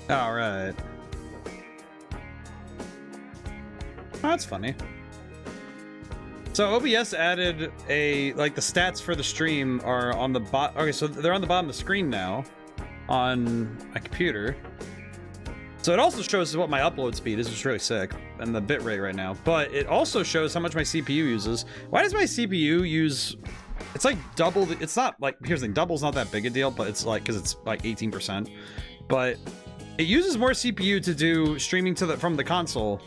All right. Oh, that's funny. So OBS added a, like, the stats for the stream are on the okay, so they're on the bottom of the screen now on my computer. So it also shows what my upload speed is, which is really sick, and the bitrate right now. But it also shows how much my CPU uses. Why does my CPU use... It's like double the... It's not, like, here's the thing, double's not that big a deal, but it's like, because it's like 18%. But it uses more CPU to do streaming to the from the console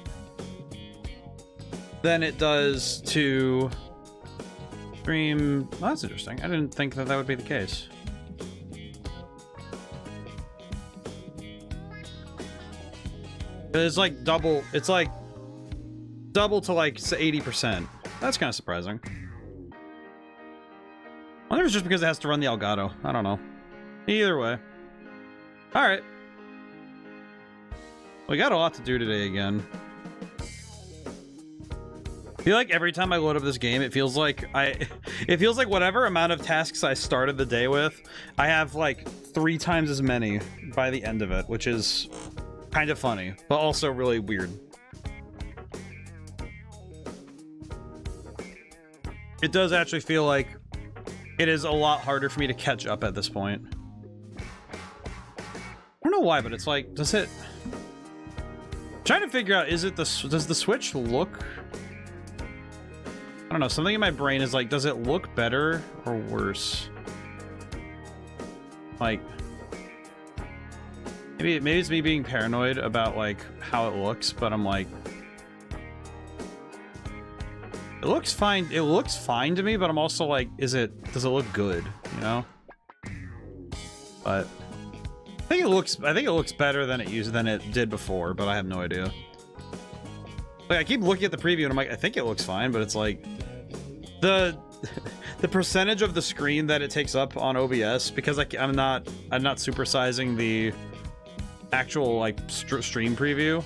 than it does to stream... Well, that's interesting. I didn't think that that would be the case. It's like double... It's like double to like 80%. That's kind of surprising. I wonder if it's just because it has to run the Elgato. I don't know. Either way. Alright. We got a lot to do today again. I feel like every time I load up this game, it feels like whatever amount of tasks I started the day with, I have like 3 times as many by the end of it, which is kind of funny, but also really weird. It does actually feel like it is a lot harder for me to catch up at this point. I don't know why, but it's like, does it... I'm trying to figure out, is it does the Switch look... I don't know, something in my brain is like, does it look better or worse? Like, maybe it's me being paranoid about like how it looks, but I'm like, it looks fine. It looks fine to me, but I'm also like, does it look good? You know? But I think it looks better than it did before, but I have no idea. Like, I keep looking at the preview and I'm like, I think it looks fine, but it's like the percentage of the screen that it takes up on OBS, because like I'm not supersizing the actual like stream preview.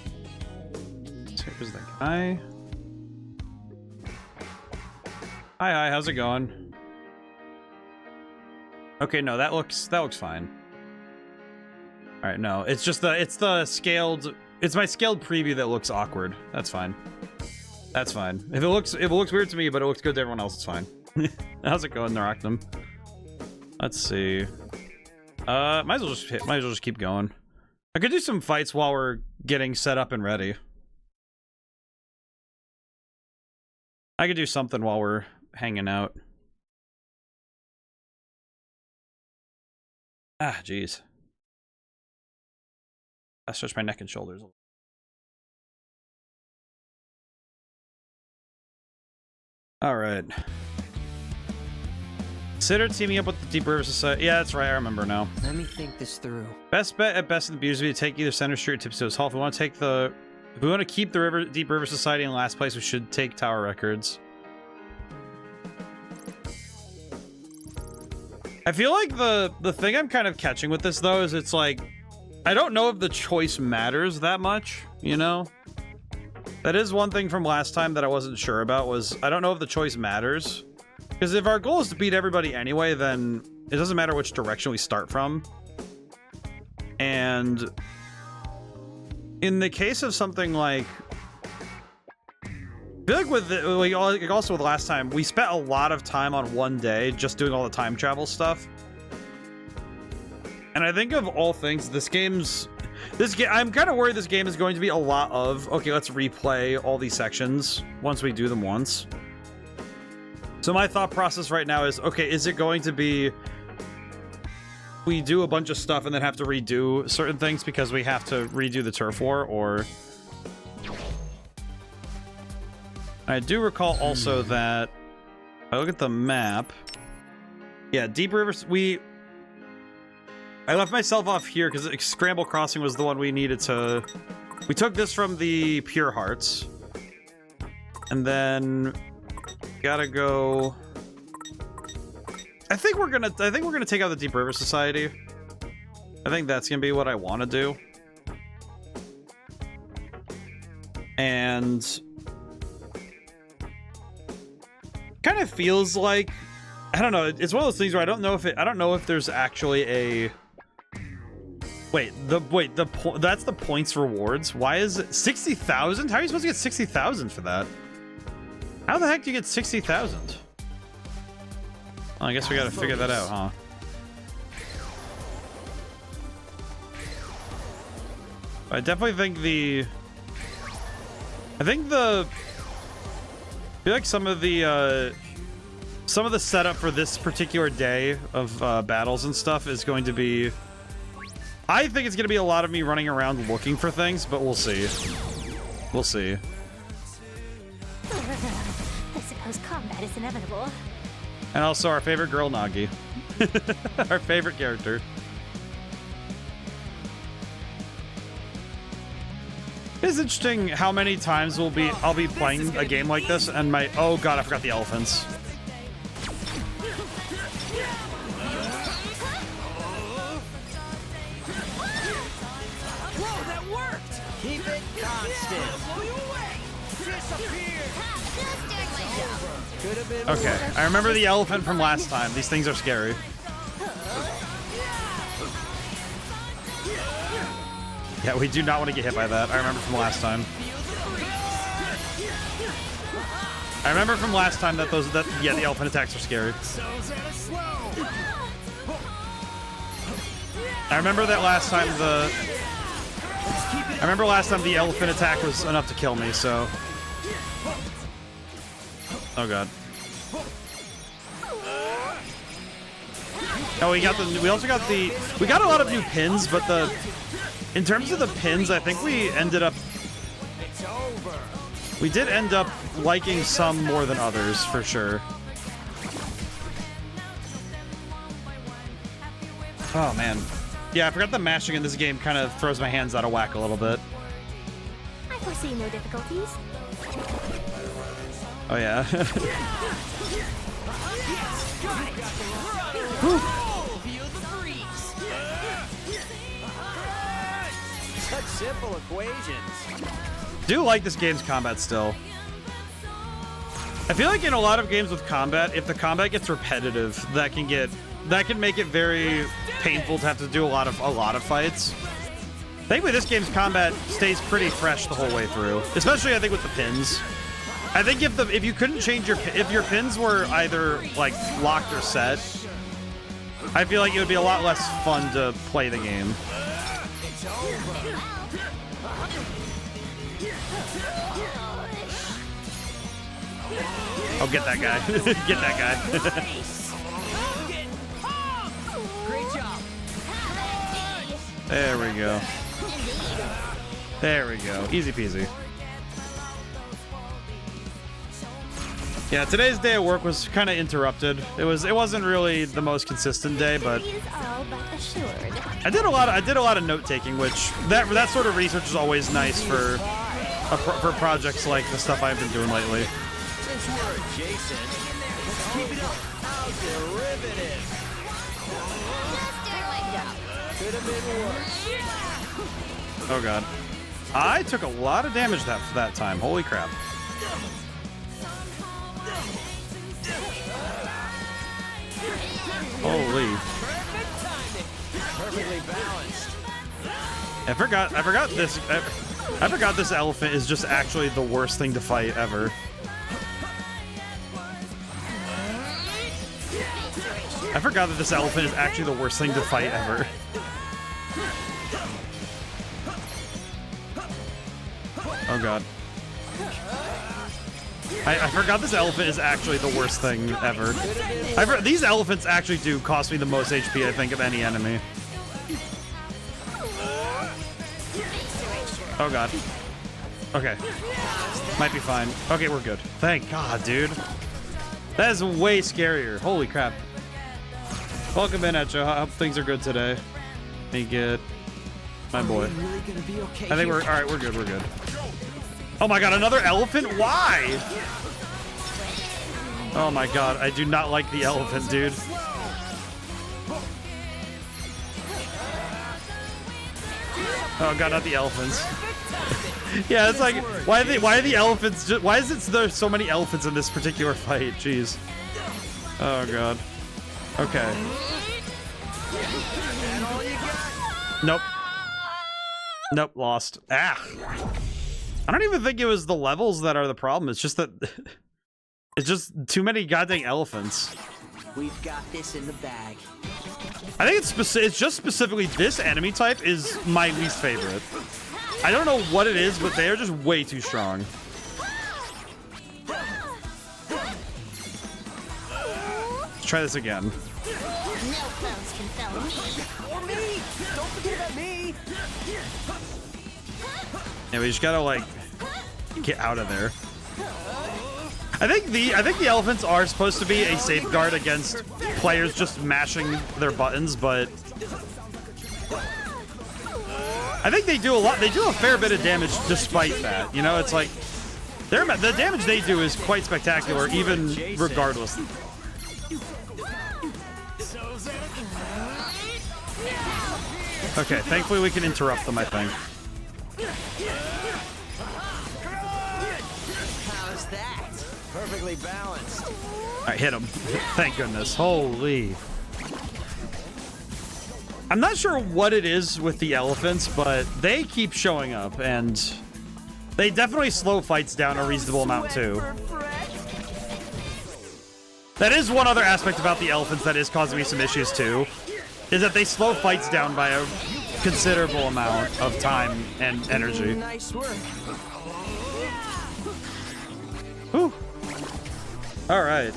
So here's the guy. Hi, how's it going? Okay, no, that looks fine. All right, no, it's just it's my scaled preview that looks awkward. That's fine. That's fine. If it looks weird to me, but it looks good to everyone else, it's fine. How's it going, Naroctum? Let's see. Might as well just keep going. I could do some fights while we're getting set up and ready. I could do something while we're hanging out. Ah, jeez. I stretch my neck and shoulders. All right. Consider teaming up with the Deep River Society. Yeah, that's right. I remember now. Let me think this through. Best bet at Best of the Beauties would be to take either Center Street or Tiptoes Hall. If we want to keep the Deep River Society in last place, we should take Tower Records. I feel like the thing I'm kind of catching with this though is it's like, I don't know if the choice matters that much, you know? That is one thing from last time that I wasn't sure about, was I don't know if the choice matters. Because if our goal is to beat everybody anyway, then it doesn't matter which direction we start from. And in the case of something like... I feel like with also with last time, we spent a lot of time on one day just doing all the time travel stuff. And I think of all things, I'm kind of worried this game is going to be a lot of, okay, let's replay all these sections once we do them once. So my thought process right now is, okay, is it going to be we do a bunch of stuff and then have to redo certain things because we have to redo the turf war, or... I do recall also that, if I look at the map, yeah, Deep River, I left myself off here because Scramble Crossing was the one we needed to... We took this from the Pure Hearts. And then... Gotta go... I think we're gonna take out the Deep River Society. I think that's gonna be what I want to do. And... kind of feels like... I don't know, it's one of those things where I don't know if there's actually a... That's the points rewards. Why is it 60,000? How are you supposed to get 60,000 for that? How the heck do you get 60,000? Oh, I guess we gotta figure that out, huh? I definitely think I feel like some of the setup for this particular day of battles and stuff is going to be... I think it's going to be a lot of me running around looking for things, but we'll see. We'll see. I suppose combat is inevitable. And also our favorite girl, Nagi. Our favorite character. It's interesting how many times I'll be playing a game like this and my... Oh god, I forgot the elephants. Whoa, that worked! Keep it constant. Okay, I remember the elephant from last time. These things are scary. Yeah, we do not want to get hit by that. I remember from last time. I remember from last time that the elephant attacks are scary. I remember that last time the elephant attack was enough to kill me, so. Oh god. Oh, we got a lot of new pins, but in terms of the pins, I think we did end up liking some more than others, for sure. Oh, man. Yeah, I forgot that mashing in this game kind of throws my hands out of whack a little bit. I foresee no difficulties. Oh, yeah. Such simple equations. Do like this game's combat still. I feel like in a lot of games with combat, if the combat gets repetitive, that can make it very painful to have to do a lot of fights. Thankfully, this game's combat stays pretty fresh the whole way through, especially I think with the pins. I think if you couldn't change if your pins were either like locked or set, I feel like it would be a lot less fun to play the game. Oh, get that guy. Get that guy. Great job. There we go. There we go. Easy peasy. Yeah, today's day at work was kind of interrupted. It wasn't really the most consistent day, but All but assured. I did a lot of note taking, which that sort of research is always nice for projects like the stuff I've been doing lately. Since we're adjacent, let's keep it up. How derivative. Could have been worse. Oh god, I took a lot of damage that time. Holy crap! Holy! Perfectly balanced. I forgot this elephant is just actually the worst thing to fight ever. I forgot that this elephant is actually the worst thing to fight ever. Oh god. I forgot this elephant is actually the worst thing ever. These elephants actually do cost me the most HP, I think, of any enemy. Oh god. Okay. Might be fine. Okay, we're good. Thank god, dude. That is way scarier. Holy crap. Welcome in, Echo. I hope things are good today. Hey, good. My boy. I think we're... Alright, we're good, we're good. Oh my god, another elephant? Why? Oh my god, I do not like the elephant, dude. Oh god, not the elephants. Yeah, it's like, why are the elephants just... Why is it there's so many elephants in this particular fight? Jeez. Oh god. Okay. Nope. Nope, lost. Ah. I don't even think it was the levels that are the problem. It's just that it's just too many goddamn elephants. We've got this in the bag. I think it's just specifically this enemy type is my least favorite. I don't know what it is, but they are just way too strong. Let's try this again. No foes can fell me. Or me! Don't forget about me! Yeah, we just gotta like get out of there. I think the elephants are supposed to be a safeguard against players just mashing their buttons, but I think they do a lot. They do a fair bit of damage despite that. You know, it's like the damage they do is quite spectacular, even regardless. Okay, thankfully we can interrupt them, I think. How's that? Perfectly balanced. All right, hit him. Thank goodness. Holy. I'm not sure what it is with the elephants, but they keep showing up, and they definitely slow fights down a reasonable amount, too. That is one other aspect about the elephants that is causing me some issues, too, is that they slow fights down by a considerable amount of time and energy. Nice work. Whew. All right.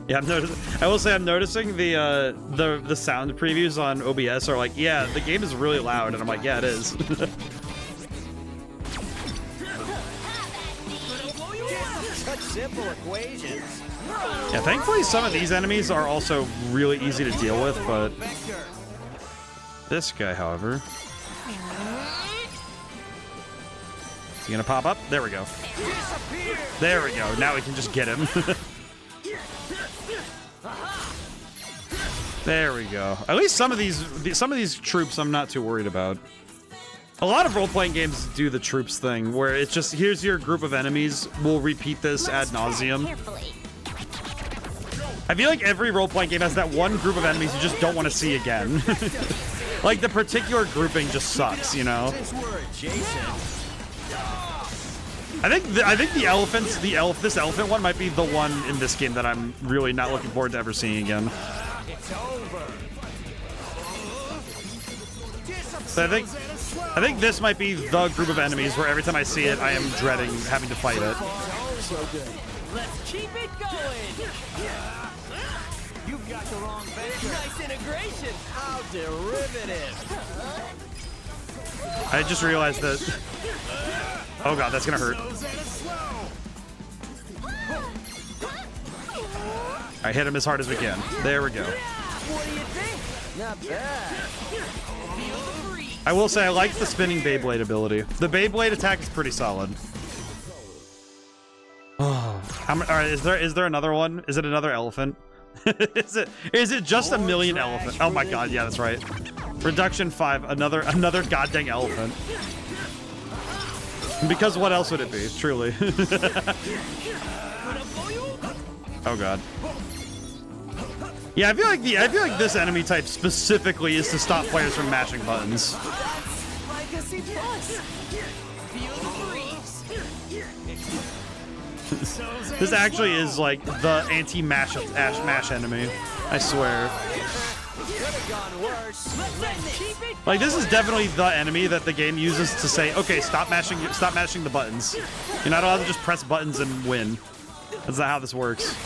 Yeah, I will say I'm noticing the sound previews on OBS are like, yeah, the game is really loud, and I'm like, yeah, it is. Such simple equations. Yeah, thankfully some of these enemies are also really easy to deal with, but this guy, however, is he gonna pop up? There we go. There we go. Now we can just get him. There we go. At least some of these troops I'm not too worried about. A lot of role-playing games do the troops thing, where it's just, here's your group of enemies, we'll repeat this ad nauseum. I feel like every role-playing game has that one group of enemies you just don't want to see again. Like, the particular grouping just sucks, you know? I think the elephants, this elephant one might be the one in this game that I'm really not looking forward to ever seeing again. So I think this might be the group of enemies where every time I see it, I am dreading having to fight it. Let's keep it going. You've got the wrong vector. Nice integration. How derivative. I just realized that. Oh god, that's gonna hurt. I hit him as hard as we can. There we go. What do you think? Not bad. I will say I like the spinning Beyblade ability. The Beyblade attack is pretty solid. Oh, all right, is there another one? Is it another elephant? is it just a million elephant? Oh my god, yeah, that's right. Reduction 5, another goddamn elephant. Because what else would it be? Truly. Oh god. Yeah, I feel like this enemy type specifically is to stop players from mashing buttons. This actually is like the anti-mash enemy. I swear. Like, this is definitely the enemy that the game uses to say, okay, stop mashing the buttons. You're not allowed to just press buttons and win. That's not how this works.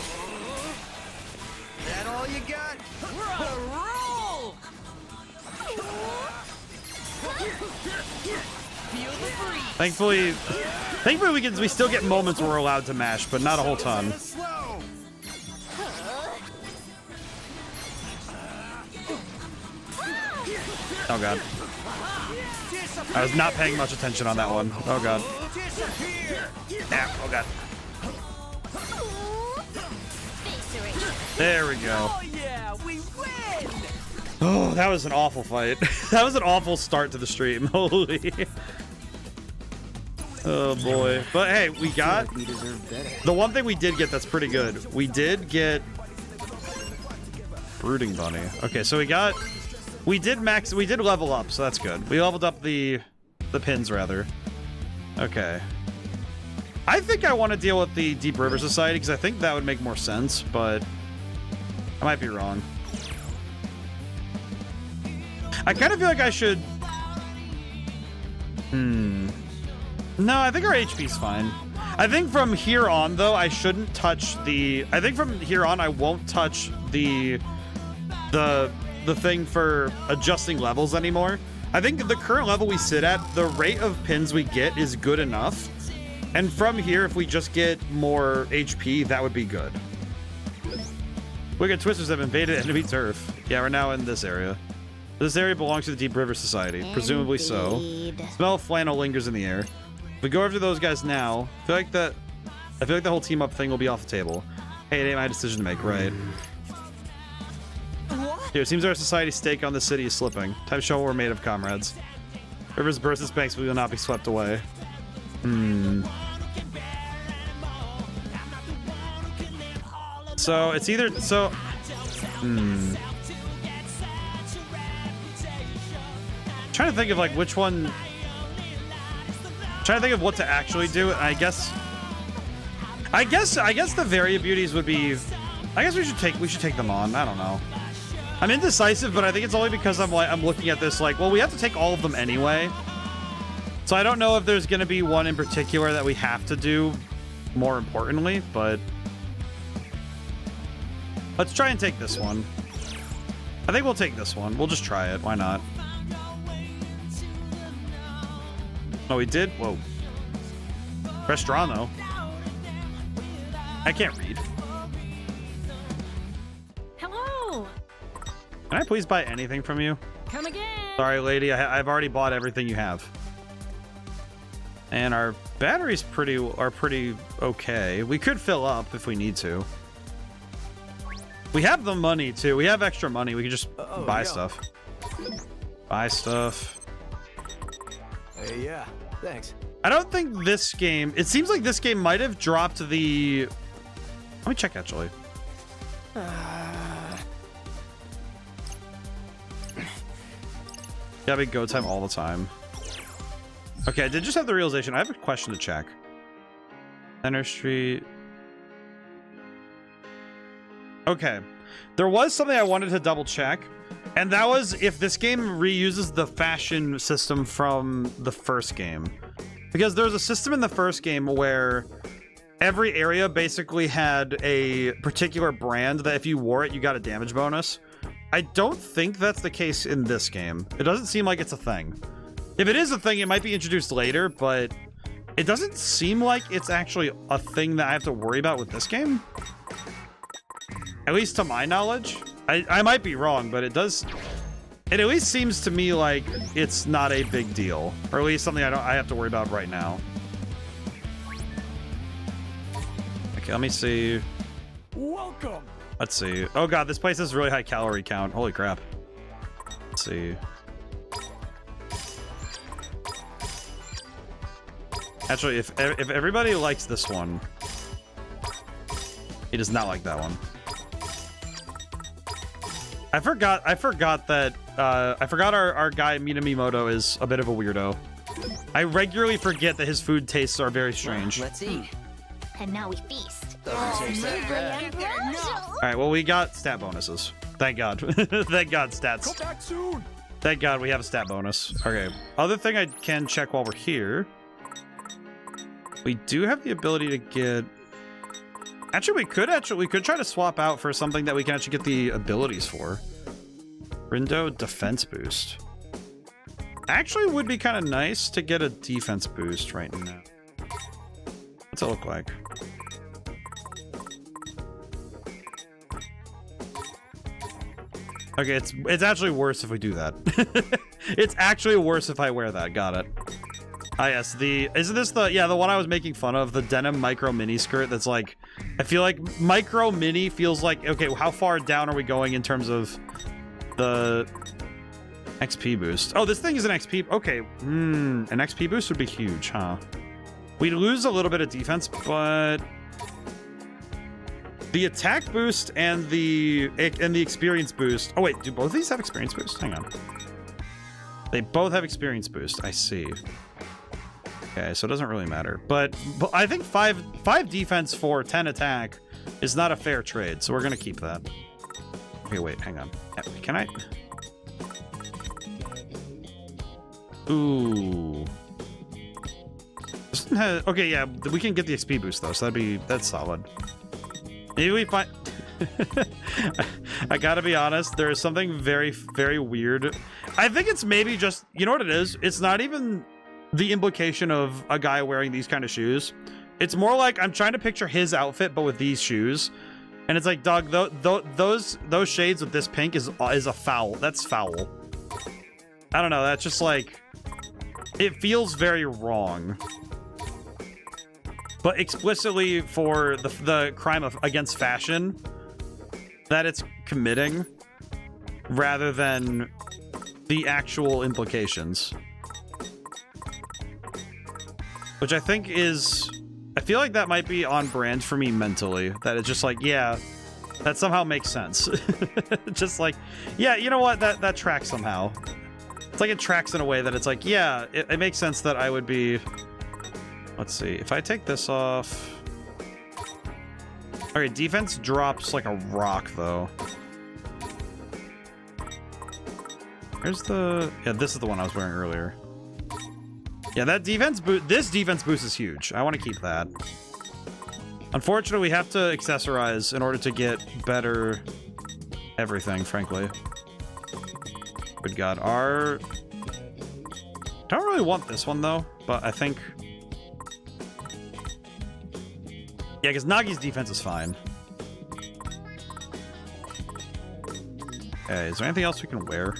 That all you got? We're on a roll! Feel the breeze. Thankfully we still get moments where we're allowed to mash, but not a whole ton. Oh god. I was not paying much attention on that one. Oh god. Ah, oh god. There we go. Oh yeah, we win! Oh, that was an awful fight. That was an awful start to the stream. Holy. Oh boy. But hey, we got the one thing we did get that's pretty good. We did get Brooding Bunny. Okay, so we got We did level up, so that's good. We leveled up the pins, rather. Okay. I think I want to deal with the Deep River Society, because I think that would make more sense, but I might be wrong. I kind of feel like I should... No, I think our HP's fine. I think from here on, though, I shouldn't touch the... I think from here on, I won't touch the thing for adjusting levels anymore. I think the current level we sit at, the rate of pins we get is good enough. And from here, if we just get more HP, that would be good. Wicked Twisters have invaded enemy turf. Yeah, we're now in this area. This area belongs to the Deep River Society. Presumably so. Smell of flannel lingers in the air. If we go over to those guys now, I feel like the whole team up thing will be off the table. Hey, it ain't my decision to make, right? Here, it seems our society's stake on the city is slipping. Time to show what we're made of, comrades. Rivers burst its banks, but we will not be swept away. So it's either trying to think of like which one. Trying to think of what to actually do. I guess the Varia Beauties would be. I guess we should take them on. I don't know. I'm indecisive, but I think it's only because I'm looking at this like, well, we have to take all of them anyway. So I don't know if there's gonna be one in particular that we have to do more importantly, but let's try and take this one. I think we'll take this one. We'll just try it. Why not? Oh, we did? Whoa. Restaurant, I can't read. Hello. Can I please buy anything from you? Come again. Sorry, lady. I've already bought everything you have. And our batteries are pretty okay. We could fill up if we need to. We have the money, too. We have extra money. We can just buy stuff. Buy stuff. Yeah, thanks. I don't think this game... It seems like this game might have dropped the... Let me check, actually. Yeah, big go time all the time. Okay, I did just have the realization. I have a question to check. Center Street. Okay. There was something I wanted to double check. And that was if this game reuses the fashion system from the first game. Because there's a system in the first game where every area basically had a particular brand that if you wore it, you got a damage bonus. I don't think that's the case in this game. It doesn't seem like it's a thing. If it is a thing, it might be introduced later, but it doesn't seem like it's actually a thing that I have to worry about with this game. At least to my knowledge. I might be wrong, but it at least seems to me like it's not a big deal. Or at least something I have to worry about right now. Okay, let me see. Welcome. Let's see. Oh god, this place has really high calorie count. Holy crap. Let's see. Actually, if everybody likes this one, he does not like that one. I forgot that our guy Minamimoto is a bit of a weirdo. I regularly forget that his food tastes are very strange. Let's eat. And now we feast. Doesn't taste that bad. All right, well, we got stat bonuses. Thank God. Thank God, stats. Come back soon. Thank God we have a stat bonus. Okay. Other thing I can check while we're here. We do have the ability to get... Actually, we could try to swap out for something that we can actually get the abilities for. Rindo defense boost. Actually, would be kind of nice to get a defense boost right now. What's it look like? Okay, it's actually worse if we do that. It's actually worse if I wear that. Got it. Ah, yes. Isn't this the one I was making fun of? The denim micro mini skirt that's like, I feel like micro mini feels like, okay, how far down are we going in terms of the XP boost? Oh, this thing is an XP. Okay. An XP boost would be huge, huh? We lose a little bit of defense, but The attack boost and the experience boost. Oh wait, do both of these have experience boost? Hang on. They both have experience boost. I see. Okay, so it doesn't really matter. But I think 5 defense for 10 attack is not a fair trade, so we're gonna keep that. Okay, wait, hang on. Can I? Ooh. Okay, yeah, we can get the XP boost though, so that's solid. Maybe we find. I gotta be honest, there is something very, very weird. I think it's maybe just, you know what it is? It's not even the implication of a guy wearing these kind of shoes. It's more like I'm trying to picture his outfit, but with these shoes. And it's like, dog, those shades with this pink is a foul. That's foul. I don't know. That's just like, it feels very wrong. But explicitly for the crime of against fashion that it's committing, rather than the actual implications. Which I think is, I feel like that might be on brand for me mentally. That it's just like, yeah, that somehow makes sense. Just like, yeah, you know what? That tracks somehow. It's like it tracks in a way that it's like, yeah, it makes sense that I would be... Let's see. If I take this off... Okay, defense drops like a rock, though. Here's the... Yeah, this is the one I was wearing earlier. Yeah, that defense boost... This defense boost is huge. I want to keep that. Unfortunately, we have to accessorize in order to get better everything, frankly. Good God. Our... Don't really want this one, though, but I think... Yeah, because Nagi's defense is fine. Okay, is there anything else we can wear?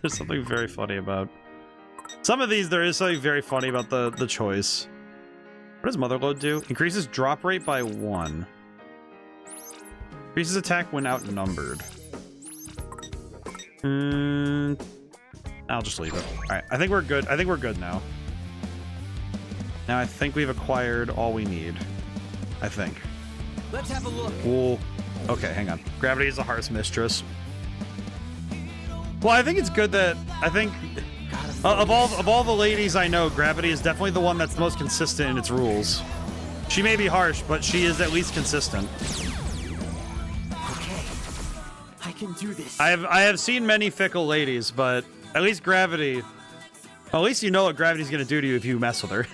There's something very funny about... Some of these, there is something very funny about the choice. What does Motherload do? Increases drop rate by 1. Increases attack when outnumbered. I'll just leave it. Alright, I think we're good. I think we're good now. Now I think we've acquired all we need. I think. Let's have a look. Cool. Okay, hang on. Gravity is a heart's mistress. Well, I think it's good that I think of all the ladies I know, Gravity is definitely the one that's the most consistent in its rules. She may be harsh, but she is at least consistent. Okay, I can do this. I have seen many fickle ladies, but at least Gravity. At least you know what Gravity's gonna do to you if you mess with her.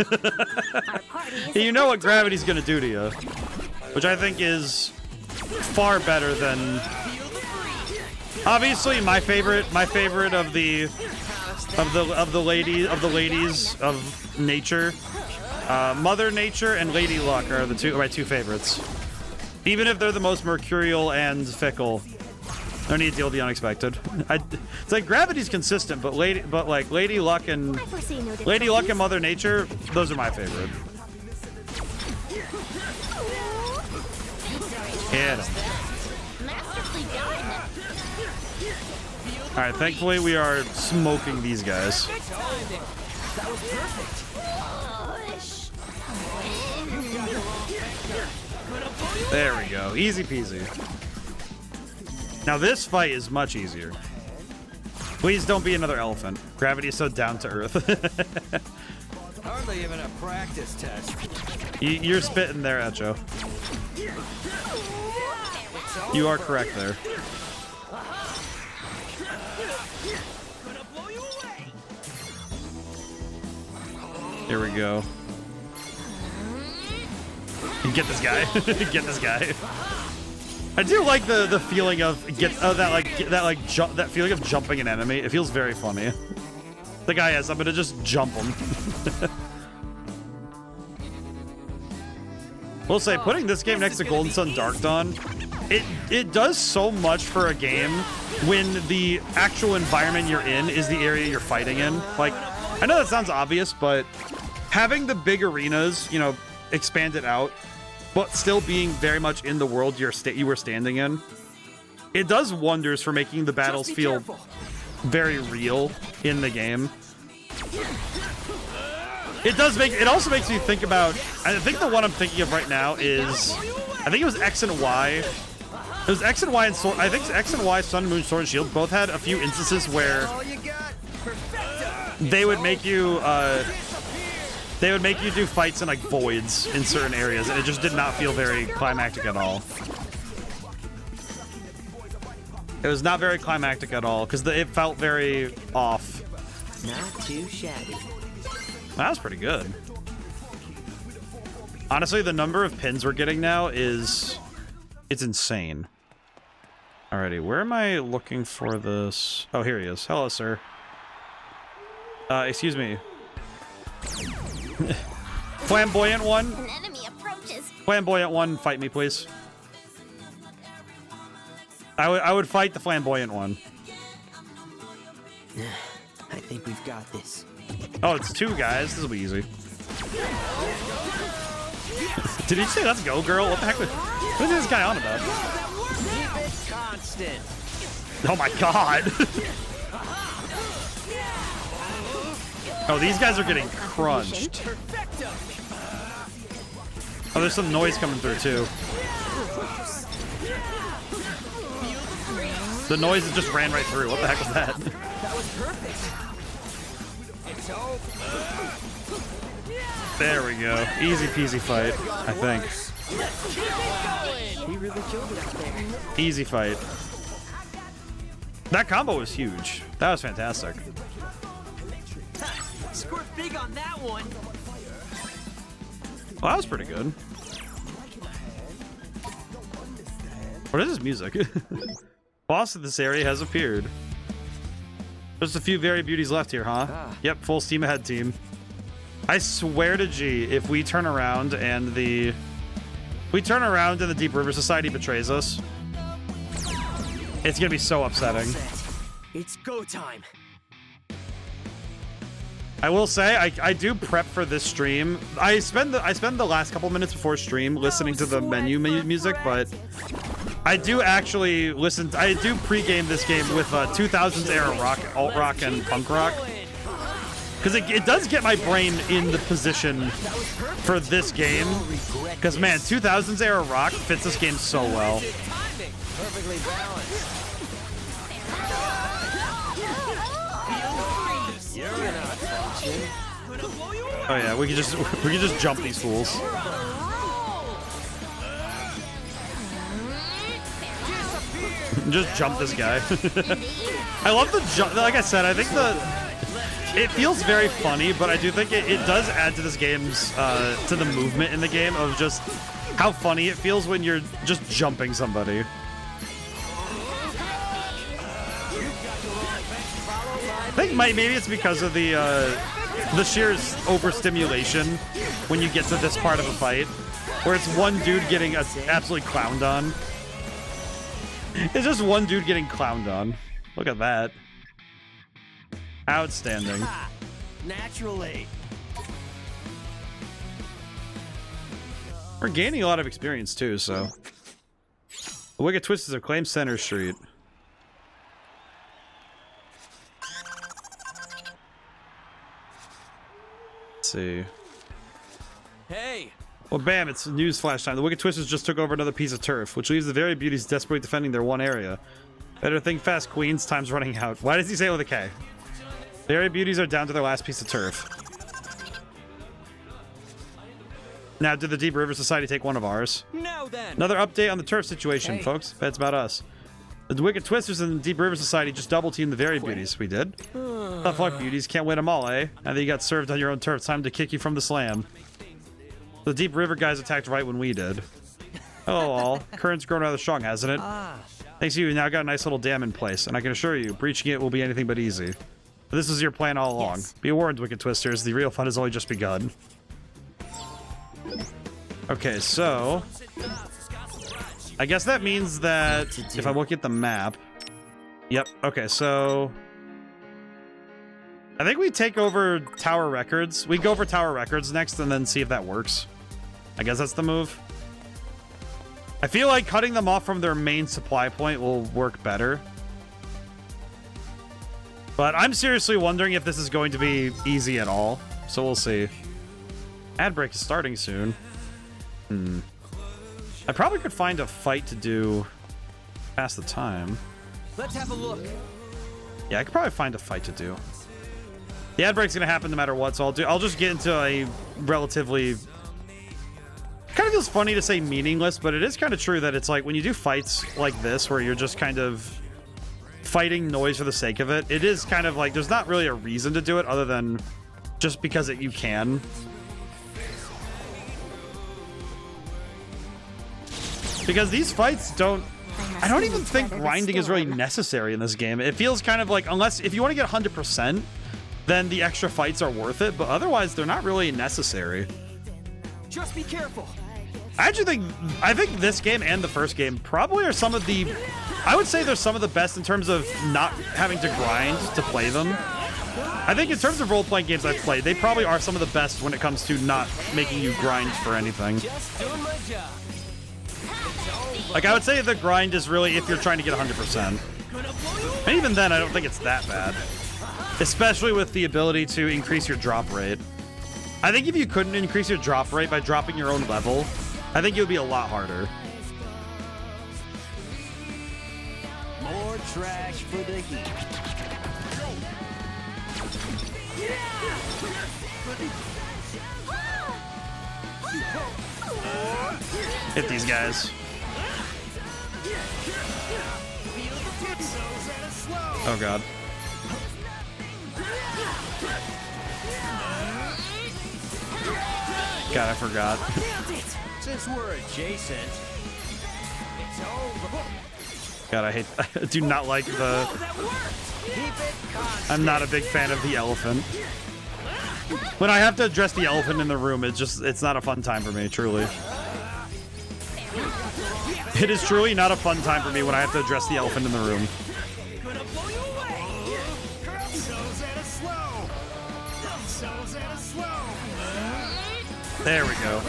You know what Gravity's gonna do to you, which I think is far better than. Obviously, my favorite of the ladies of nature, Mother Nature and Lady Luck are my two favorites. Even if they're the most mercurial and fickle. No need to deal with the unexpected. It's like Gravity's consistent, but Lady Luck and Mother Nature, those are my favorite. Hit 'em. All right, thankfully we are smoking these guys. That was perfect. There we go, easy peasy. Now this fight is much easier. Please don't be another elephant. Gravity is so down to earth. Hardly even a practice test. You're spitting there, Echo. You are correct there. Here we go. Get this guy. Get this guy. I do like the feeling of that feeling of jumping an enemy. It feels very funny. The guy is. I'm gonna just jump him. We'll say putting this game next to Golden Sun Dark Dawn, it does so much for a game when the actual environment you're in is the area you're fighting in. Like, I know that sounds obvious, but having the big arenas, you know, expanded out, but still being very much in the world you were standing in, it does wonders for making the battles feel very real in the game. It does make, it also makes me think about, I think the one I'm thinking of right now is, I think it was X and Y. It was X and Y and Sword, I think X and Y, Sun, Moon, Sword, and Shield both had a few instances where they would make you, do fights in like voids in certain areas, and it just did not feel very climactic at all. It was not very climactic at all, because it felt very off. Not too shabby. That was pretty good. Honestly, the number of pins we're getting now is... it's insane. Alrighty, where am I looking for this? Oh, here he is. Hello, sir. Excuse me. Flamboyant one. An enemy approaches. Flamboyant one, fight me, please. I would fight the flamboyant one. I think we've got this. Oh, it's two guys. This will be easy. Did he say let's go, girl? What the heck? What is this guy on about? Keep it constant. Oh my god. Oh, these guys are getting crunched. Oh, there's some noise coming through, too. The noise just ran right through. What the heck was that? That was perfect. It's over. There we go. Easy peasy fight, I think. He really killed it out there. Easy fight. That combo was huge. That was fantastic. Scored big on that one. Well, that was pretty good. What is this music? Boss of this area has appeared. Just a few very beauties left here, huh? Yep, full steam ahead, team. I swear to G, if we turn around and the Deep River Society betrays us, it's gonna be so upsetting. It's go time. I will say, I do prep for this stream. I spend the last couple minutes before stream listening to the menu music, but I do actually listen. I do pregame this game with 2000s era rock, alt rock, and punk rock, because it does get my brain in the position for this game. Because man, 2000s era rock fits this game so well. Perfectly balanced. Oh yeah, we can just jump these fools. Just jump this guy. I love the jump. Like I said, I think it feels very funny, but I do think it does add to this game's to the movement in the game of just how funny it feels when you're just jumping somebody. I think maybe it's because of the sheer overstimulation when you get to this part of a fight, where it's one dude getting absolutely clowned on. It's just one dude getting clowned on. Look at that. Outstanding. Naturally. We're gaining a lot of experience too, so. The Wicked Twisters have claimed Center Street. Let's see. Hey. Well, bam, it's news flash time. The Wicked Twisters just took over another piece of turf, which leaves the Very Beauties desperately defending their one area. Better think fast, Queens. Time's running out. Why does he say it with a K? Very Beauties are down to their last piece of turf. Now, did the Deep River Society take one of ours? Now then. Another update on the turf situation, folks. That's about us. The Wicked Twisters and the Deep River Society just double-teamed the Very Beauties. We did. Tough luck, Beauties. Can't win them all, eh? Now that you got served on your own turf, time to kick you from the slam. The Deep River guys attacked right when we did. Hello, all. Current's grown rather strong, hasn't it? Thanks to you, we now got a nice little dam in place, and I can assure you, breaching it will be anything but easy. But this is your plan all along. Yes. Be warned, Wicked Twisters, the real fun has only just begun. Okay, so... I guess that means that if I look at the map... Yep, okay, so... I think we take over Tower Records. We go for Tower Records next and then see if that works. I guess that's the move. I feel like cutting them off from their main supply point will work better. But I'm seriously wondering if this is going to be easy at all. So we'll see. Ad break is starting soon. I probably could find a fight to do past the time. Let's have a look. Yeah, I could probably find a fight to do. The ad break's gonna happen no matter what, so I'll just get into a relatively... Kind of feels funny to say meaningless, but it is kind of true that it's like when you do fights like this where you're just kind of fighting noise for the sake of it, it is kind of like there's not really a reason to do it other than just because you can. Because these fights don't... I don't even think grinding is really necessary in this game. It feels kind of like, unless if you want to get 100%, then the extra fights are worth it, but otherwise they're not really necessary. Just be careful. I think this game and the first game probably are some of the... I would say they're some of the best in terms of not having to grind to play them. I think in terms of role-playing games I've played, they probably are some of the best when it comes to not making you grind for anything. Just doing my job. Like, I would say the grind is really if you're trying to get 100%. And even then, I don't think it's that bad. Especially with the ability to increase your drop rate. I think if you couldn't increase your drop rate by dropping your own level, I think it would be a lot harder. More trash for the heat. Hit these guys. Oh god. God, I forgot. Since we're adjacent, it's over. God, I do not like the... I'm not a big fan of the elephant. When I have to address the elephant in the room, it's not a fun time for me, truly. It is truly not a fun time for me when I have to address the elephant in the room. There we go.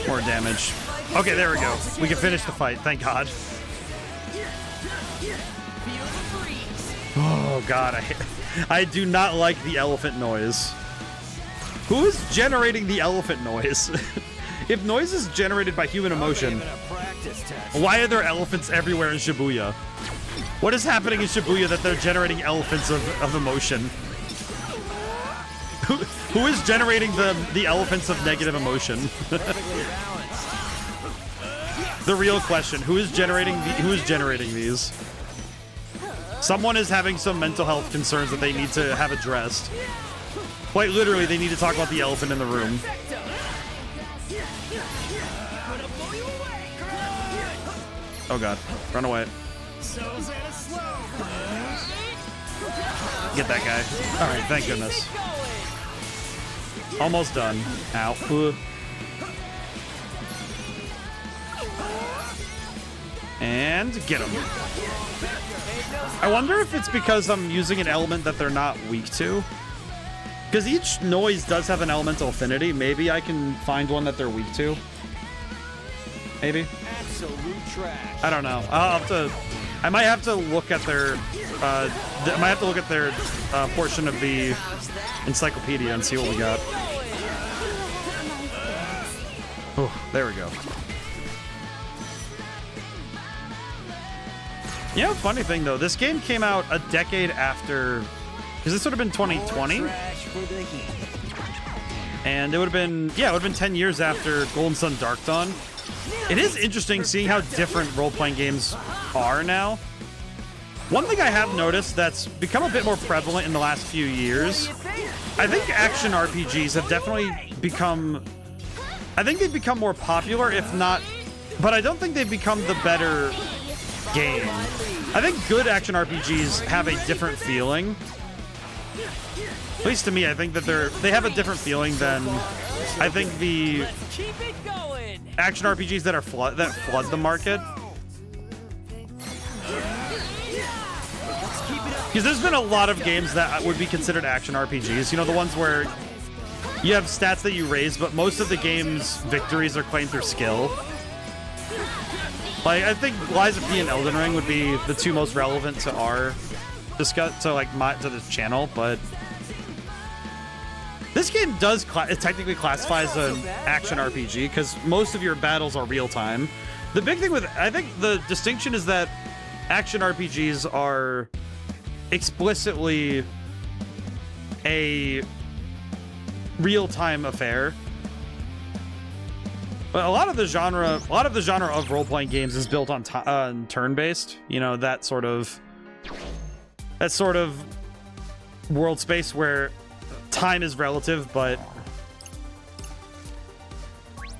More damage. Okay, there we go. We can finish the fight, thank God. Oh God, I do not like the elephant noise. Who is generating the elephant noise? If noise is generated by human emotion, why are there elephants everywhere in Shibuya? What is happening in Shibuya that they're generating elephants of emotion? Who is generating the elephants of negative emotion? The real question: who is generating these? Someone is having some mental health concerns that they need to have addressed. Quite literally, they need to talk about the elephant in the room. Oh god, run away. Get that guy. Alright, thank goodness. Almost done. Ow. And get him. I wonder if it's because I'm using an element that they're not weak to. Because each noise does have an elemental affinity. Maybe I can find one that they're weak to. Maybe. Absolute trash. I don't know. I'll have to. I might have to look at their. I might have to look at their portion of the encyclopedia and see what we got. Oh, there we go. You know, funny thing though, this game came out a decade after. Because this would have been 2020. And it would have been, yeah, it would have been 10 years after Golden Sun Dark Dawn. It is interesting seeing how different role-playing games are now. One thing I have noticed that's become a bit more prevalent in the last few years, I think action RPGs have definitely become... I think they've become more popular, if not... But I don't think they've become the better game. I think good action RPGs have a different feeling. At least to me, I think that they have a different feeling than I think the action RPGs that flood the market. Because there's been a lot of games that would be considered action RPGs. You know, the ones where you have stats that you raise, but most of the game's victories are claimed through skill. Like, I think Lies of P and Elden Ring would be the two most relevant to our to this channel, but This game does it technically classify as an action RPG because most of your battles are real time. The big thing with, I think the distinction is that action RPGs are explicitly a real-time affair. But a lot of the genre of role-playing games is built on turn-based. You know, that sort of world space where time is relative, but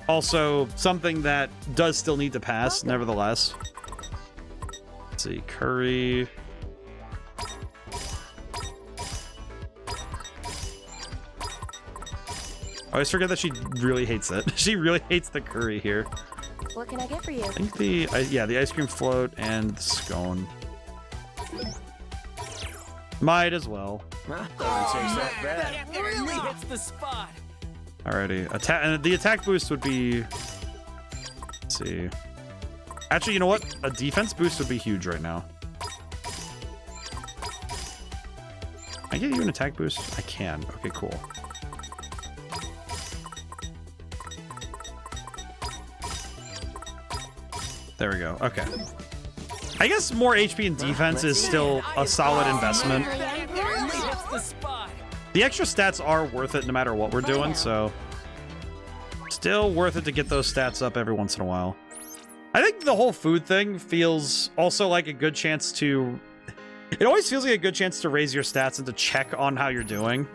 also something that does still need to pass, nevertheless. Let's see, curry. I always forget that she really hates it. She really hates the curry here. What can I get for you? I think the ice cream float and the scone. Might as well. That really hits the spot. Alrighty, and the attack boost would be. Let's see. Actually, you know what? A defense boost would be huge right now. Can I get you an attack boost? I can. Okay, cool. There we go. Okay. I guess more HP and defense is still a solid investment. The extra stats are worth it no matter what we're doing, so still worth it to get those stats up every once in a while. I think the whole food thing feels also like a good chance to... It always feels like a good chance to raise your stats and to check on how you're doing.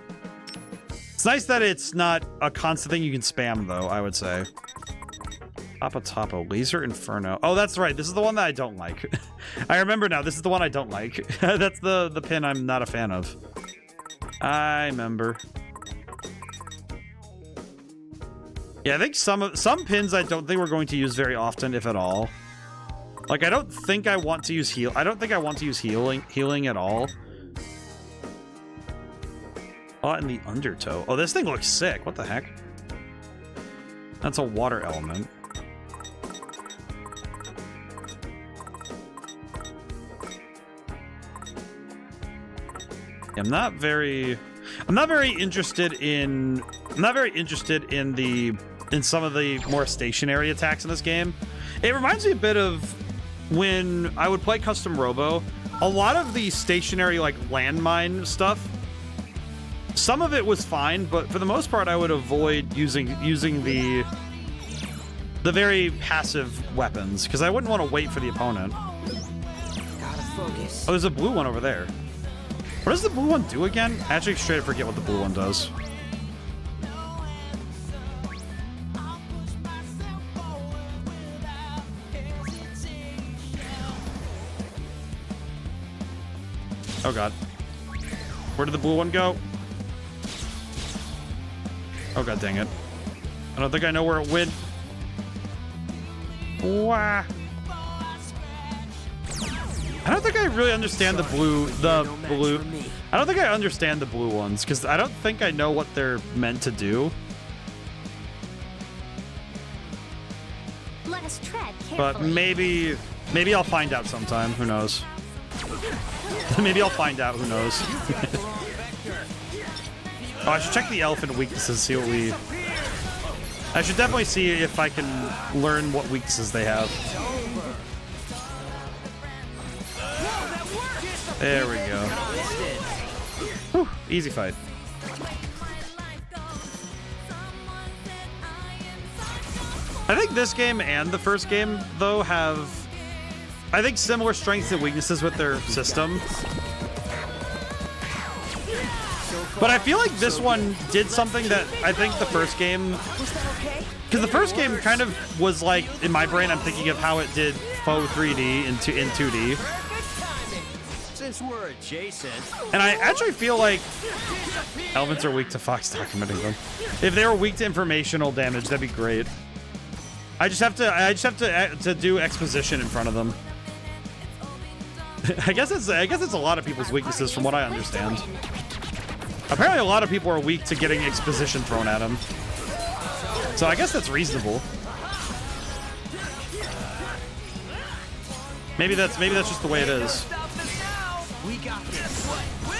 It's nice that it's not a constant thing you can spam, though, I would say. Tapo, Laser Inferno. Oh, that's right. This is the one that I don't like. I remember now. This is the one I don't like. That's the pin I'm not a fan of. I remember. Yeah, I think some pins I don't think we're going to use very often, if at all. Like, I don't think I want to use heal. I don't think I want to use healing at all. Oh, and the undertow. Oh, this thing looks sick. What the heck? That's a water element. I'm not very interested in some of the more stationary attacks in this game. It reminds me a bit of when I would play Custom Robo. A lot of the stationary, like, landmine stuff, some of it was fine, but for the most part I would avoid using the very passive weapons because I wouldn't want to wait for the opponent. Gotta focus. Oh, there's a blue one over there. What does the blue one do again? I actually straight up forget what the blue one does. Oh god. Where did the blue one go? Oh god dang it. I don't think I know where it went. Wah. I don't think I really understand the blue. I don't think I understand the blue ones because I don't think I know what they're meant to do. Let us tread carefully. But maybe I'll find out sometime. Who knows? Maybe I'll find out. Who knows? Oh, I should check the elephant weaknesses. See what we. I should definitely see if I can learn what weaknesses they have. There we go. Whew, easy fight. I think this game and the first game, though, have, I think, similar strengths and weaknesses with their system. But I feel like this one did something that I think the first game... Because the first game kind of was like, in my brain, I'm thinking of how it did faux 3D in 2D. Since we're adjacent. And I actually feel like elephants are weak to Fox documenting them. If they were weak to informational damage, that'd be great. I just have to do exposition in front of them. I guess it's a lot of people's weaknesses from what I understand. Apparently a lot of people are weak to getting exposition thrown at them. So I guess that's reasonable. Maybe that's just the way it is.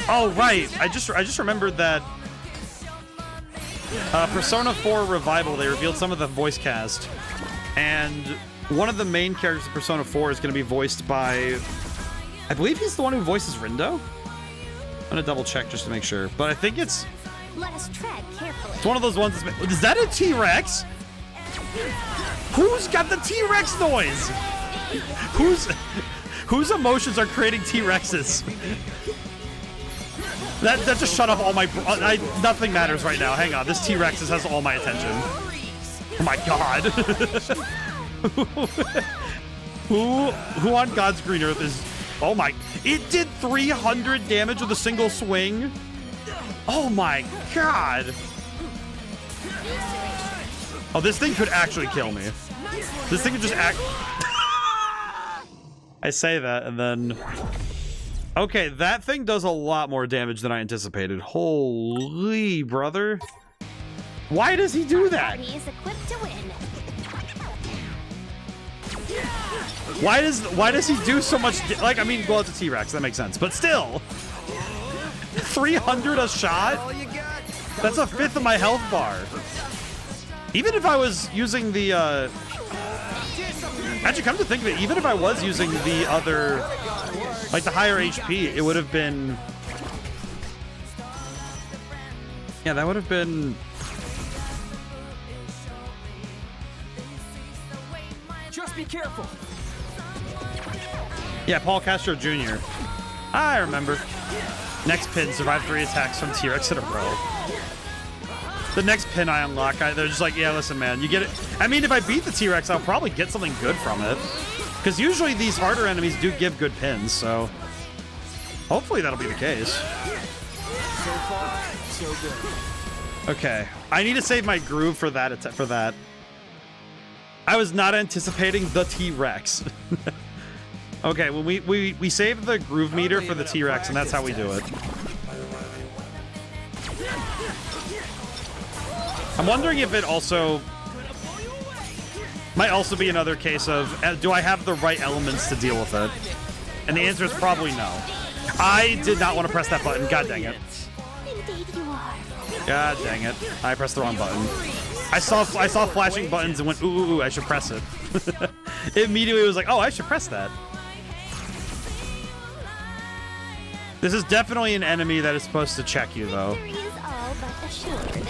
Oh right, I just remembered that Persona 4 Revival, they revealed some of the voice cast. And one of the main characters of Persona 4 is going to be voiced by... I believe he's the one who voices Rindo? I'm going to double check just to make sure. But I think it's... Let us tread carefully. It's one of those ones that's... Is that a T-Rex? Who's got the T-Rex noise? Whose emotions are creating T-Rexes? That just shut off all my... nothing matters right now. Hang on. This T-Rex has all my attention. Oh my god. who on God's green earth is... Oh my... It did 300 damage with a single swing? Oh my god. Oh, this thing could actually kill me. This thing could just act... I say that, and then... Okay, that thing does a lot more damage than I anticipated. Holy brother. Why does he do that? He is equipped to win. Why does he do so much... Like, I mean, well, it's a T-Rex. That makes sense. But still. 300 a shot? That's a fifth of my health bar. Even if I was using the... Actually, come to think of it, even if I was using the other... Like, the higher HP, it would have been... Yeah, that would have been... Just be careful. Yeah, Paul Castro Jr. I remember. Next pin, survive 3 attacks from T-Rex in a row. The next pin I unlock, they're just like, yeah, listen, man, you get it. I mean, if I beat the T-Rex, I'll probably get something good from it. Because usually these harder enemies do give good pins, so... Hopefully that'll be the case. So far, so good. Okay, I need to save my groove for that. I was not anticipating the T-Rex. Okay, when we saved the groove meter for the T-Rex, and that's how we do it. I'm wondering if it also might also be another case of do I have the right elements to deal with it? And the answer is probably no. I did not want to press that button. God dang it. Indeed you are. God dang it. I pressed the wrong button. I saw flashing buttons and went, ooh, I should press it. It immediately was like, oh, I should press that. This is definitely an enemy that is supposed to check you, though. Victory is all but assured.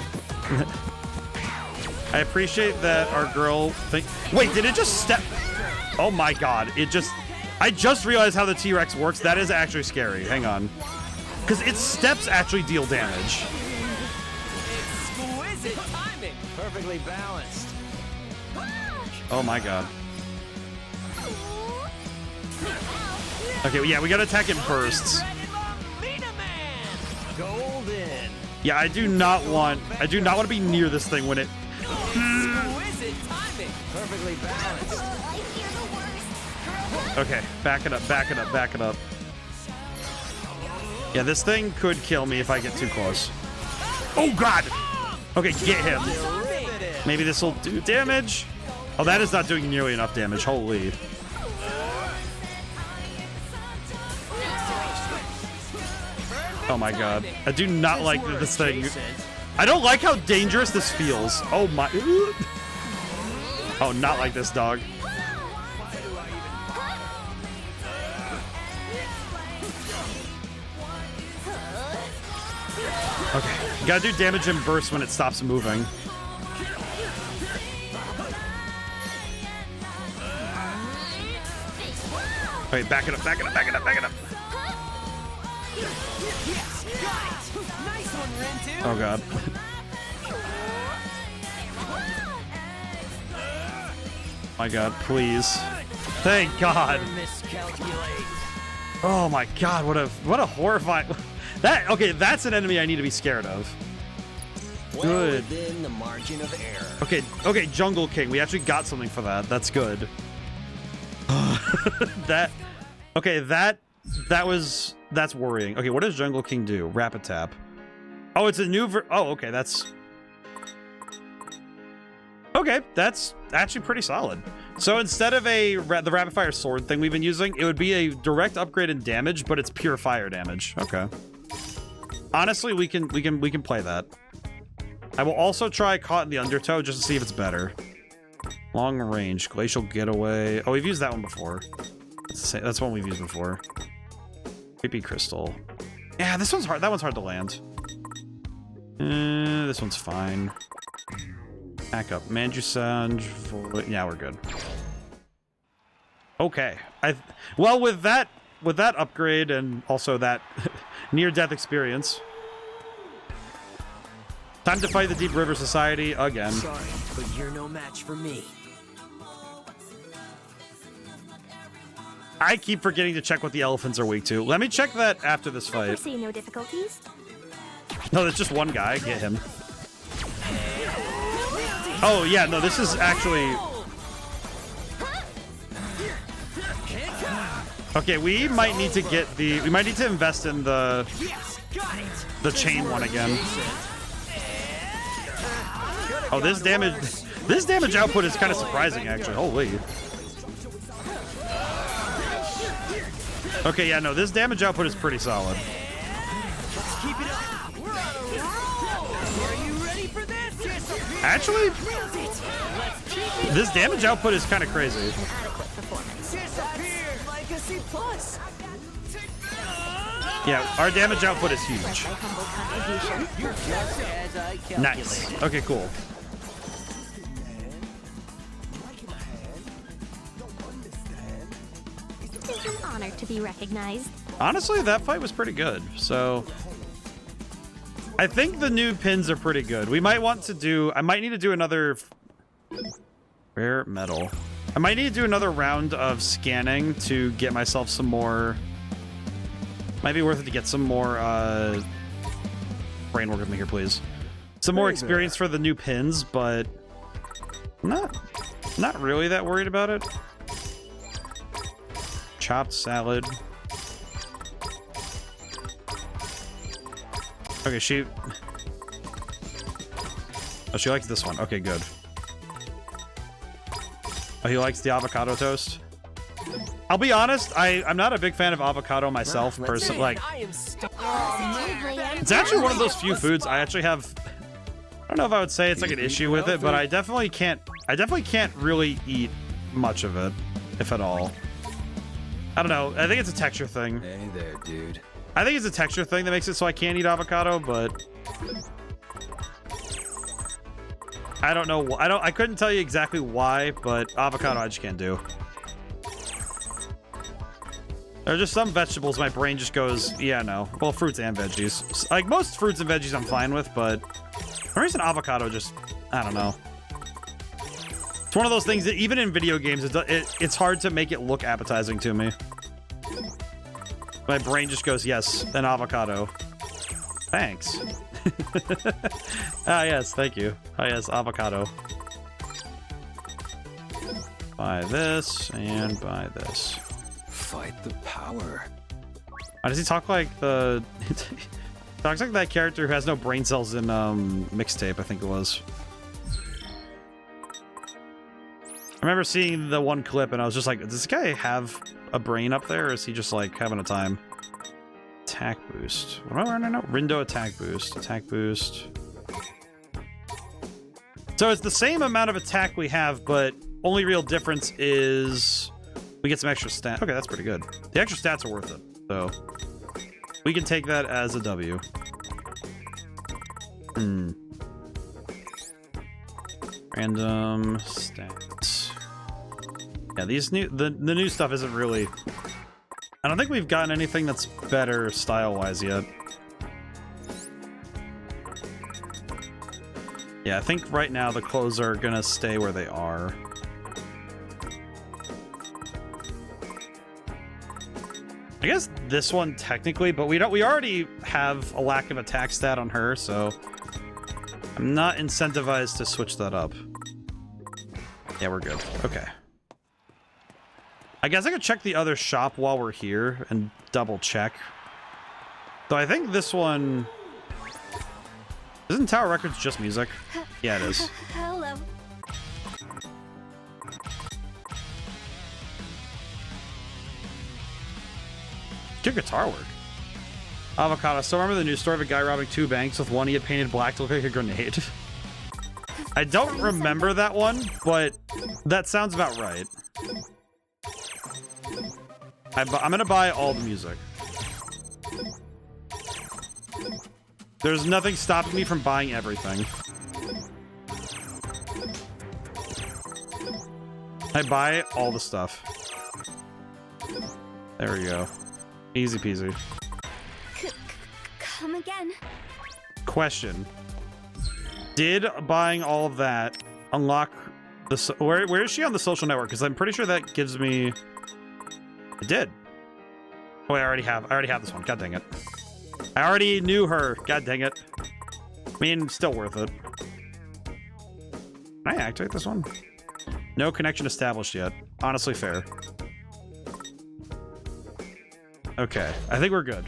I appreciate that our girl Wait, did it just step? Oh my god, I just realized how the T-Rex works. That is actually scary. Hang on. Because its steps actually deal damage. Exquisite timing. Perfectly balanced. Oh my god. Okay, yeah, we gotta attack in bursts. Golden. Yeah, I do not want to be near this thing when it... Exquisite timing. Perfectly balanced. I fear the worst. Okay, back it up. Yeah, this thing could kill me if I get too close. Oh god! Okay, get him. Maybe this will do damage. Oh, that is not doing nearly enough damage. Holy. Oh my god. I do not like this thing. I don't like how dangerous this feels. Oh my... Oh, not like this, dog. Okay. You gotta do damage in bursts when it stops moving. Okay, back it up. Oh god. My god, please. Thank god. Oh my god, what a horrifying... that's an enemy I need to be scared of. Good. Within the margin of error. Okay, Jungle King. We actually got something for that. That's good. That's worrying. Okay, what does Jungle King do? Rapid tap. Oh, it's a new okay, that's actually pretty solid. So instead of the rapid fire sword thing we've been using, it would be a direct upgrade in damage, but it's pure fire damage. Okay. Honestly, we can play that. I will also try Caught in the Undertow just to see if it's better. Long range, Glacial Getaway. Oh, we've used that one before. That's one we've used before. Creepy Crystal. Yeah, this one's hard. That one's hard to land. This one's fine. Back up. Manjusand. Yeah, we're good. Okay. Well, with that upgrade and also that near-death experience, time to fight the Deep River Society again. Sorry, but you're no match for me. I keep forgetting to check what the elephants are weak to. Let me check that after this I fight. foresee no difficulties. No, there's just one guy. Get him. Oh, yeah, no, this is actually... Okay, we might need to get the... We might need to invest in the chain one again. Oh, this damage output is kind of surprising, actually. Holy. Okay, yeah, no, this damage output is pretty solid. Let's keep it up. We're on a roll. Are you ready for this? Actually, this damage output is kind of crazy. Adequate performance. Legacy Plus. Yeah, our damage output is huge. My humble contribution. Just as I calculated. Nice. Okay, cool. It is an honor to be recognized. Honestly, that fight was pretty good. So, I think the new pins are pretty good. We might want to do... I might need to do another... Rare metal. I might need to do another round of scanning to get myself some more... Might be worth it to get some more, brain work with me here, please. Some more experience for the new pins, but... Not really that worried about it. Chopped salad. Okay, she likes this one. Okay, good. Oh, he likes the avocado toast? I'll be honest, I'm not a big fan of avocado myself, personally. Like, it's actually one of those few foods I actually have... I don't know if I would say it's like an issue with it, but I definitely can't really eat much of it, if at all. I don't know. I think it's a texture thing. Hey there, dude. I think it's a texture thing that makes it so I can't eat avocado, but I don't know. I couldn't tell you exactly why, but avocado I just can't do. There are just some vegetables my brain just goes, yeah, no. Well, fruits and veggies. Like most fruits and veggies I'm fine with, but for some reason avocado just, I don't know. It's one of those things that even in video games, it's hard to make it look appetizing to me. My brain just goes, yes, an avocado. Thanks. Ah, yes, thank you. Ah, yes, avocado. Buy this and buy this. Fight the power. Why does he talk like the... talks like that character who has no brain cells in Mixtape, I think it was. I remember seeing the one clip and I was just like, does this guy have a brain up there, or is he just like having a time? Attack boost. What am I running? Rindo attack boost. Attack boost. So it's the same amount of attack we have, but only real difference is we get some extra stats. Okay, that's pretty good. The extra stats are worth it, so we can take that as a W. Random stats. Yeah, these the new stuff isn't really... I don't think we've gotten anything that's better style-wise yet. Yeah, I think right now the clothes are gonna stay where they are. I guess this one technically, but we already have a lack of attack stat on her, so I'm not incentivized to switch that up. Yeah, we're good. Okay. I guess I could check the other shop while we're here and double check. So I think this one... Isn't Tower Records just music? Yeah, it is. Hello. Good guitar work. Avocado. So remember the news story of a guy robbing 2 banks with one he had painted black to look like a grenade? I don't remember that one, but that sounds about right. I'm gonna buy all the music. There's nothing stopping me from buying everything. I buy all the stuff. There we go. Easy peasy. Come again. Question. Did buying all of that unlock the... Where is she on the social network? Because I'm pretty sure that gives me... It did. Oh, wait, I already have this one. God dang it. I already knew her. God dang it. I mean, still worth it. Can I activate this one? No connection established yet. Honestly, fair. Okay, I think we're good.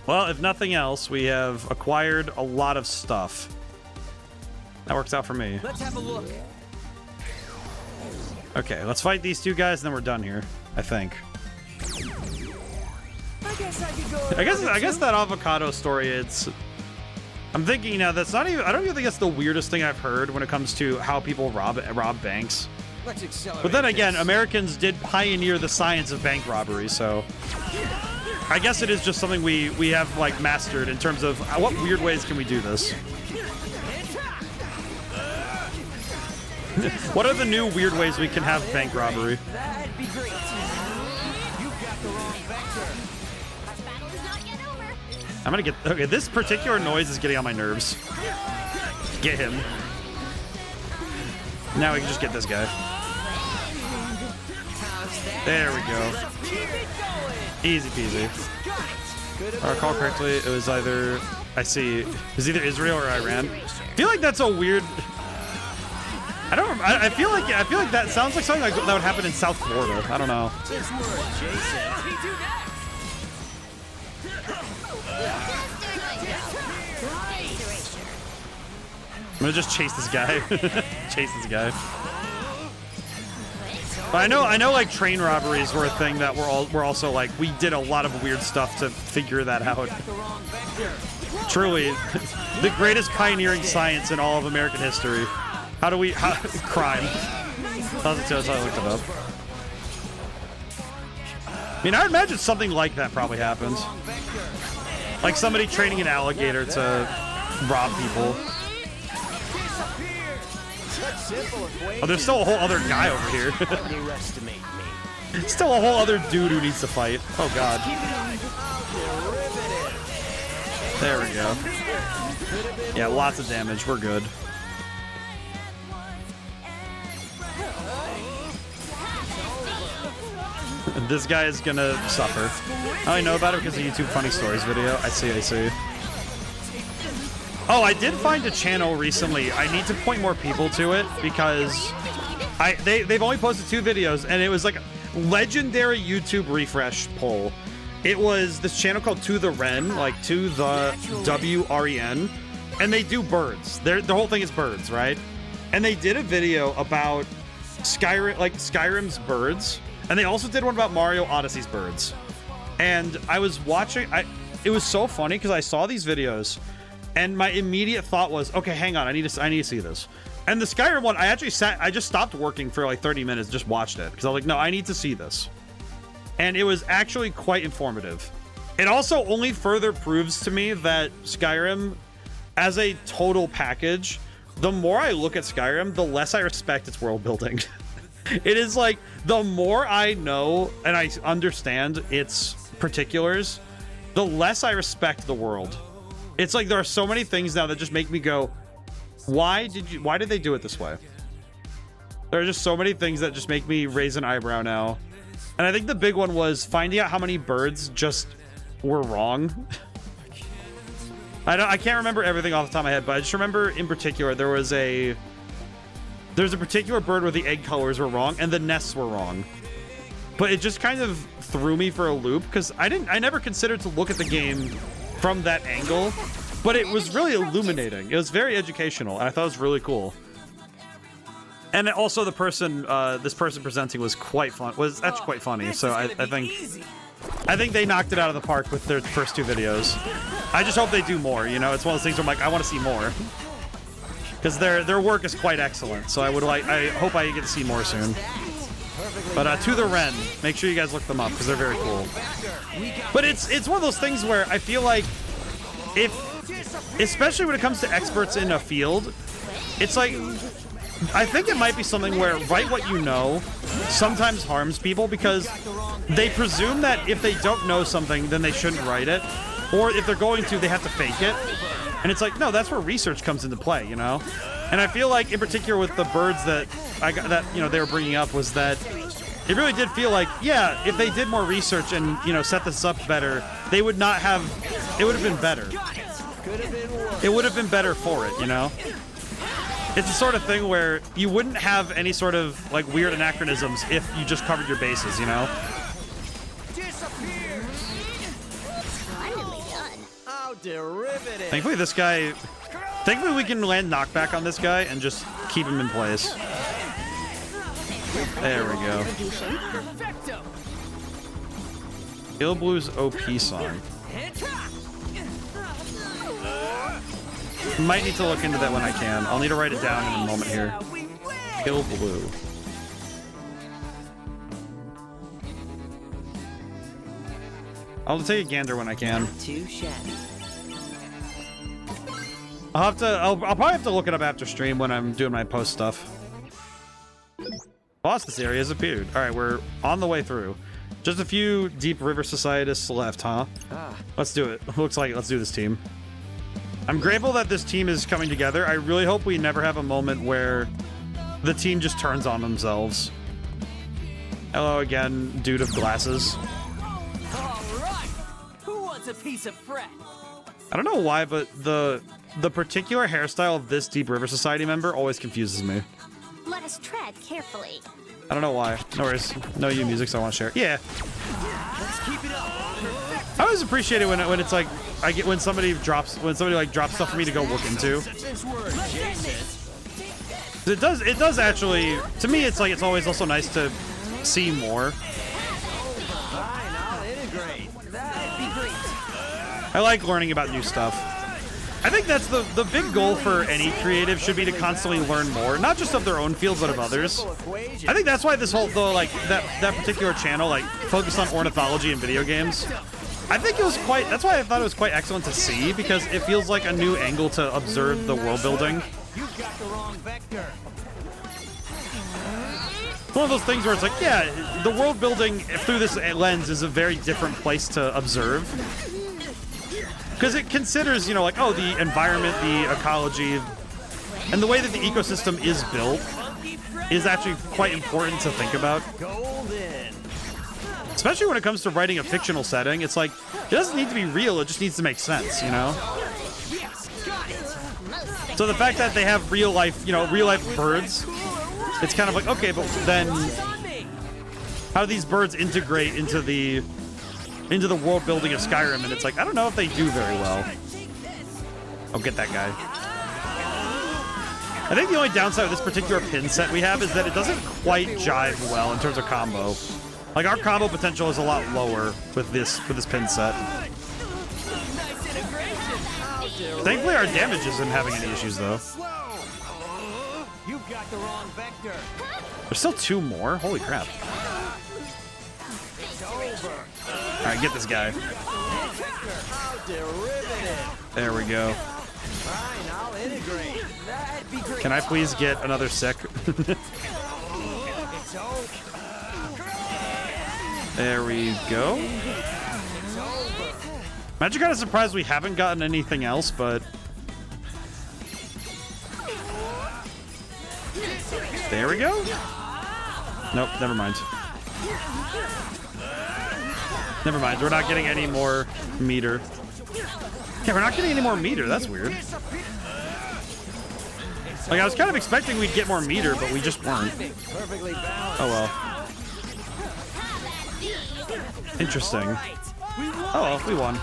Well, if nothing else, we have acquired a lot of stuff. That works out for me. Let's have a look. Okay, let's fight these two guys, and then we're done here. I think. I guess that avocado story. I'm thinking now. That's not even. I don't even think that's the weirdest thing I've heard when it comes to how people rob banks. Let's accelerate. But then again, this. Americans did pioneer the science of bank robbery, so I guess it is just something we have like mastered in terms of what weird ways can we do this. What are the new weird ways we can have bank robbery? That'd be great. You got the wrong vector. Our battle is not yet over. I'm gonna get... Okay, this particular noise is getting on my nerves. Get him. Now we can just get this guy. There we go. Easy peasy. If I recall correctly, it was either... I see. It was either Israel or Iran. I feel like that's a weird... I don't remember. I feel like that sounds like something that would happen in South Florida. I don't know. I'm gonna just chase this guy. Chase this guy. But I know like train robberies were a thing that we're also like we did a lot of weird stuff to figure that out. Truly, the greatest pioneering science in all of American history. How do we... crime. That's how I looked it up. I mean, I would imagine something like that probably happens. Like somebody training an alligator to rob people. Oh, there's still a whole other guy over here. Still a whole other dude who needs to fight. Oh, God. There we go. Yeah, lots of damage. We're good. This guy is gonna suffer. I only know about it because of YouTube Funny Stories video. I see. Oh, I did find a channel recently. I need to point more people to it because they've only posted 2 videos and it was like a legendary YouTube refresh poll. It was this channel called To The Wren, like To The WREN, and they do birds. The whole thing is birds, right? And they did a video about Skyrim's birds. And they also did one about Mario Odyssey's birds. And I was watching... It was so funny because I saw these videos and my immediate thought was, okay, hang on, I need to see this. And the Skyrim one, I just stopped working for like 30 minutes, just watched it. Because I was like, no, I need to see this. And it was actually quite informative. It also only further proves to me that Skyrim, as a total package, the more I look at Skyrim, the less I respect its world building. It is like, the more I know and I understand its particulars, the less I respect the world. It's like there are so many things now that just make me go, why did they do it this way? There are just so many things that just make me raise an eyebrow now. And I think the big one was finding out how many birds just were wrong. I can't remember everything off the top of my head, but I just remember in particular there's a particular bird where the egg colors were wrong and the nests were wrong. But it just kind of threw me for a loop because I never considered to look at the game from that angle, but it was really illuminating. It was very educational and I thought it was really cool. And also the person, this person presenting was quite fun, was actually quite funny. So I think I think they knocked it out of the park with their first 2 videos. I just hope they do more, you know? It's one of those things where I'm like, I want to see more. Because their work is quite excellent, so I hope I get to see more soon. But To the Ren, make sure you guys look them up, because they're very cool. But it's one of those things where I feel like especially when it comes to experts in a field, it's like, I think it might be something where write what you know sometimes harms people because they presume that if they don't know something, then they shouldn't write it. Or if they're going to, they have to fake it. And it's like, no, that's where research comes into play, you know? And I feel like, in particular with the birds that they were bringing up, was that it really did feel like, yeah, if they did more research and, you know, set this up better, they would not have, it would have been better. It would have been better for it, you know? It's the sort of thing where you wouldn't have any sort of, like, weird anachronisms if you just covered your bases, you know? Splendidly done. How derivative. Thankfully we can land knockback on this guy and just keep him in place. There we go. Perfecto. Il Blue's OP song. Might need to look into that when I can. I'll need to write it down in a moment here. Il Blue. I'll take a gander when I can. Too shabby. I'll probably have to look it up after stream when I'm doing my post stuff. Boss, this area has appeared. All right, we're on the way through. Just a few deep river societists left, huh? Let's do it. Looks like it. Let's do this, team. I'm grateful that this team is coming together. I really hope we never have a moment where the team just turns on themselves. Hello again, dude of glasses. All right. Who wants a piece of Fred? I don't know why, but the particular hairstyle of this Deep River Society member always confuses me. Let us tread carefully. I don't know why. No worries. No you music, so I want to share. Yeah. Let's keep it up. I always appreciate it when it's like when somebody drops stuff for me to go look into. Since we're adjacent. It does actually, to me it's like it's always also nice to see more. Fine, I'll integrate. That'd be great. I like learning about new stuff. I think that's the big goal for any creative should be to constantly learn more, not just of their own fields but of others. I think that's why this whole that particular channel focused on ornithology and video games. I think it was that's why I thought it was quite excellent to see, because it feels like a new angle to observe the world building. You've got the wrong vector. One of those things where it's like, yeah, the world building through this lens is a very different place to observe. Because it considers, you know, like, oh, the environment, the ecology, and the way that the ecosystem is built is actually quite important to think about. Golden. Especially when it comes to writing a fictional setting, it's like, it doesn't need to be real, it just needs to make sense, you know? Yes, got it. So the fact that they have real life birds, it's kind of like, okay, but then how do these birds integrate into the world building of Skyrim? And it's like, I don't know if they do very well. I'll get that guy. I think the only downside of this particular pin set we have is that it doesn't quite jive well in terms of combo. Like, our combo potential is a lot lower with this pin set. Thankfully, our damage isn't having any issues, though. You've got the wrong vector. There's still 2 more? Holy crap. It's over. Alright, get this guy. How derivative. There we go. Fine, I'll integrate. That'd be great. Can I please get another sick? It's over. There we go. I'm actually kind of surprised we haven't gotten anything else, but... There we go. Nope, never mind. Never mind, we're not getting any more meter. Yeah, we're not getting any more meter, that's weird. Like, I was kind of expecting we'd get more meter, but we just weren't. Perfectly balanced. Oh well. Interesting. Oh well, we won.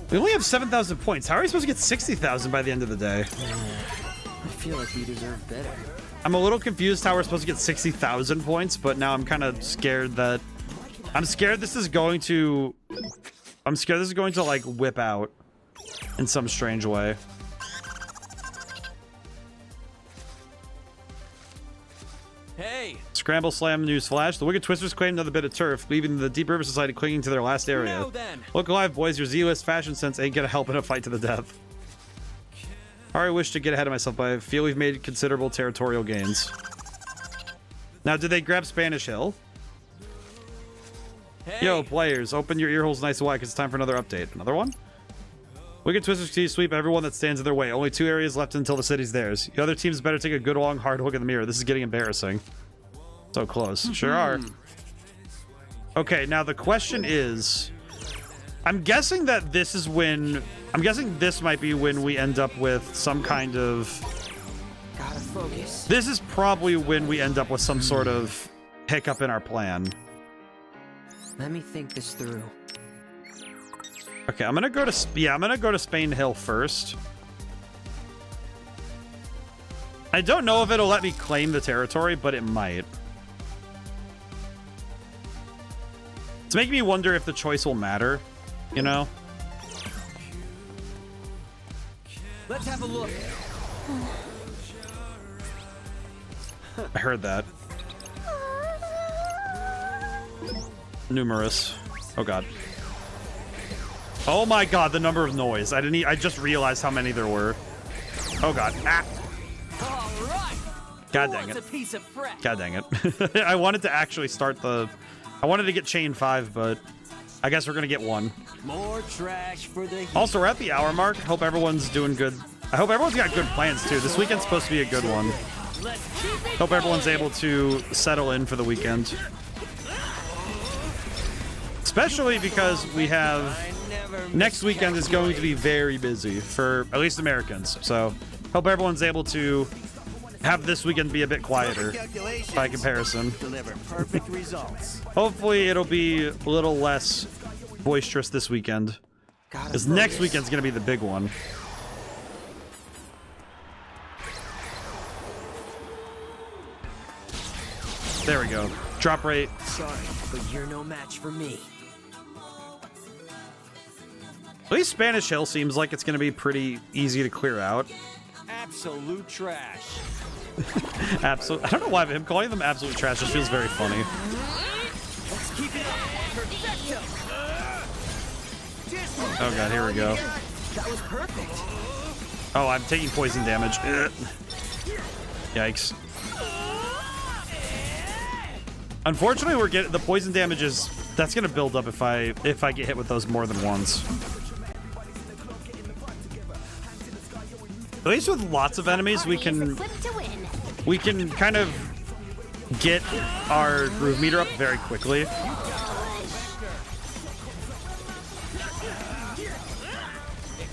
We only have 7,000 points. How are we supposed to get 60,000 by the end of the day? I feel like we deserve better. I'm a little confused how we're supposed to get 60,000 points, but now I'm kind of scared that... I'm scared this is going to like whip out in some strange way. Hey! Scramble Slam news flash. The Wicked Twisters claimed another bit of turf, leaving the Deep River Society clinging to their last area. Now then. Look alive, boys. Your Z-list fashion sense ain't gonna help in a fight to the death. I already wish to get ahead of myself, but I feel we've made considerable territorial gains. Now, did they grab Spanish Hill? Hey. Yo, players, open your ear holes nice and wide, because it's time for another update. Another one? Wicked Twisters continue to sweep everyone that stands in their way. Only 2 areas left until the city's theirs. The other teams better take a good long hard look in the mirror. This is getting embarrassing. So close. Sure are. Okay, now the question is... I'm guessing that this is when... I'm guessing this might be when we end up with some kind of... Gotta focus. This is probably when we end up with some sort of hiccup in our plan. Let me think this through. Okay, I'm gonna go to... Yeah, I'm gonna go to Spain Hill first. I don't know if it'll let me claim the territory, but it might. It's making me wonder if the choice will matter, you know? Let's have a look. I heard that. Numerous. Oh god. Oh my god, the number of noise. I just realized how many there were. Oh god. Ah. All right. God dang it. A piece of fresh? God dang it. I wanted to actually start the... I wanted to get chain 5, but I guess we're gonna get 1. More trash for the heat. Also, we're at the hour mark. Hope everyone's doing good. I hope everyone's got good plans too. This weekend's supposed to be a good one. Let's keep it Hope everyone's going. able to settle in for the weekend. Especially because we have... I never Next weekend is going to be very busy for at least Americans. So, hope everyone's able to have this weekend be a bit quieter by comparison. deliver perfect results. Hopefully, it'll be a little less boisterous this weekend. Because next weekend's going to be the big one. There we go. Drop rate. Sorry, but you're no match for me. At least Spanish Hill seems like it's going to be pretty easy to clear out. Absolute trash. Absolute. I don't know why him calling them absolute trash just feels very funny. Let's keep it up. Perfecto. Oh god, here we go. That was perfect. Oh, I'm taking poison damage. Ugh. Yikes. Unfortunately, we're getting the poison damage is that's gonna build up if I get hit with those more than once. At least with lots of enemies, we can kind of get our groove meter up very quickly. It's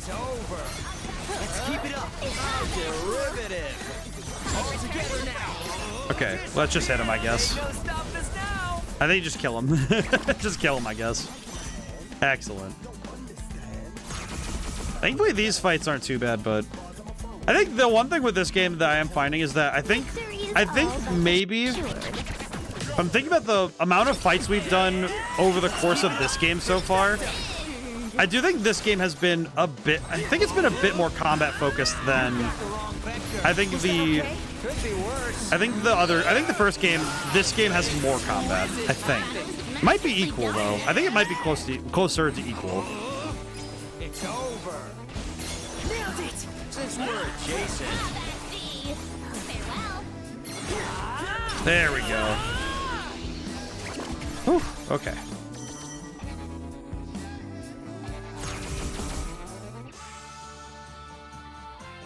over. Let's keep it up. Derivative. All together now. Okay, let's just hit him, I guess. No stop us now. I think just kill him. Just kill him, I guess. Excellent. Thankfully, these fights aren't too bad, but I think the one thing with this game that I am finding is that I think maybe if I'm thinking about the amount of fights we've done over the course of this game so far, I do think this game has been a bit, I think it's been a bit more combat focused than I think the first game. This game has more combat, I think. Might be equal though. I think it might be closer to equal. It's over. Nailed it. Since we're adjacent. There we go. Whew, okay.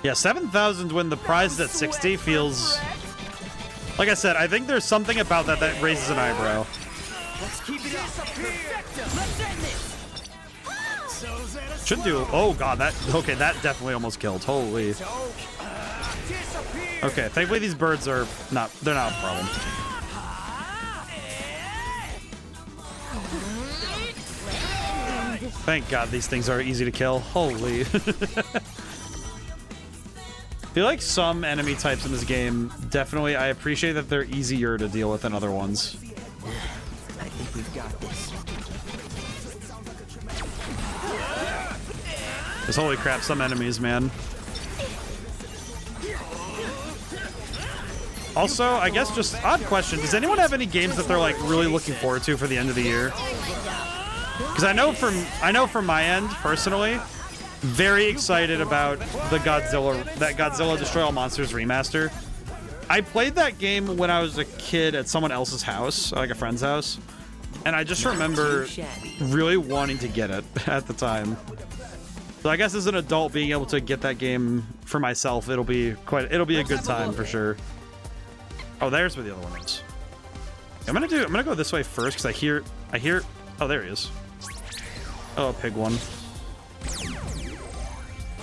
Yeah, 7,000 when the prize is at 60 feels... Like I said, I think there's something about that that raises an eyebrow. Let's keep it up. Let's end this. Should do... Oh god, that... Okay, that definitely almost killed. Holy. Okay, thankfully these birds are not... They're not a problem. Thank god these things are easy to kill. Holy. I feel like some enemy types in this game, definitely, I appreciate that they're easier to deal with than other ones. I think we've got this. Because holy crap, some enemies, man. Also, I guess just odd question. Does anyone have any games that they're like really looking forward to for the end of the year? Because I know from my end, personally, very excited about that Godzilla Destroy All Monsters remaster. I played that game when I was a kid at someone else's house, like a friend's house, and I just remember really wanting to get it at the time. So I guess as an adult, being able to get that game for myself, it'll be a good time for sure. Oh, there's where the other one is. I'm gonna go this way first because I hear. Oh, there he is. Oh, pig one.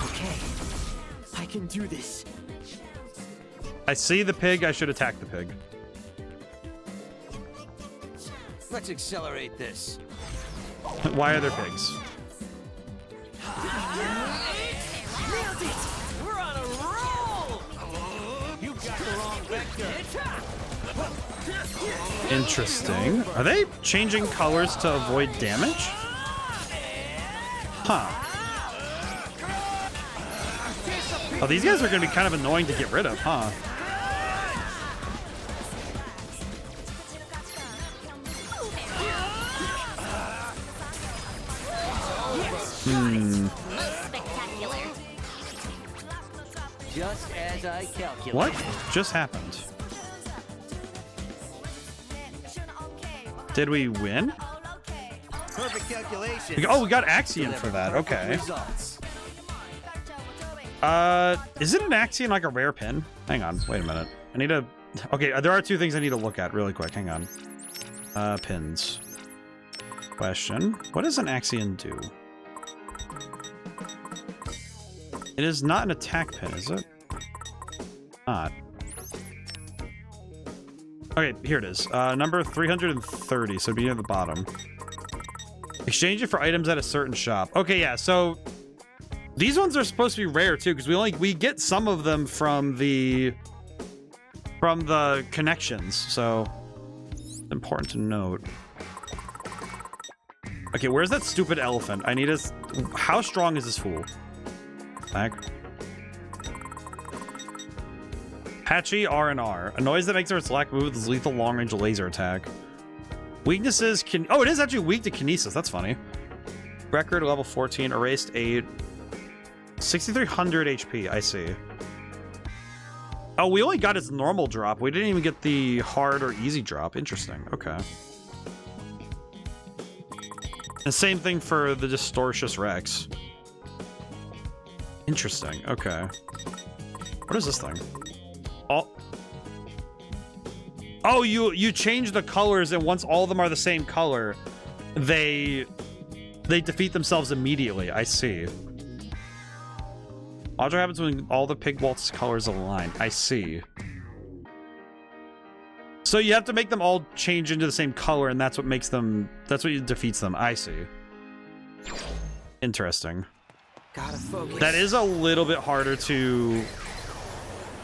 Okay, I can do this. I see the pig. I should attack the pig. Let's accelerate this. Why are there pigs? Nailed it! We're on a roll! You got the wrong vector. Interesting. Are they changing colors to avoid damage? Huh. Oh, these guys are going to be kind of annoying to get rid of, huh? Spectacular. Just as I calculated. What just happened? Did we win? Perfect calculation. Oh, we got Axion for that. Okay. Isn't an Axion like a rare pin? Hang on. Wait a minute. I need to... Okay, there are two things I need to look at really quick. Hang on. Pins. Question. What does an Axion do? It is not an attack pin, is it? Not. Okay, here it is. Number 330, so it'd be near the bottom. Exchange it for items at a certain shop. Okay, yeah, so these ones are supposed to be rare too, because we get some of them from the connections, so important to note. Okay, where's that stupid elephant? I need a... How strong is this fool? Back. Patchy R&R. A noise that makes our select move with lethal long-range laser attack. Weaknesses can... Oh, it is actually weak to kinesis. That's funny. Record level 14. Erased 8. 6,300 HP. I see. Oh, we only got its normal drop. We didn't even get the hard or easy drop. Interesting. Okay. The same thing for the Distortious Rex. Interesting. Okay. What is this thing? Oh, you change the colors, and once all of them are the same color, they defeat themselves immediately. I see. Watch what happens when all the pig waltz colors align. I see. So you have to make them all change into the same color, and that's what makes them... That's what defeats them. I see. Interesting. Gotta focus. That is a little bit harder to...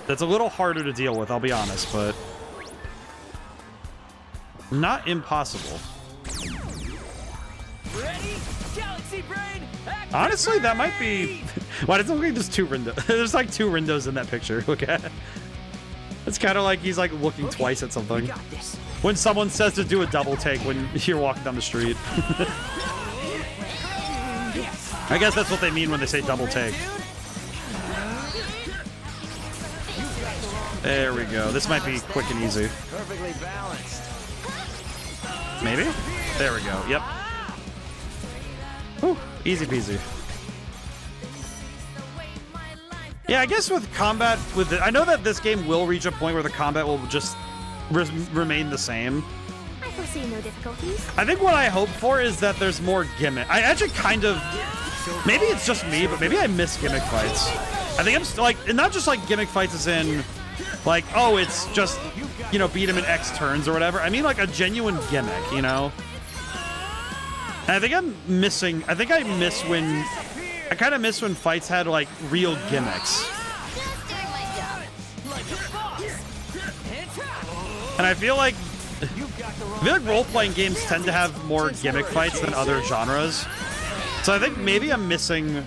That's a little harder to deal with, I'll be honest, but... Not impossible. Ready? Galaxy brain. Honestly, that might be... Why does it look like there's two windows? There's like two windows in that picture. Look at it. It's kind of like he's like looking twice at something. When someone says to do a double take when you're walking down the street. I guess that's what they mean when they say double take. There we go. This might be quick and easy. Perfectly balanced. Maybe? There we go. Yep. Whew. Easy peasy. Yeah, I guess with combat, I know that this game will reach a point where the combat will just remain the same. I foresee no difficulties. I think what I hope for is that there's more gimmick. I actually kind of... Maybe it's just me, but maybe I miss gimmick fights. I think I'm like, and not just like gimmick fights as in, like, oh, it's just, you know, beat him in X turns or whatever. I mean like a genuine gimmick, you know? And I think I'm missing, I kind of miss when fights had like real gimmicks. And I feel like role-playing games tend to have more gimmick fights than other genres. So I think maybe I'm missing...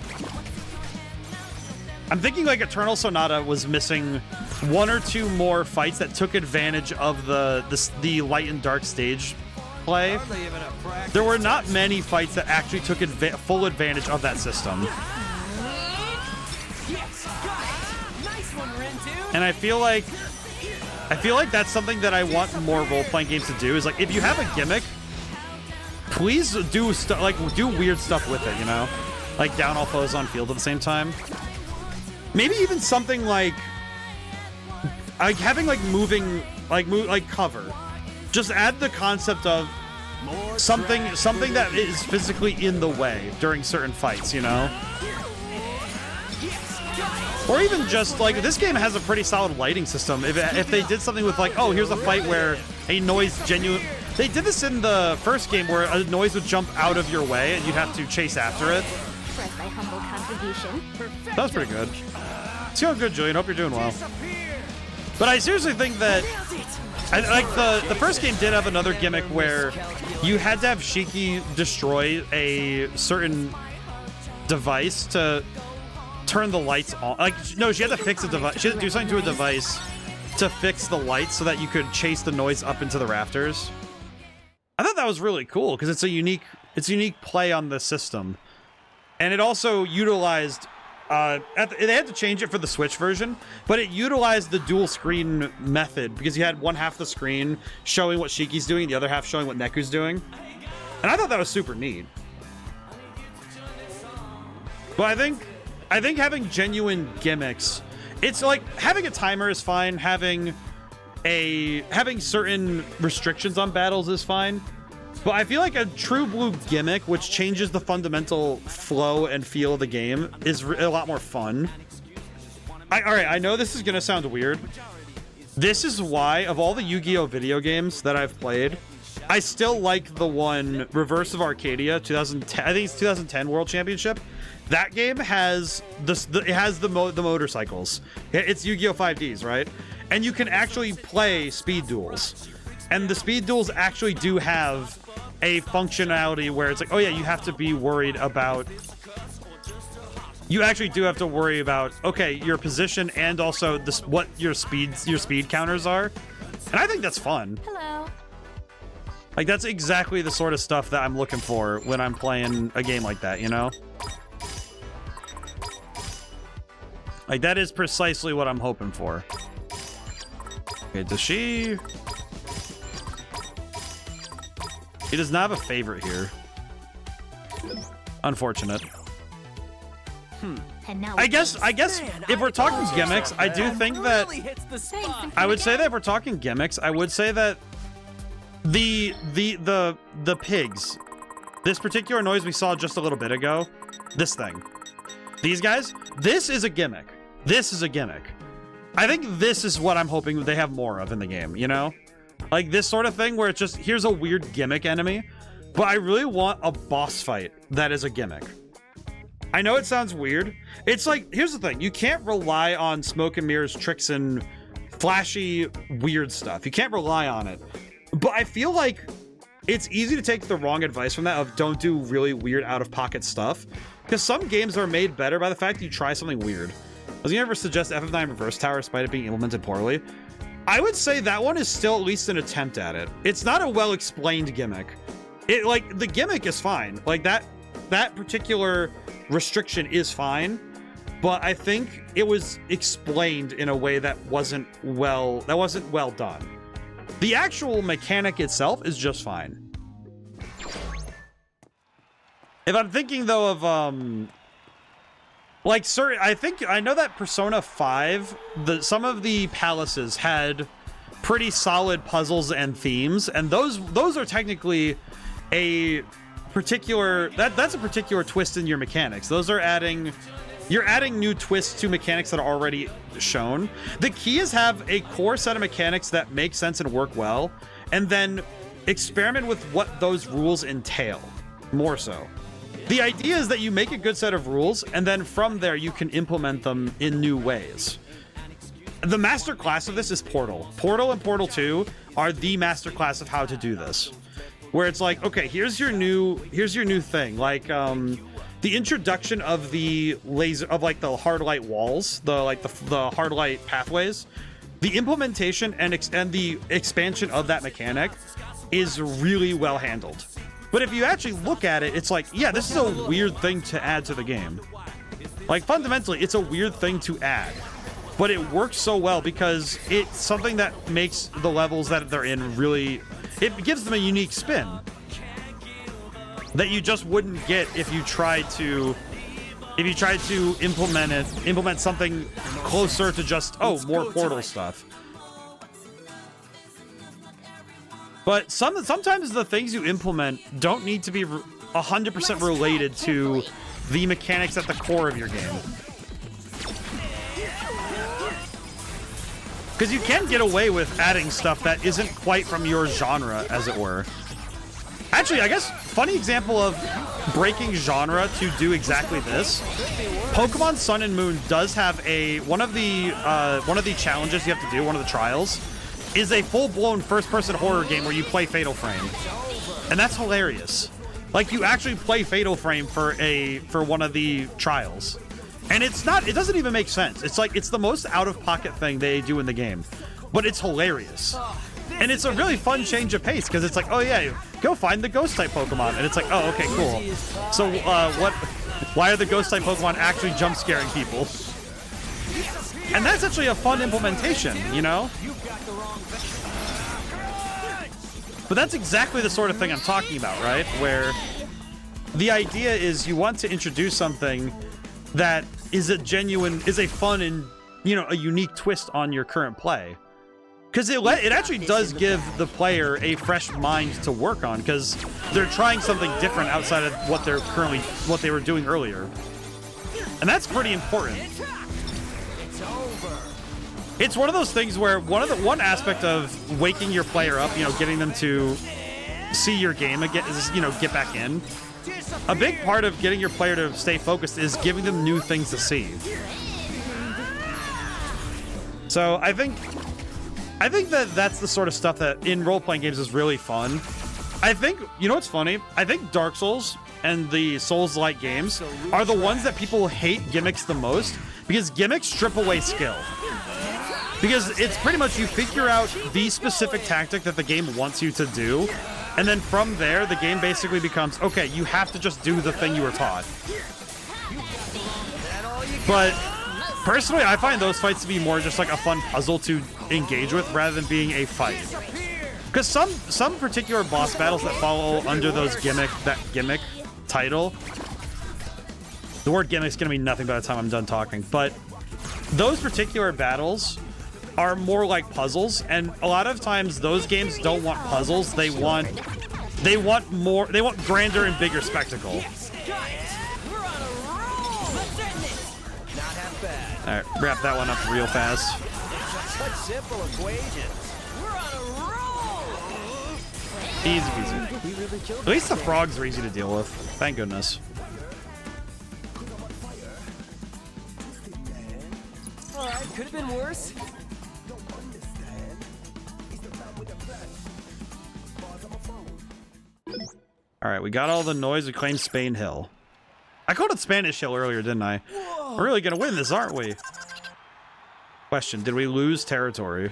I'm thinking like Eternal Sonata was missing one or two more fights that took advantage of the light and dark stage play. There were not many fights that actually took full advantage of that system. And I feel like that's something that I want more role-playing games to do, is like, if you have a gimmick, please do do weird stuff with it, you know? Like down all foes on field at the same time. Maybe even something like having like moving like cover. Just add the concept of something that is physically in the way during certain fights, you know? Or even just like, this game has a pretty solid lighting system. If they did something with like, oh, here's a fight where a noise they did this in the first game where a noise would jump out of your way and you'd have to chase after it. Express my humble contribution. That was pretty good. It's going good, Julian. Hope you're doing well. But I seriously think that like the first game did have another gimmick where you had to have Shiki destroy a certain device to turn the lights on. Like, no, she had to fix a device. She had to do something to a device to fix the lights so that you could chase the noise up into the rafters. I thought that was really cool because it's a unique play on the system. And it also utilized they had to change it for the Switch version, but it utilized the dual screen method because you had one half the screen showing what Shiki's doing, the other half showing what Neku's doing. And I thought that was super neat. But I think having genuine gimmicks, it's like having a timer is fine, having certain restrictions on battles is fine. But I feel like a true blue gimmick, which changes the fundamental flow and feel of the game, is a lot more fun. All right, I know this is going to sound weird. This is why, of all the Yu-Gi-Oh! Video games that I've played, I still like the one Reverse of Arcadia 2010. I think it's 2010 World Championship. That game has the motorcycles. It's Yu-Gi-Oh! 5Ds, right? And you can actually play speed duels. And the speed duels actually do have a functionality where it's like, oh yeah, you have to be worried about... You actually do have to worry about, okay, your position and also what your speed counters are. And I think that's fun. Hello. Like, that's exactly the sort of stuff that I'm looking for when I'm playing a game like that, you know? Like, that is precisely what I'm hoping for. Okay, does she... He does not have a favorite here. Unfortunate. And now I guess if we're talking gimmicks, I do think that I would say that if we're talking gimmicks, I would say that the pigs, this particular noise we saw just a little bit ago, this thing, these guys, this is a gimmick. This is a gimmick. I think this is what I'm hoping they have more of in the game, you know? Like this sort of thing where it's just, here's a weird gimmick enemy, but I really want a boss fight that is a gimmick. I know it sounds weird. It's like, here's the thing. You can't rely on smoke and mirrors, tricks, and flashy, weird stuff. You can't rely on it. But I feel like it's easy to take the wrong advice from that of don't do really weird out-of-pocket stuff. Because some games are made better by the fact that you try something weird. Was you ever suggest FF9 Reverse Tower despite it being implemented poorly? I would say that one is still at least an attempt at it. It's not a well-explained gimmick. It, like, the gimmick is fine. Like, that particular restriction is fine, but I think it was explained in a way that wasn't well done. The actual mechanic itself is just fine. If I'm thinking though of like certain, I know that Persona 5, some of the palaces had pretty solid puzzles and themes, and those are technically a particular that's a particular twist in your mechanics. Those are you're adding new twists to mechanics that are already shown. The key is have a core set of mechanics that make sense and work well, and then experiment with what those rules entail more so. The idea is that you make a good set of rules, and then from there you can implement them in new ways. The master class of this is Portal. Portal and Portal 2 are the masterclass of how to do this. Where it's like, okay, here's your new thing. Like the introduction of the laser of like the hard light walls, the hard light pathways, the implementation and the expansion of that mechanic is really well handled. But if you actually look at it, it's like, yeah, this is a weird thing to add to the game. Like fundamentally, it's a weird thing to add. But it works so well because it's something that makes the levels that they're in really, it gives them a unique spin that you just wouldn't get if you tried to implement something closer to just, oh, more Portal stuff. But sometimes the things you implement don't need to be 100% related to the mechanics at the core of your game. Because you can get away with adding stuff that isn't quite from your genre, as it were. Actually, I guess, funny example of breaking genre to do exactly this. Pokemon Sun and Moon does have one of the challenges you have to do, one of the trials, is a full-blown first-person horror game where you play Fatal Frame. And that's hilarious. Like, you actually play Fatal Frame for one of the trials. And it doesn't even make sense. It's like, it's the most out-of-pocket thing they do in the game. But it's hilarious. And it's a really fun change of pace, because it's like, oh yeah, go find the Ghost-type Pokemon. And it's like, oh, okay, cool. So, why are the Ghost-type Pokemon actually jump-scaring people? And that's actually a fun implementation, you know? But that's exactly the sort of thing I'm talking about, right? Where the idea is you want to introduce something that is a fun and, you know, a unique twist on your current play. Because it actually does give the player a fresh mind to work on, because they're trying something different outside of what they were doing earlier. And that's pretty important. It's one of those things where one aspect of waking your player up, you know, getting them to see your game again, is, you know, get back in. A big part of getting your player to stay focused is giving them new things to see. So I think that that's the sort of stuff that in role-playing games is really fun. I think, you know what's funny? I think Dark Souls and the Souls-like games are the ones that people hate gimmicks the most, because gimmicks strip away skill. Because it's pretty much you figure out the specific tactic that the game wants you to do, and then from there, the game basically becomes, okay, you have to just do the thing you were taught. But personally, I find those fights to be more just like a fun puzzle to engage with rather than being a fight. Because some particular boss battles that follow under that gimmick title, the word gimmick's gonna mean nothing by the time I'm done talking, but those particular battles are more like puzzles, and a lot of times those games don't want puzzles. They want grander and bigger spectacle. All right, wrap that one up real fast. Such simple equations. We're on a roll. Easy peasy. At least the frogs are easy to deal with. Thank goodness. All right, could have been worse. All right, we got all the noise. We claimed Spain Hill. I called it Spanish Hill earlier, didn't I? We're really gonna win this, aren't we? Question: did we lose territory?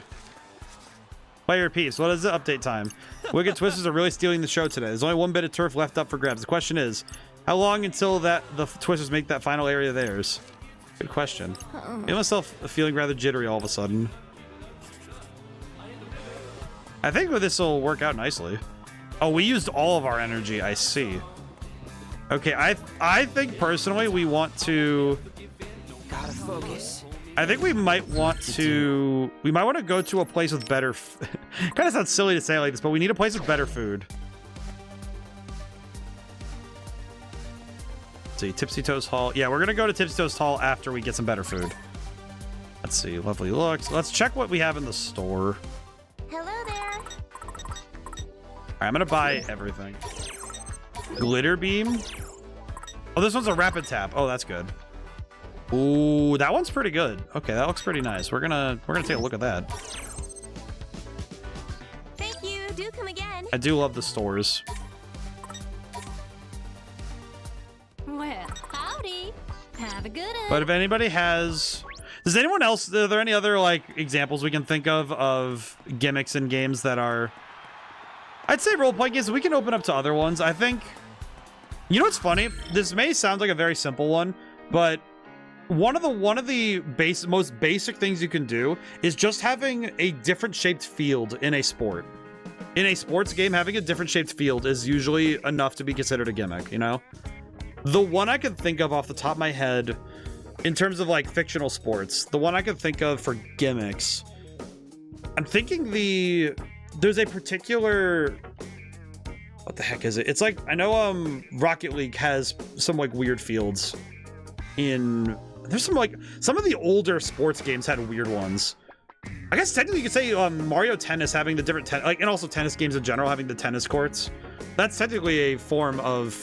Player piece. What is the update time? Wicked Twisters are really stealing the show today. There's only one bit of turf left up for grabs. The question is, how long until the Twisters make that final area theirs? Good question. I feel myself feeling rather jittery all of a sudden. I think this will work out nicely. Oh, we used all of our energy. I see. Okay, I think personally we want to. Gotta focus. I think we might want to go to a place with better. Kind of sounds silly to say it like this, but we need a place with better food. Let's see, Tipsy Toes Hall. Yeah, we're gonna go to Tipsy Toes Hall after we get some better food. Let's see, lovely looks. Let's check what we have in the store. Hello there. All right, I'm gonna buy everything. Glitter beam. Oh, this one's a rapid tap. Oh, that's good. Ooh, that one's pretty good. Okay, that looks pretty nice. We're gonna take a look at that. do come again. I do love the stores. Well, howdy. Have a good one. But if anybody has... Does anyone else... Are there any other, like, examples we can think of gimmicks in games that are... I'd say role-playing games. We can open up to other ones. I think... You know what's funny? This may sound like a very simple one, but one of the most basic things you can do is just having a different shaped field in a sport. In a sports game, having a different shaped field is usually enough to be considered a gimmick, you know? The one I can think of off the top of my head, in terms of like fictional sports, the one I can think of for gimmicks, I'm thinking there's a particular, what the heck is it? It's like, I know Rocket League has some like weird fields in, there's some of the older sports games had weird ones. I guess technically you could say Mario Tennis having the different, and also tennis games in general having the tennis courts. That's technically a form of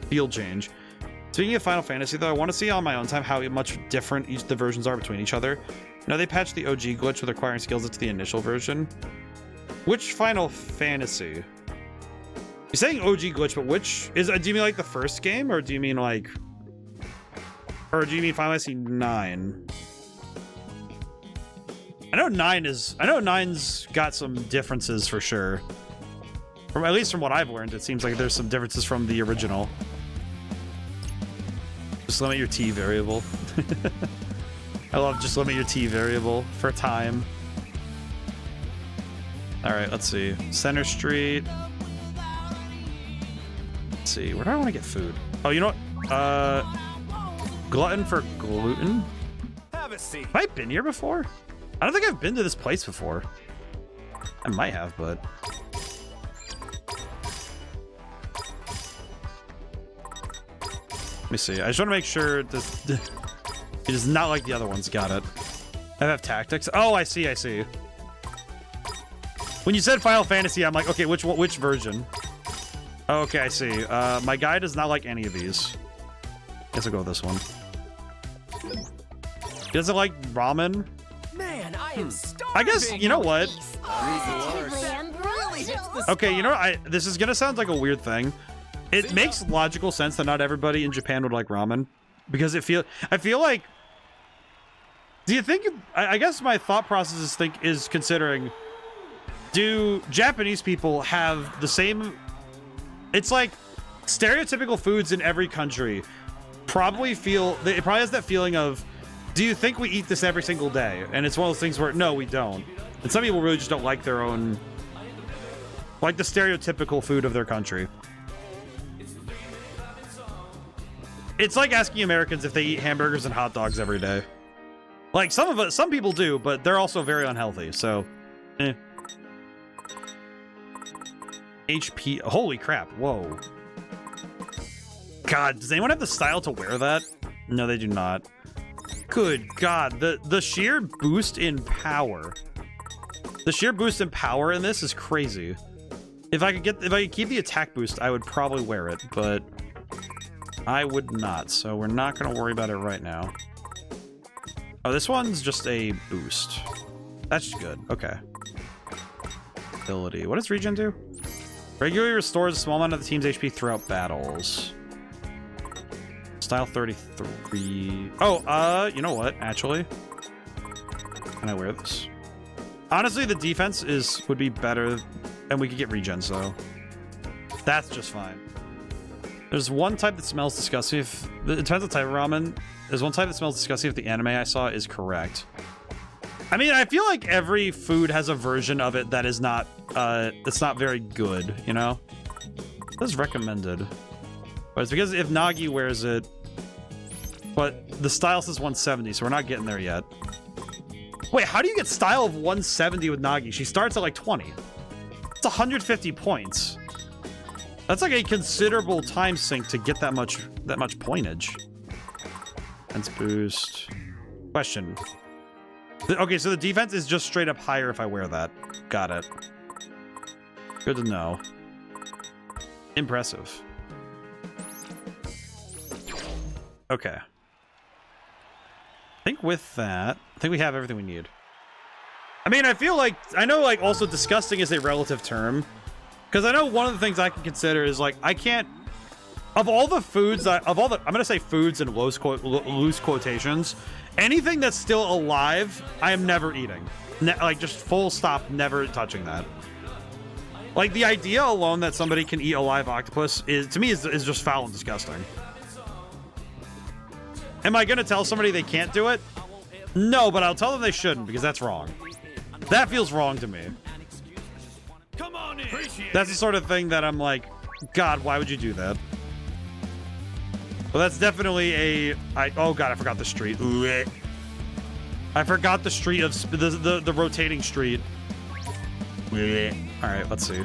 field change. Speaking of Final Fantasy, though, I want to see on my own time how much different the versions are between each other. Now they patched the OG glitch with acquiring skills into the initial version. Which Final Fantasy? You're saying OG glitch, but which is? Do you mean like the first game, or do you mean like, or do you mean Final Fantasy 9? I know 9's got some differences for sure. At least from what I've learned, it seems like there's some differences from the original. Just limit your T variable. I love just limit your T variable for time. All right, let's see. Center Street. Let's see, where do I want to get food? Oh, you know what? Glutton for gluten? Have a seat. Have I been here before? I don't think I've been to this place before. I might have, but... Let me see. I just want to make sure this it is not like the other ones. Got it. I have tactics. Oh, I see. When you said Final Fantasy, I'm like, okay, which version? Oh, okay, I see. My guy does not like any of these. Guess I'll go with this one. He doesn't like ramen. Man, I am starving. I guess, you know what? Really hits the Okay, you know spot. what? This is gonna sound like a weird thing. It makes logical sense that not everybody in Japan would like ramen, because I feel like. Do you think? I guess my thought process is considering. Do Japanese people have the same? It's like stereotypical foods in every country. It probably has that feeling of, do you think we eat this every single day? And it's one of those things where no, we don't. And some people really just don't like their own, like the stereotypical food of their country. It's like asking Americans if they eat hamburgers and hot dogs every day. Like some people do, but they're also very unhealthy. So, HP. Holy crap! Whoa. God, does anyone have the style to wear that? No, they do not. Good God, the sheer boost in power. The sheer boost in power in this is crazy. If I could keep the attack boost, I would probably wear it, but I would not, so we're not going to worry about it right now. Oh, this one's just a boost. That's good. Okay. Ability. What does regen do? Regularly restores a small amount of the team's HP throughout battles. Style 33. Oh, you know what? Actually, can I wear this? Honestly, the defense would be better, and we could get regen, so that's just fine. There's one type that smells disgusting. It depends on the type of ramen. There's one type that smells disgusting if the anime I saw is correct. I mean, I feel like every food has a version of it that is not, that's not very good, you know? That's recommended. But it's because if Nagi wears it, but the style says 170, so we're not getting there yet. Wait, how do you get style of 170 with Nagi? She starts at like 20. It's 150 points. That's like a considerable time sink to get that much pointage. Defense boost. Question. Okay, so the defense is just straight up higher if I wear that. Got it. Good to know. Impressive. Okay. I think with that, I think we have everything we need. I mean, I feel like, I know like also disgusting is a relative term. Because I know one of the things I can consider is like, I can't, of all the foods, I'm going to say foods in loose quotations, anything that's still alive, I am never eating. Like just full stop, never touching that. Like the idea alone that somebody can eat a live octopus is, to me, is just foul and disgusting. Am I going to tell somebody they can't do it? No, but I'll tell them they shouldn't because that's wrong. That feels wrong to me. Come on in. That's the sort of thing that I'm like, God, why would you do that? Well, that's definitely oh God, I forgot the street. I forgot the street of the rotating street. All right, let's see.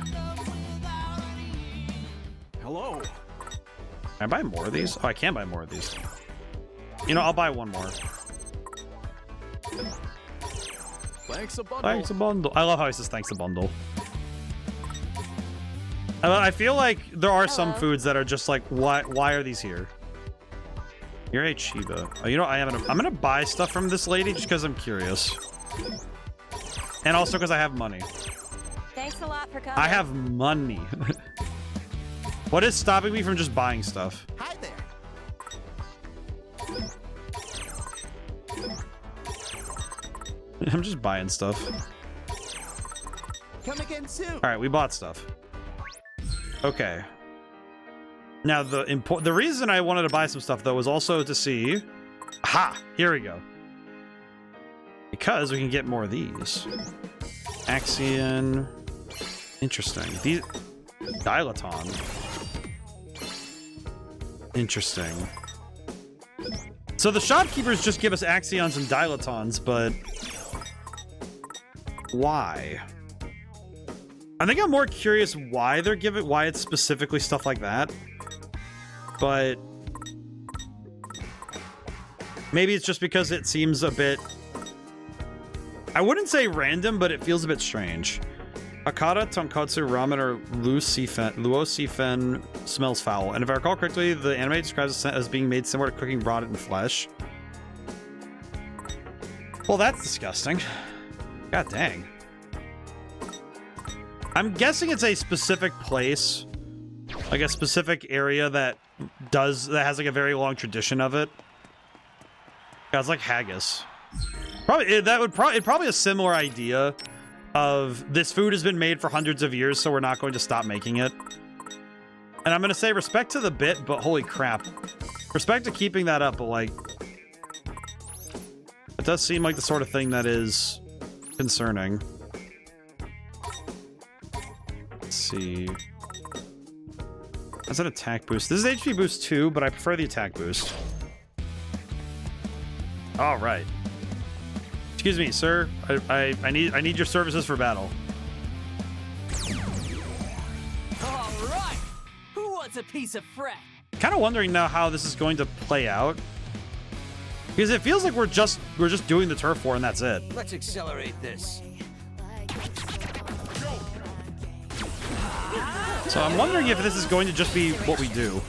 Hello. Can I buy more of these? Oh, I can buy more of these. You know, I'll buy one more. Thanks a bundle. Thanks a bundle. I love how he says thanks a bundle. I feel like there are some foods that are just like, why are these here? You're a Chiba. Oh, you know, I'm gonna buy stuff from this lady just because I'm curious. And also because I have money. Thanks a lot for coming. I have money. What is stopping me from just buying stuff? Hi there. I'm just buying stuff. Come again soon. All right, we bought stuff. Okay. Now the reason I wanted to buy some stuff though was also to see. Ha! Here we go. Because we can get more of these. Axion. Interesting. These Dilaton. Interesting. So the shopkeepers just give us Axions and Dilatons, but why? I think I'm more curious why they're giving, why it's specifically stuff like that. But maybe it's just because it seems a bit, I wouldn't say random, but it feels a bit strange. Akata, tonkotsu, ramen, or luosifen smells foul. And if I recall correctly, the anime describes it as being made similar to cooking raw in flesh. Well, that's disgusting. God dang. I'm guessing it's a specific place, like a specific area that has like a very long tradition of it. Yeah, it's like haggis. Probably a similar idea of this food has been made for hundreds of years, so we're not going to stop making it. And I'm gonna say respect to the bit, but holy crap. Respect to keeping that up, but like, it does seem like the sort of thing that is concerning. Let's see. That's an attack boost. This is HP boost too, but I prefer the attack boost. All right. Excuse me, sir. I need your services for battle. All right. Who wants a piece of fret? Kind of wondering now how this is going to play out, because it feels like we're just doing the turf war and that's it. Let's accelerate this. So I'm wondering if this is going to just be what we do.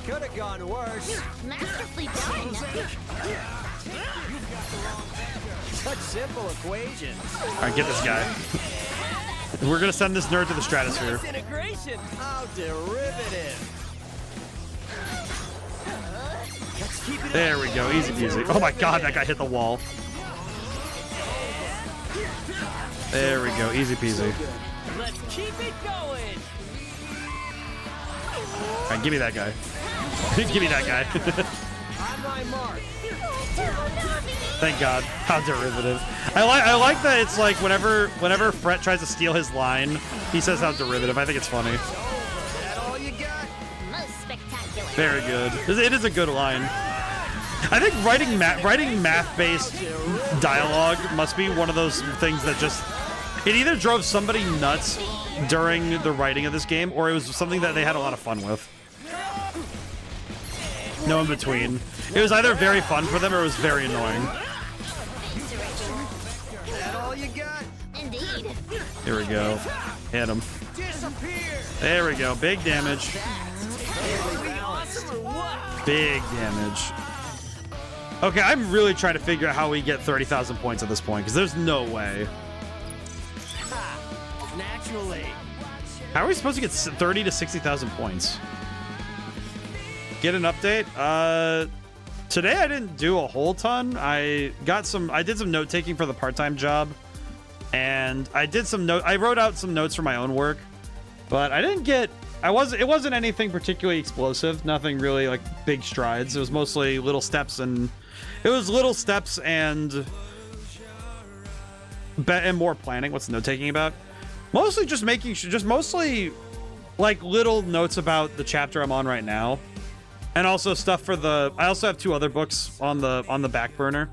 Could have gone worse. Masterfully done. Such simple equations. All right, get this guy. We're gonna send this nerd to the stratosphere. Nice integration. How derivative. Let's keep it There we go, easy peasy. Oh my god, that guy hit the wall. There we go, easy peasy. Let's keep it going. All right, give me that guy. Give me that guy. On my mark. Thank God. How derivative. I like that it's like whenever Fret tries to steal his line, he says how derivative. I think it's funny. That all you got? Most spectacular. Very good. It is a good line. I think writing math-based dialogue must be one of those things that just, it either drove somebody nuts during the writing of this game, or it was something that they had a lot of fun with. No in between. It was either very fun for them or it was very annoying. That all you got? Indeed. Here we go. Hit him. Disappear. There we go. Big damage. Are we awesome or what? Big damage. Okay, I'm really trying to figure out how we get 30,000 points at this point, because there's no way. professionally. How are we supposed to get 30 to 60,000 points? Get an update? Today I didn't do a whole ton. I did some note taking for the part-time job, and I wrote out some notes for my own work, but it wasn't anything particularly explosive, nothing really like big strides. It was mostly little steps and more planning. What's the note taking about? Mostly just mostly like little notes about the chapter I'm on right now. And also stuff for I also have 2 other books on the back burner.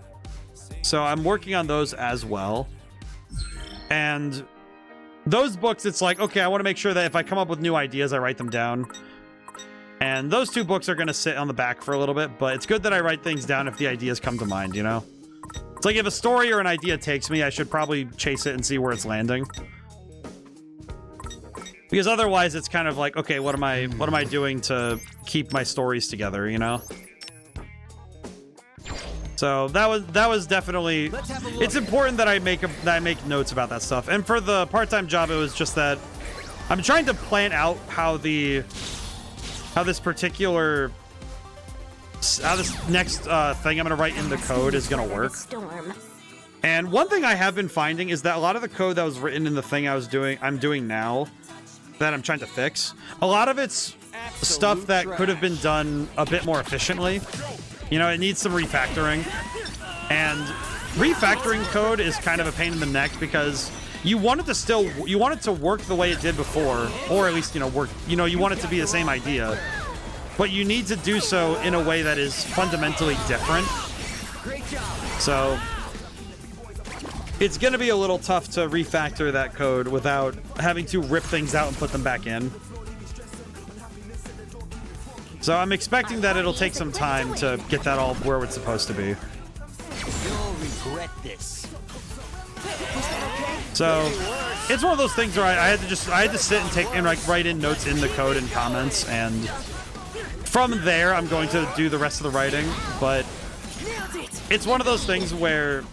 So I'm working on those as well. And those books, it's like, okay, I want to make sure that if I come up with new ideas, I write them down. And those 2 books are going to sit on the back for a little bit, but it's good that I write things down if the ideas come to mind, you know? It's like if a story or an idea takes me, I should probably chase it and see where it's landing. Because otherwise it's kind of like, okay, what am I doing to keep my stories together, you know? So that was definitely, it's important that I make notes about that stuff. And for the part-time job, it was just that I'm trying to plan out how this next thing I'm gonna write in the code is gonna work. And one thing I have been finding is that a lot of the code that was written in the thing I'm doing now, that I'm trying to fix, a lot of it's stuff that could have been done a bit more efficiently. You know, it needs some refactoring. And refactoring code is kind of a pain in the neck because you want it to work the way it did before, or at least, you want it to be the same idea. But you need to do so in a way that is fundamentally different. So it's going to be a little tough to refactor that code without having to rip things out and put them back in. So I'm expecting that it'll take some time to get that all where it's supposed to be. You'll regret this. So it's one of those things where I had to sit and write in notes in the code and comments, and from there I'm going to do the rest of the writing. But it's one of those things where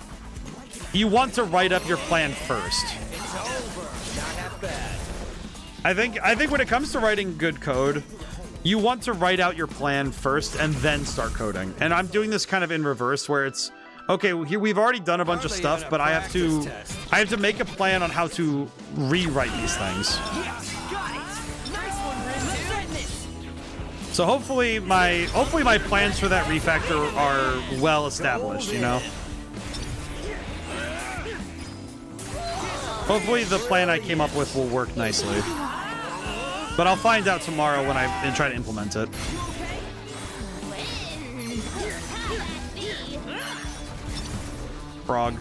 you want to write up your plan first. I think when it comes to writing good code, you want to write out your plan first and then start coding. And I'm doing this kind of in reverse, where it's, okay, we've already done a bunch of stuff, but I have to make a plan on how to rewrite these things. So hopefully my plans for that refactor are well established, you know? Hopefully the plan I came up with will work nicely. But I'll find out tomorrow when I try to implement it. Frog.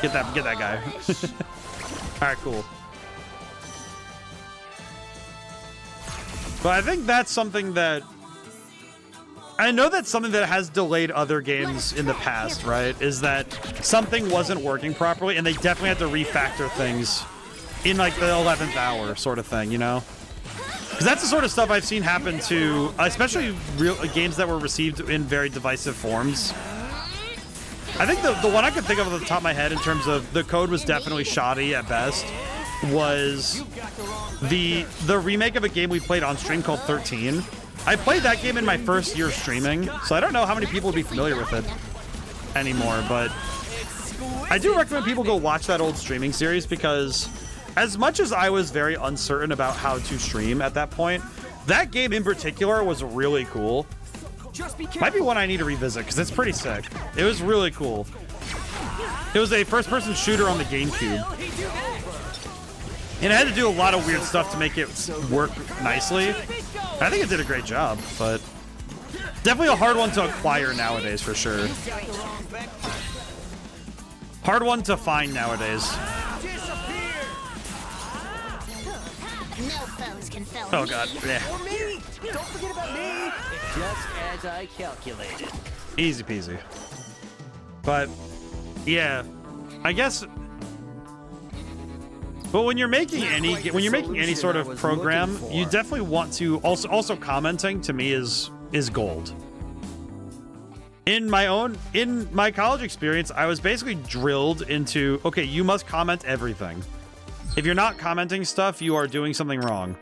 Get that guy. Alright, cool. But I think that's something that... I know that's something that has delayed other games in the past, right? Is that something wasn't working properly, and they definitely had to refactor things in, like, the 11th hour sort of thing, you know? Because that's the sort of stuff I've seen happen to, especially games that were received in very divisive forms. I think the one I could think of off the top of my head in terms of the code was definitely shoddy at best was the remake of a game we played on stream called 13. I played that game in my first year streaming, so I don't know how many people would be familiar with it anymore, but I do recommend people go watch that old streaming series, because as much as I was very uncertain about how to stream at that point, that game in particular was really cool. Might be one I need to revisit, because it's pretty sick. It was really cool. It was a first-person shooter on the GameCube. And it had to do a lot of weird stuff to make it work nicely. I think it did a great job, but definitely a hard one to acquire nowadays, for sure. Hard one to find nowadays. Oh god, yeah. Don't forget about me. Just as I calculated. Easy peasy. But yeah, I guess. But when you're making any sort of program, you definitely want to also commenting to me is gold. In my college experience, I was basically drilled into, okay, you must comment everything. If you're not commenting stuff, you are doing something wrong.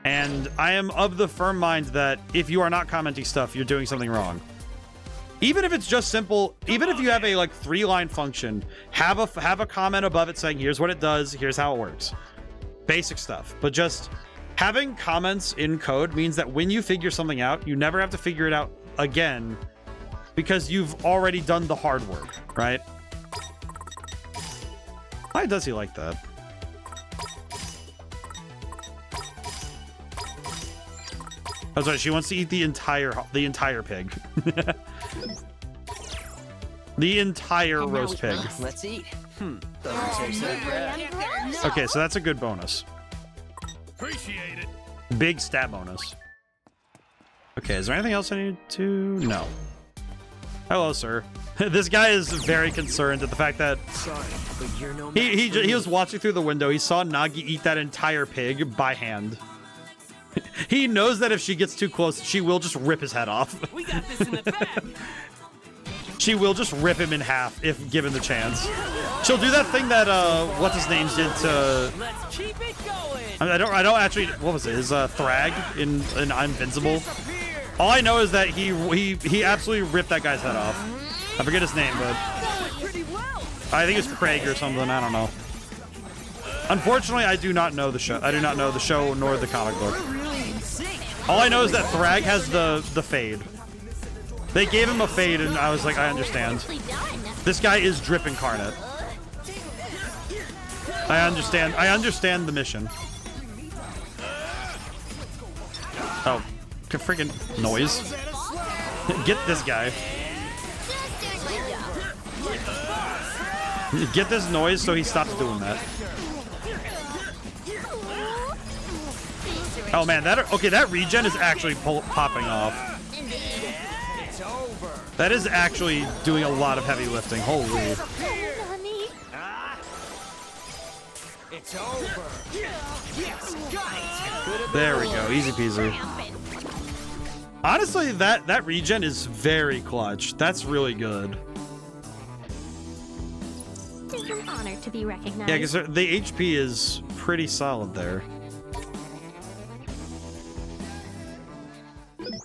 And I am of the firm mind that if you are not commenting stuff, you're doing something wrong. Even if it's just simple, even if you have a like 3-line function, have a comment above it saying, here's what it does, here's how it works. Basic stuff. But just having comments in code means that when you figure something out, you never have to figure it out again, because you've already done the hard work, right? Why does he like that? Oh, sorry, she wants to eat the entire pig. The entire roast pig. Let's eat. Doesn't taste that bad. Okay, so that's a good bonus. Appreciate it. Big stat bonus. Okay, is there anything else I need to... No. Hello, sir. This guy is very concerned at the fact that Sorry, but you're no he was watching through the window. He saw Nagi eat that entire pig by hand. He knows that if she gets too close, she will just rip his head off. We got this in the bag. She will just rip him in half if given the chance. She'll do that thing that what's his name did to... Let's keep it going. I don't actually... What was it? His Thrag in I'm Invincible. All I know is that he absolutely ripped that guy's head off. I forget his name, but I think it's Craig or something. I don't know. Unfortunately, I do not know the show. I do not know the show nor the comic book. All I know is that Thrag has the fade. They gave him a fade, and I was like, I understand. This guy is drip incarnate. I understand. I understand the mission. Oh, freaking noise! Get this guy. Get this noise so he stops doing that. Oh man, that regen is actually popping off. That is actually doing a lot of heavy lifting. Holy. It's over. There we go. Easy peasy. Honestly, that regen is very clutch. That's really good. It's an honor to be recognized. Yeah, because the HP is pretty solid there.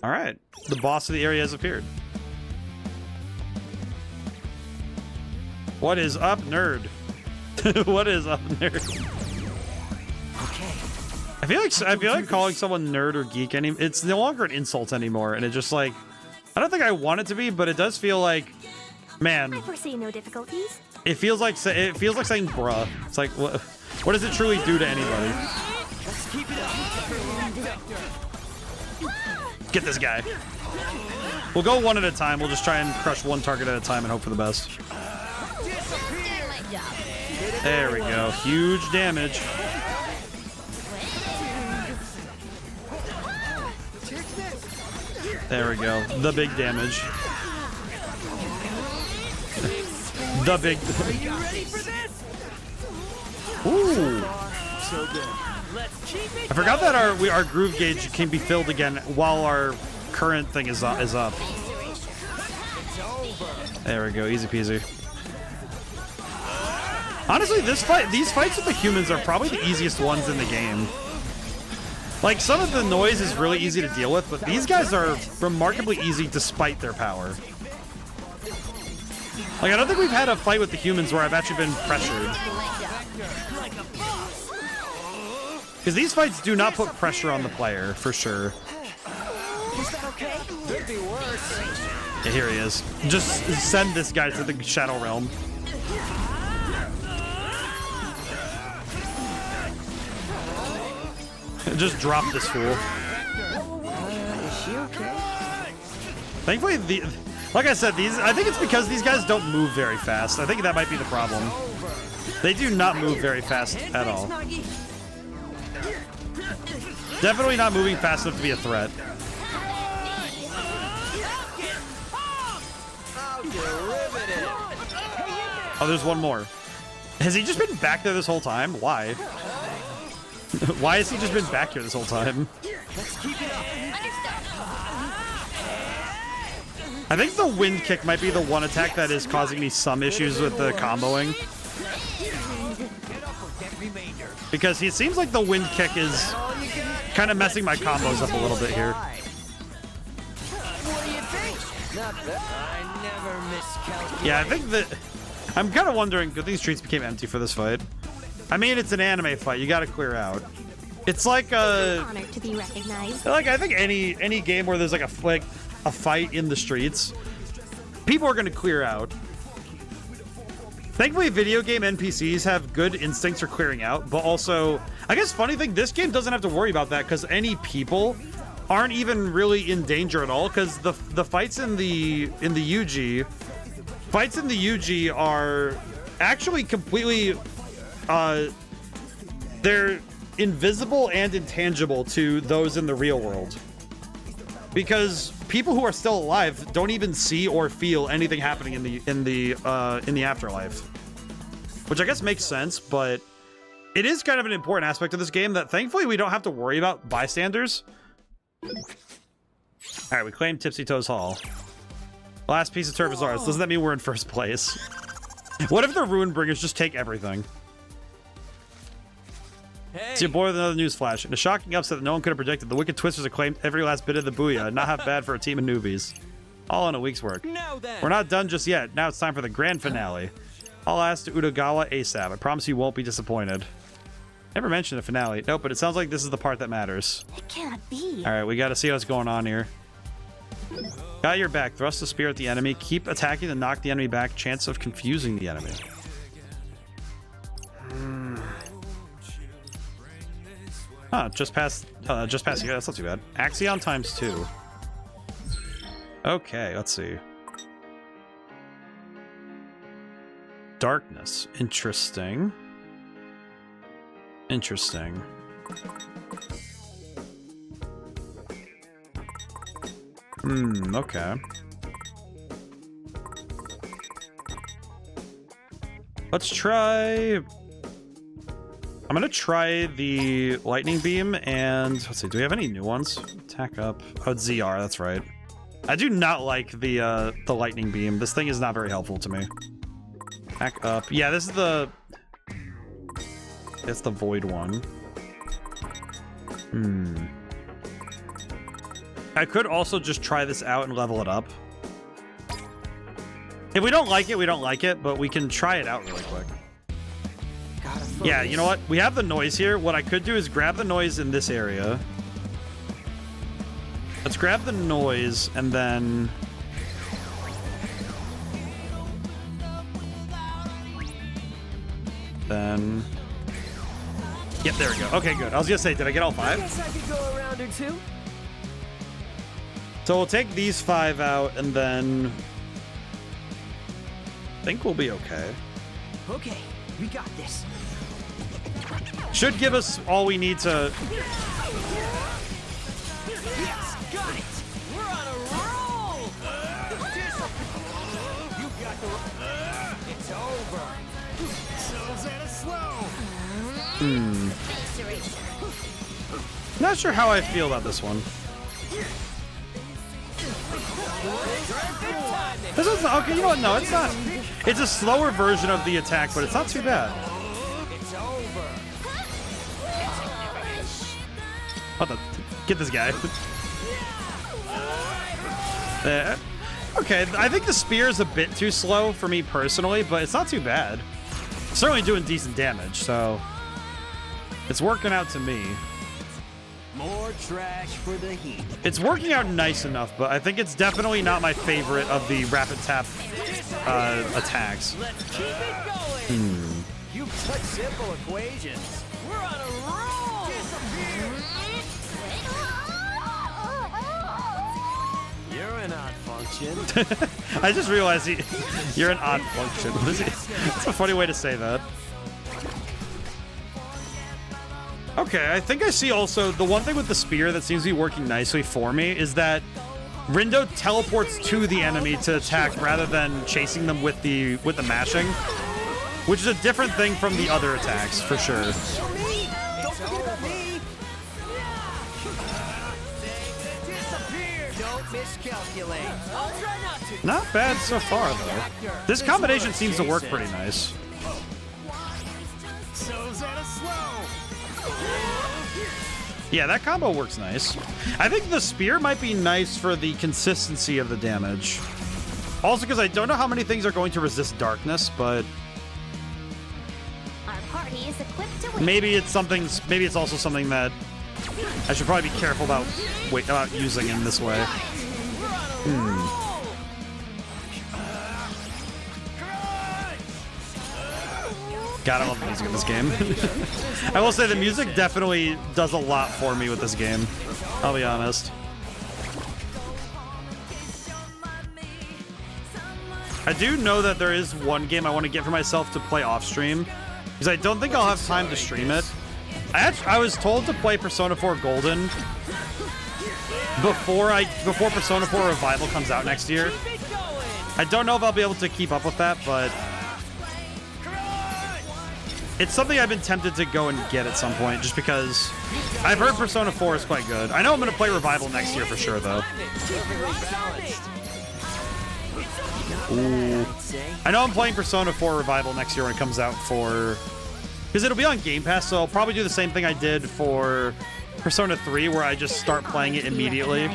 All right. The boss of the area has appeared. What is up, nerd? What is up, nerd? I feel like calling someone nerd or geek it's no longer an insult anymore, and it just like I don't think I want it to be, but it does feel like, man. I foresee no difficulties. It feels like saying bruh. It's like what does it truly do to anybody? Let's keep it up. Get this guy. We'll go one at a time. We'll just try and crush one target at a time and hope for the best. There we go. Huge damage. There we go. The big damage. The big... Ooh. I forgot that our groove gauge can be filled again while our current thing is up. There we go. Easy peasy. Honestly, these fights with the humans are probably the easiest ones in the game. Like, some of the noise is really easy to deal with, but these guys are remarkably easy despite their power. Like, I don't think we've had a fight with the humans where I've actually been pressured. Because these fights do not put pressure on the player, for sure. Yeah, here he is. Just send this guy to the Shadow Realm. Just drop this fool. Thankfully, like I said, I think it's because these guys don't move very fast. I think that might be the problem. They do not move very fast at all. Definitely not moving fast enough to be a threat. Oh, there's one more. Has he just been back there this whole time? Why? Why has he just been back here this whole time? I think the wind kick might be the one attack that is causing me some issues with the comboing. Because it seems like the wind kick is kind of messing my combos up a little bit here. Yeah, I think that... I'm kind of wondering, good these streets became empty for this fight. I mean, it's an anime fight. You got to clear out. It's like a... Honored to be recognized. Like, I think any game where there's like a fight in the streets, people are going to clear out. Thankfully, video game NPCs have good instincts for clearing out, but also, I guess funny thing, this game doesn't have to worry about that because any people aren't even really in danger at all because the fights in the UG are actually completely they're invisible and intangible to those in the real world. Because people who are still alive don't even see or feel anything happening in the afterlife, which I guess makes sense. But it is kind of an important aspect of this game that thankfully we don't have to worry about bystanders. All right, we claim Tipsy Toes Hall. Last piece of turf is ours. Doesn't that mean we're in first place? What if the Ruin Bringers just take everything? Hey. It's your boy with another news flash. In a shocking upset that no one could have predicted, the Wicked Twisters have claimed every last bit of the booyah. Not half bad for a team of newbies. All in a week's work. Now then. We're not done just yet. Now it's time for the grand finale. I'll ask to Utagawa ASAP. I promise you won't be disappointed. Never mentioned a finale. Nope, but it sounds like this is the part that matters. It can't be. All right, we got to see what's going on here. Got your back. Thrust the spear at the enemy. Keep attacking to knock the enemy back. Chance of confusing the enemy. Huh, just past here. That's not too bad. Axion times 2. Okay, let's see. Darkness. Interesting. Interesting. Okay. Let's try... I'm gonna try the lightning beam and let's see, do we have any new ones? Attack up. Oh, it's ZR, that's right. I do not like the lightning beam. This thing is not very helpful to me. Attack up. Yeah, this is the... It's the void one. I could also just try this out and level it up. If we don't like it, we don't like it, but we can try it out really quick. Yeah, you know what? We have the noise here. What I could do is grab the noise in this area. Let's grab the noise and then... Yep, there we go. Okay, good. I was gonna say, did I get all 5? Guess I could go a round or two. So we'll take these 5 out and then... I think we'll be okay. Okay, we got this. Should give us all we need to... Yes, got it. We're on a roll. You got the... It's over. Settles at a slow. Not sure how I feel about this one. This one's okay. You know what? No, it's not. It's a slower version of the attack, but it's not too bad. It's over. What the? Get this guy. Okay, I think the spear is a bit too slow for me personally, but it's not too bad. It's certainly doing decent damage, so it's working out to me. More trash for the heat. It's working out nice enough, but I think it's definitely not my favorite of the rapid tap attacks. Let's keep it going. You put simple equations. We're on a roll. You're an odd function. I just realized you're an odd function. That's a funny way to say that. Okay, I think I see also the one thing with the spear that seems to be working nicely for me is that Rindo teleports to the enemy to attack rather than chasing them with the mashing, which is a different thing from the other attacks for sure. Don't forget about me. Disappear. Don't Don't miscalculate. I'll try not to. Not bad so far, though. This combination seems to work pretty nice. So's at a slow. Yeah, that combo works nice. I think the spear might be nice for the consistency of the damage. Also, because I don't know how many things are going to resist darkness, but Our party is equipped to win. maybe it's something. Maybe it's also something that I should probably be careful about using in this way. God, I love the music in this game. I will say the music definitely does a lot for me with this game. I'll be honest. I do know that there is one game I want to get for myself to play off stream, because I don't think I'll have time to stream it. I was told to play Persona 4 Golden before Persona 4 Revival comes out next year. I don't know if I'll be able to keep up with that, but it's something I've been tempted to go and get at some point, just because I've heard Persona 4 is quite good. I know I'm going to play Revival next year for sure, though. Ooh. I know I'm playing Persona 4 Revival next year when it comes out because it'll be on Game Pass, so I'll probably do the same thing I did for Persona 3, where I just start playing it immediately.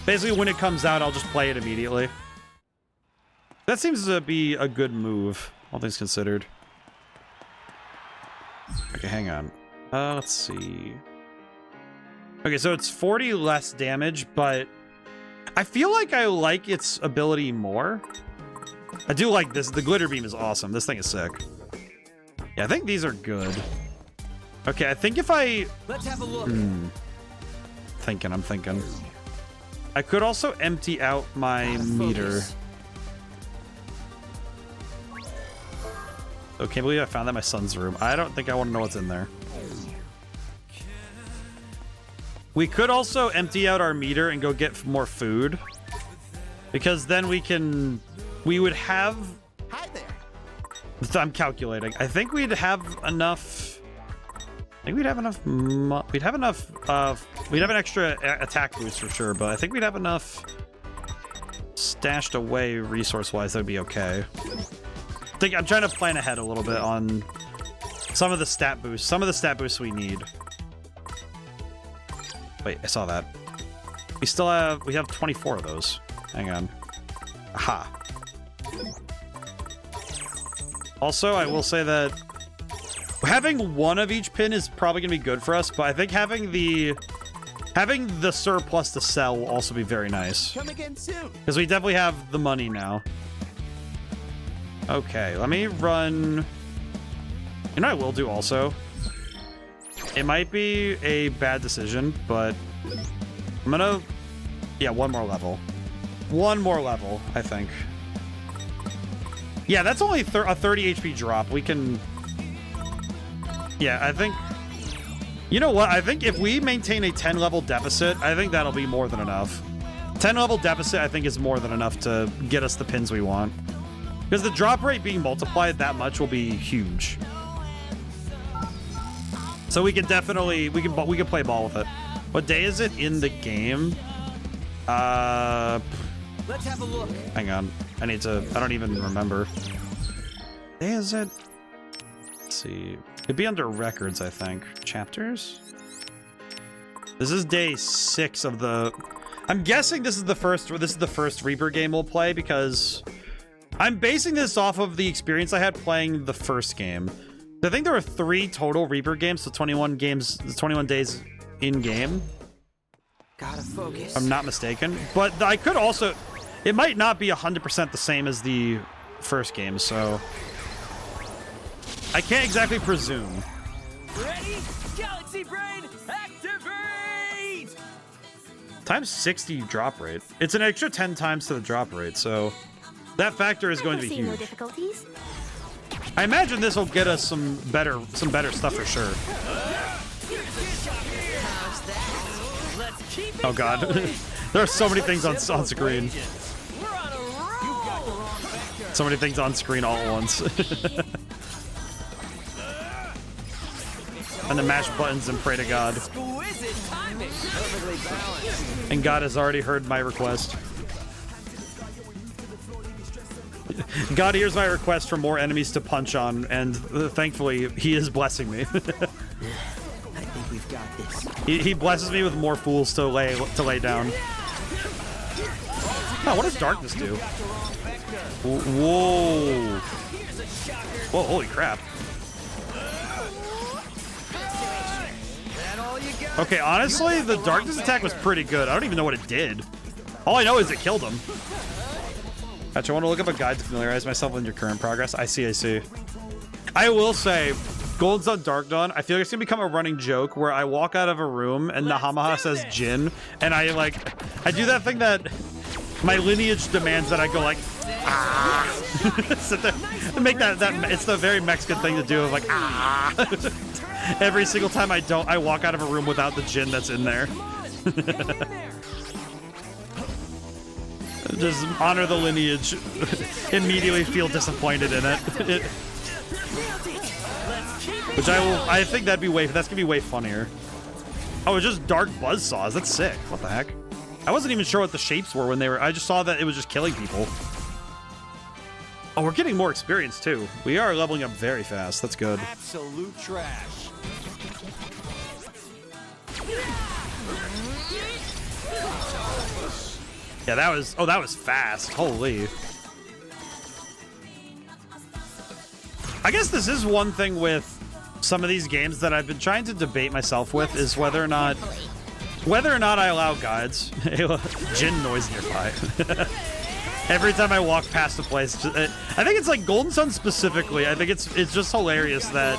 Basically, when it comes out, I'll just play it immediately. That seems to be a good move, all things considered. Okay, hang on. Let's see. Okay, so it's 40 less damage, but I feel like I like its ability more. I do like this. The glitter beam is awesome. This thing is sick. Yeah, I think these are good. Okay, I think if I... Let's have a look. I'm thinking. I could also empty out my meter. Oh, can't believe I found that in my son's room. I don't think I want to know what's in there. We could also empty out our meter and go get more food, because then we would have... Hi there. I'm calculating. I think we'd have enough... we'd have an extra attack boost for sure, but I think we'd have enough stashed away resource-wise that would be okay. I'm trying to plan ahead a little bit on some of the stat boosts. Some of the stat boosts we need. Wait, I saw that. We have 24 of those. Hang on. Aha. Also, I will say that having one of each pin is probably gonna be good for us, but I think having the surplus to sell will also be very nice. Come again soon. Because we definitely have the money now. Okay, let me run... You know what I will do also? It might be a bad decision, but I'm gonna... Yeah, one more level. One more level, I think. Yeah, that's only a 30 HP drop. We can... Yeah, I think... You know what? I think if we maintain a 10 level deficit, I think that'll be more than enough. 10 level deficit, I think, is more than enough to get us the pins we want. Because the drop rate being multiplied that much will be huge. So we can definitely... We can play ball with it. What day is it in the game? Let's have a look. Hang on. I don't even remember. What day is it? Let's see. It'd be under records, I think. Chapters? This is day 6 of the... I'm guessing this is the first Reaper game we'll play, because I'm basing this off of the experience I had playing the first game. I think there were 3 total Reaper games, so 21 days in game. Gotta focus. If I'm not mistaken. But I could also... It might not be 100% the same as the first game, so... I can't exactly presume. Ready? Galaxy Brain, activate! Times 60 drop rate. It's an extra 10 times to the drop rate, so... That factor is going to be foresee no huge. difficulties. I imagine this will get us some better stuff for sure. Let's keep it Oh god. going. There are so many things on screen. We're on a roll. So many things on screen all at once. and then mash buttons and pray to God. Exquisite timing. Perfectly balanced. And God has already heard my request. God hears my request for more enemies to punch on, and thankfully, he is blessing me. I think we've got this. He blesses me with more fools to lay down. Oh, what does darkness do? Whoa. Whoa, holy crap. Okay, honestly, the darkness attack was pretty good. I don't even know what it did. All I know is it killed him. Actually, I want to look up a guide to familiarize myself with your current progress. I see. I will say, Golden Sun Dark Dawn, I feel like it's going to become a running joke where I walk out of a room and Nahamaha says Jin, and I do that thing that my lineage demands that I go like, ah. Sit there and make that, it's the very Mexican thing to do of like, ah. Every single time I walk out of a room without the Jin that's in there. Just honor the lineage. Immediately feel disappointed in it. Which I think that's gonna be way funnier. Oh, it's just dark buzzsaws. That's sick. What the heck? I wasn't even sure what the shapes were when they were. I just saw that it was just killing people. Oh, we're getting more experience too. We are leveling up very fast. That's good. Absolute trash. Yeah, that was fast. Holy. I guess this is one thing with some of these games that I've been trying to debate myself with is whether or not I allow guides. Jin noise nearby. Every time I walk past a place, I think it's like Golden Sun specifically. I think it's just hilarious that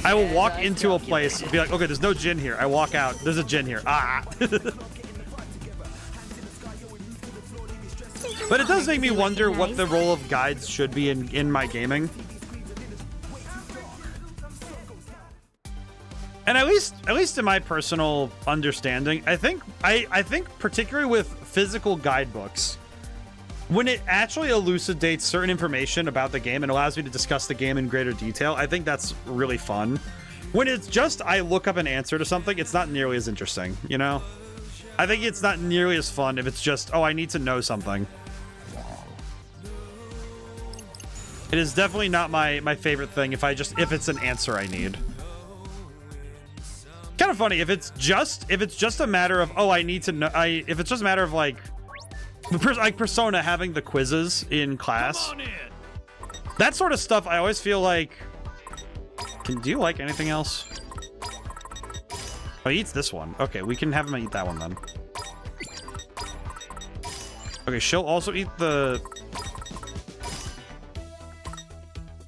I will walk into a place and be like, okay, there's no Jin here. I walk out, there's a Jin here. Ah. But it does make me wonder what the role of guides should be in my gaming. And at least in my personal understanding, I think particularly with physical guidebooks, when it actually elucidates certain information about the game and allows me to discuss the game in greater detail, I think that's really fun. When it's just I look up an answer to something, it's not nearly as interesting, you know? I think it's not nearly as fun if it's just, oh, I need to know something. It is definitely not my favorite thing if it's an answer I need. Kind of funny if it's just a matter of, oh, I need to know, if it's just a matter of like Persona having the quizzes in class, that sort of stuff. I always feel like, do you like anything else? Oh, he eats this one. Okay, we can have him eat that one then. Okay, she'll also eat the.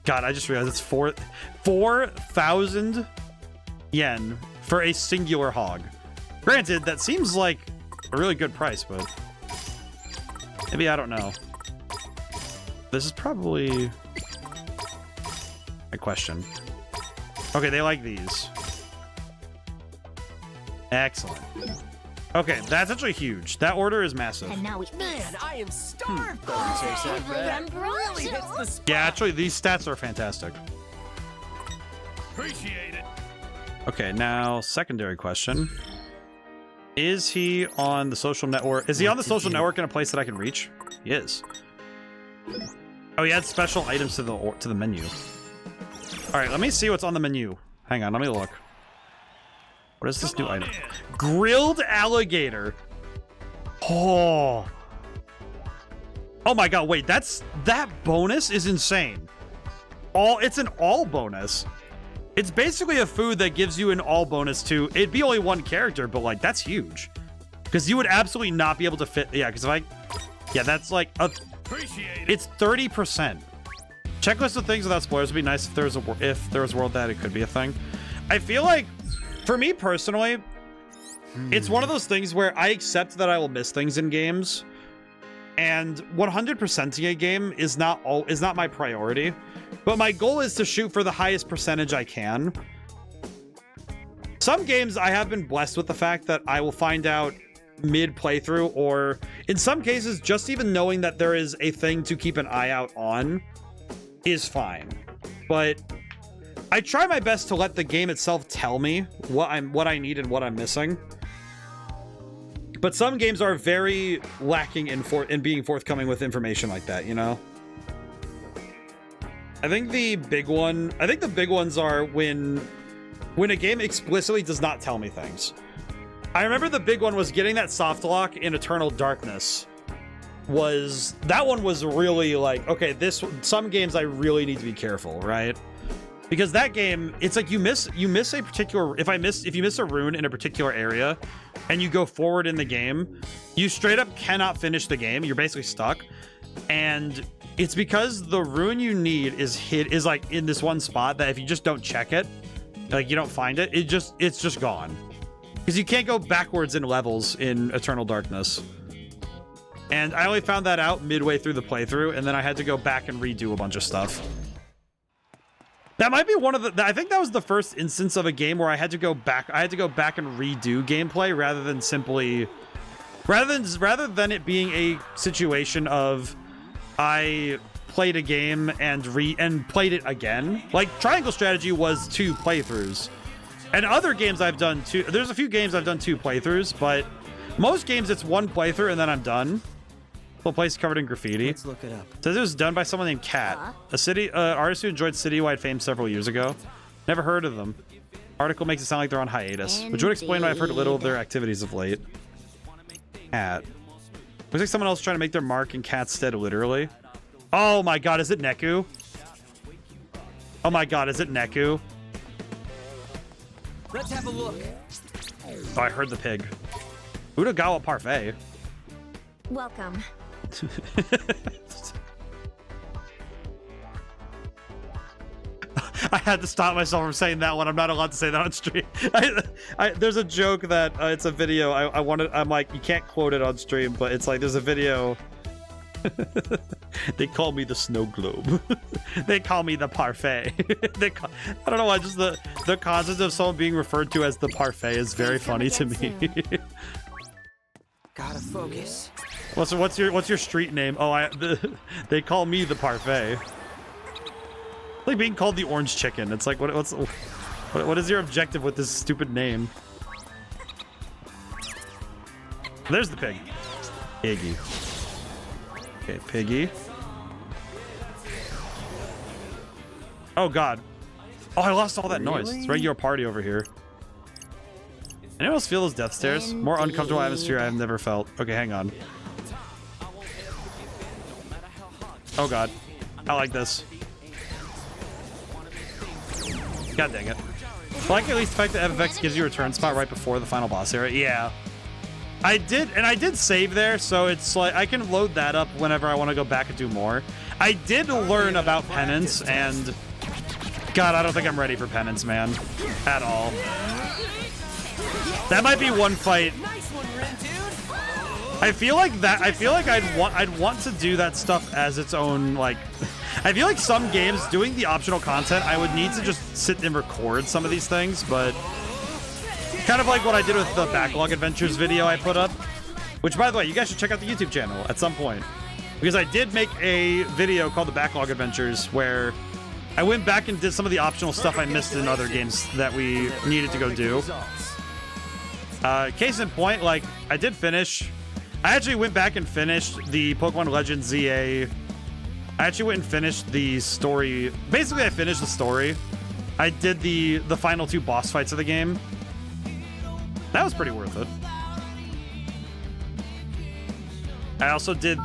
God, I just realized it's 4,000 yen for a singular hog. Granted, that seems like a really good price, but maybe I don't know. This is probably a question. Okay, they like these. Excellent. Okay, that's actually huge. That order is massive. And now we Man, I am starved. Really hits the spot. Yeah, actually, these stats are fantastic. Appreciate it. Okay, now, secondary question. Is he on the social network? Is he on the social network in a place that I can reach? He is. Oh, he adds special items to the menu. All right, let me see what's on the menu. Hang on, let me look. What is this new item? Grilled alligator. Oh. Oh my god, wait, that bonus is insane. It's an all bonus. It's basically a food that gives you an all bonus to, it'd be only one character, but like, that's huge. Because you would absolutely not be able to fit, yeah, because that's like, it's 30%. Checklist of things without spoilers would be nice if there was a world that it could be a thing. I feel like, for me personally, it's one of those things where I accept that I will miss things in games, and 100%ing a game is not my priority, but my goal is to shoot for the highest percentage I can. Some games I have been blessed with the fact that I will find out mid playthrough, or in some cases, just even knowing that there is a thing to keep an eye out on is fine. But I try my best to let the game itself tell me what I need and what I'm missing. But some games are very lacking in being forthcoming with information like that, you know? I think the big ones are when a game explicitly does not tell me things. I remember the big one was getting that soft lock in Eternal Darkness. That one was really like, okay, some games I really need to be careful, right? Because that game, it's like you miss a particular, if you miss a rune in a particular area and you go forward in the game, you straight up cannot finish the game. You're basically stuck. And it's because the rune you need is like in this one spot that if you just don't check it, like you don't find it, it's just gone. Because you can't go backwards in levels in Eternal Darkness. And I only found that out midway through the playthrough, and then I had to go back and redo a bunch of stuff. That might be one of the... I think that was the first instance of a game where I had to go back and redo gameplay rather than simply... Rather than it being a situation of I played a game and played it again. Like, Triangle Strategy was 2 playthroughs. And other games I've done 2... There's a few games I've done 2 playthroughs, but most games it's 1 playthrough and then I'm done. Whole place covered in graffiti. Let's look it up. Says it was done by someone named Kat, artist who enjoyed citywide fame several years ago. Never heard of them. Article makes it sound like they're on hiatus, which would explain why I've heard little of their activities of late. Kat. Looks like someone else trying to make their mark in Kat's stead, literally. Oh my god, is it Neku? Oh my god, is it Neku? Let's have a look. Oh, I heard the pig. Udagawa Parfait. Welcome. I had to stop myself from saying that one. I'm not allowed to say that on stream. There's a joke that it's a video. I'm like, you can't quote it on stream, but it's like there's a video. They call me the snow globe. They call me the parfait. I don't know why. Just the concept of someone being referred to as the parfait is very funny to me. Gotta focus. What's your street name? Oh, they call me the parfait. Like being called the orange chicken. It's like what is your objective with this stupid name? There's the pig. Piggy. Okay, piggy. Oh god. Oh, I lost all that noise. It's regular party over here. Anyone else feel those death stares? More uncomfortable atmosphere I have never felt. Okay, hang on. Oh god. I like this. God dang it. I like at least the fact that FFX gives you a return spot right before the final boss area. Yeah. I did save there, so it's like I can load that up whenever I want to go back and do more. I did learn about penance, and god, I don't think I'm ready for penance, man. At all. That might be one fight. I feel like I'd want to do that stuff as its own, like, I feel like some games doing the optional content, I would need to just sit and record some of these things, but kind of like what I did with the Backlog Adventures video I put up, which, by the way, you guys should check out the YouTube channel at some point, because I did make a video called the Backlog Adventures where I went back and did some of the optional stuff I missed in other games that we needed to go do. Case in point, like, I did finish. I actually went back and finished the Pokemon Legends ZA. I actually went and finished the story. Basically, I finished the story. I did the final 2 boss fights of the game. That was pretty worth it. I also did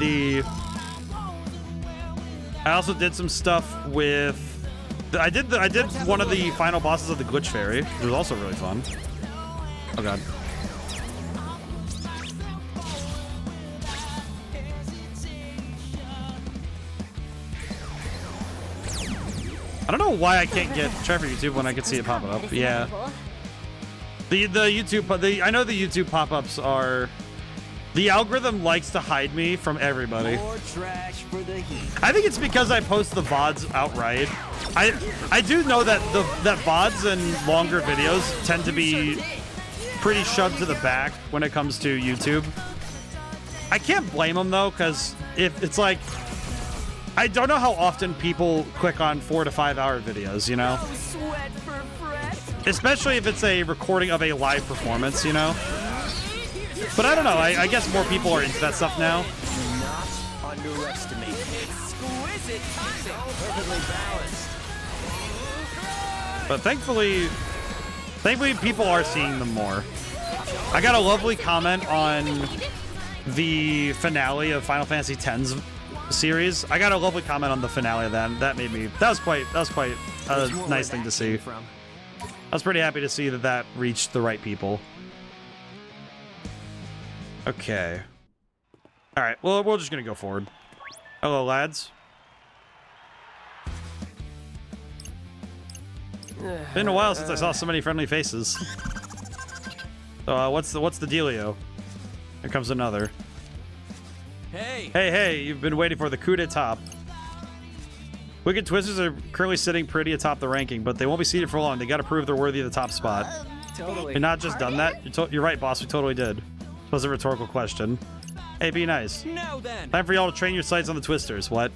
some stuff with. I did one of the final bosses of the Glitch Fairy, which was also really fun. Oh god. I don't know why I can't get try for YouTube when I can see it pop up. Yeah. The YouTube I know the YouTube pop-ups are, the algorithm likes to hide me from everybody. More trash for the heat. I think it's because I post the VODs outright. I do know that that VODs and longer videos tend to be pretty shoved to the back when it comes to YouTube. I can't blame them though, because if it's like, I don't know how often people click on 4 to 5 hour videos, you know? Sweat for Fred. Especially if it's a recording of a live performance, you know? But I don't know, I guess more people are into that stuff now. Not underestimate. Exquisite timing. Perfectly balanced. But thankfully people are seeing them more. I got a lovely comment on the finale of Final Fantasy X's series. I got a lovely comment on the finale of that. That was quite a nice thing to see. I was pretty happy to see that reached the right people. Okay. All right. Well, we're just gonna go forward. Hello, lads. Been a while since I saw so many friendly faces. So, what's the dealio? Here comes another. Hey, you've been waiting for the coup d'etat. Wicked Twisters are currently sitting pretty atop the ranking, but they won't be seated for long. They gotta prove they're worthy of the top spot. Totally. We've not just done that. You're right, boss. We totally did. It was a rhetorical question. Hey, be nice. Now then. Time for y'all to train your sights on the Twisters. What?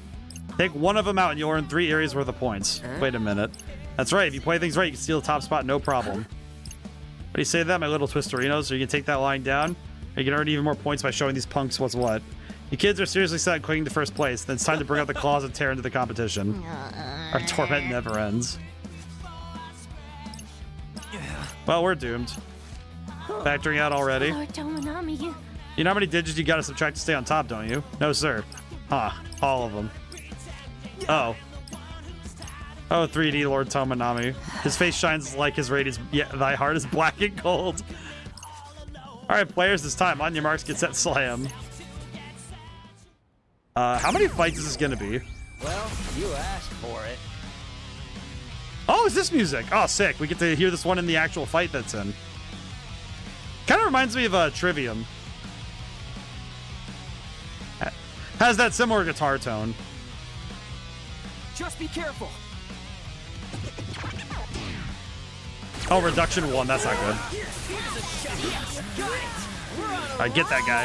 Take one of them out and you'll earn 3 areas worth of points. Wait a minute. That's right. If you play things right, you can steal the top spot, no problem. What do you say to that, my little Twisterinos? So you can take that line down, or you can earn even more points by showing these punks what's what. You kids are seriously set on clinging to first place. Then it's time to bring out the claws and tear into the competition. Our torment never ends. Well, we're doomed. Factoring out already. Lord Tomonami, You know how many digits you gotta subtract to stay on top, don't you? No, sir. Huh. All of them. Oh. Oh, 3D Lord Tomonami. His face shines like his radiance. Yeah, thy heart is black and gold. Alright, players, this time. On your marks, get set, slam. How many fights is this gonna be? Well, you asked for it. Oh, is this music? Oh, sick. We get to hear this one in the actual fight that's in. Kind of reminds me of Trivium. Has that similar guitar tone. Just be careful. Oh, reduction 1. That's not good. Alright, get that guy.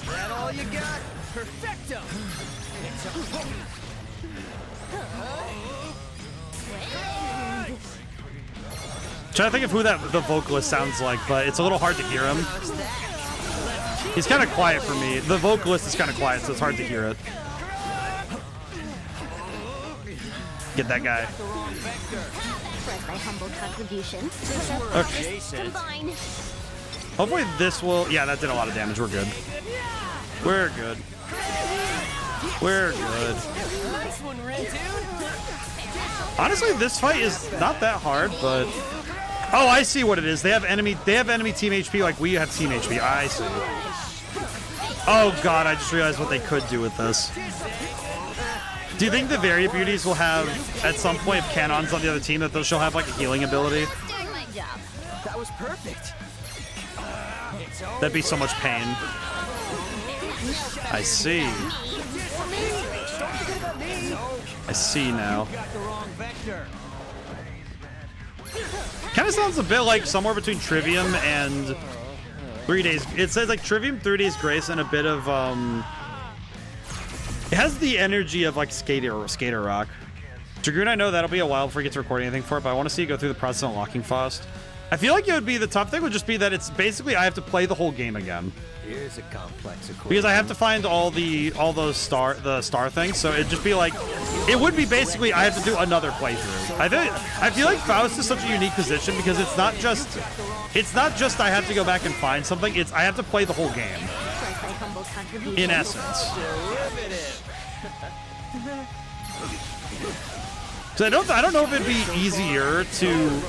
Is that all you got? Perfecto. Trying to think of who the vocalist sounds like, but it's a little hard to hear him. He's kind of quiet for me. The vocalist is kind of quiet, so it's hard to hear it. Get that guy. express my humble contribution. Okay. Combine. Hopefully this will... Yeah, that did a lot of damage. We're good. We're good. We're good. Nice one, Red Dude. Honestly, this fight is not that hard, but... Oh, I see what it is. They have enemy team HP like we have team HP. I see. Oh god, I just realized what they could do with this. Do you think the Varia Beauties will have, at some point, if Canon's on the other team, that she'll have like a healing ability? Doing my job. That was perfect. That'd be so much pain. I see. I see now. Got the wrong vector. Kind of sounds a bit like somewhere between Trivium and 3 Days. It says like Trivium, 3 Days Grace, and a bit of it has the energy of like Skater Rock. Dragoon, I know that'll be a while before we get to record anything for it, but I want to see it go through the process of unlocking Faust. I feel like it would be the tough thing would just be that it's basically I have to play the whole game again. Here's a complex equation. Because I have to find all those star things, so it'd just be like it would be basically I have to do another playthrough. I feel like Faust is such a unique position because it's not just I have to go back and find something, it's I have to play the whole game. Express my humble contribution. In essence. So I don't know if it'd be easier to,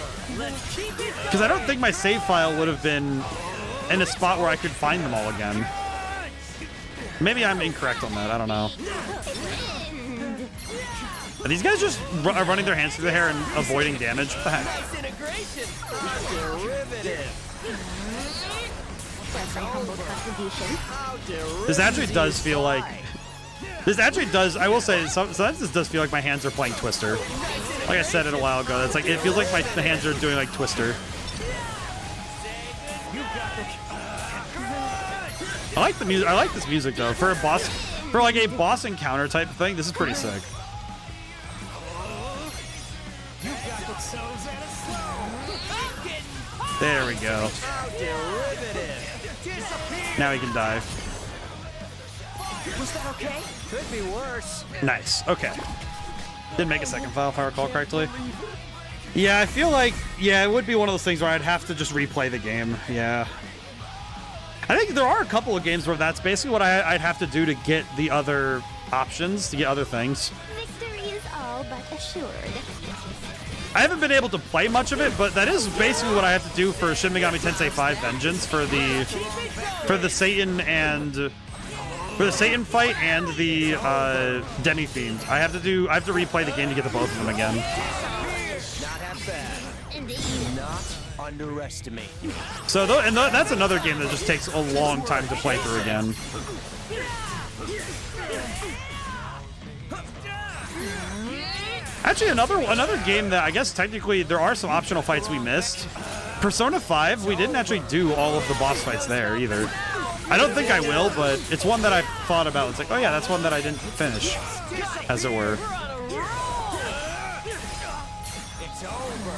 because I don't think my save file would have been in a spot where I could find them all again. Maybe I'm incorrect on that. I don't know. Are these guys just running their hands through the hair and avoiding damage? What the heck? Nice integration. Express my humble contribution. This actually does feel like... I will say, sometimes this does feel like my hands are playing Twister. Like I said it a while ago, it's like, it feels like the hands are doing like Twister. I like the music. I like this music though. For a boss For like a boss encounter type thing, this is pretty sick. You got the toes and a slow. There we go. Now he can dive. Was that okay? Could be worse. Nice. Okay. Didn't make a second file if I recall correctly. Yeah, I feel like, yeah, it would be one of those things where I'd have to just replay the game. Yeah. I think there are a couple of games where that's basically what I'd have to do to get the other options, to get other things. Victory is all but assured. I haven't been able to play much of it, but that is basically what I have to do for Shin Megami Tensei 5 Vengeance for the Satan fight and the Demi Fiend. I have to replay the game to get the both of them again. Not half bad. Indeed. Not underestimate. So that's another game that just takes a long time to play through again. Actually, another game that I guess technically there are some optional fights we missed. Persona 5, we didn't actually do all of the boss fights there either. I don't think I will, but it's one that I've thought about. It's like, oh yeah, that's one that I didn't finish, as it were. It's over.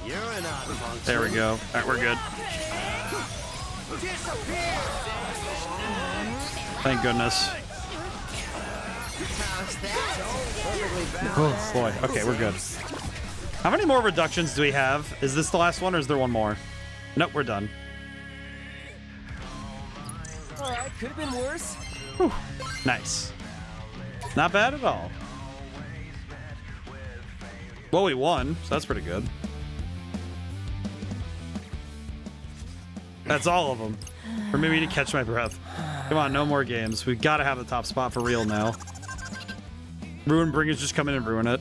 You're an odd monster. There we go. All right, we're good. Thank goodness. Oh boy. Okay, we're good. How many more reductions do we have? Is this the last one, or is there one more? Nope, we're done. All right, could have been worse. Whew. Nice. Not bad at all. Well, we won, so that's pretty good. That's all of them. For me to catch my breath. Come on, no more games. We've got to have the top spot for real now. Ruin Bringers just come in and ruin it.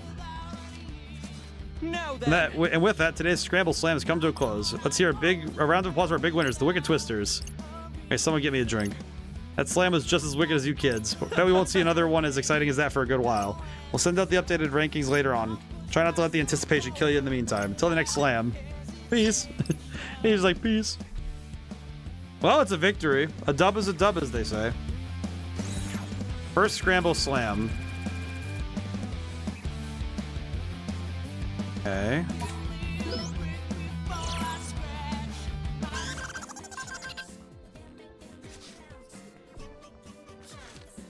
No, And with that, today's Scramble Slam has come to a close. Let's hear a round of applause for our big winners, the Wicked Twisters. Okay, someone get me a drink. That slam was just as wicked as you kids. Bet we won't see another one as exciting as that for a good while. We'll send out the updated rankings later on. Try not to let the anticipation kill you in the meantime. Until the next slam. Peace. He's like, peace. Well, it's a victory. A dub is a dub, as they say. First Scramble Slam. Okay.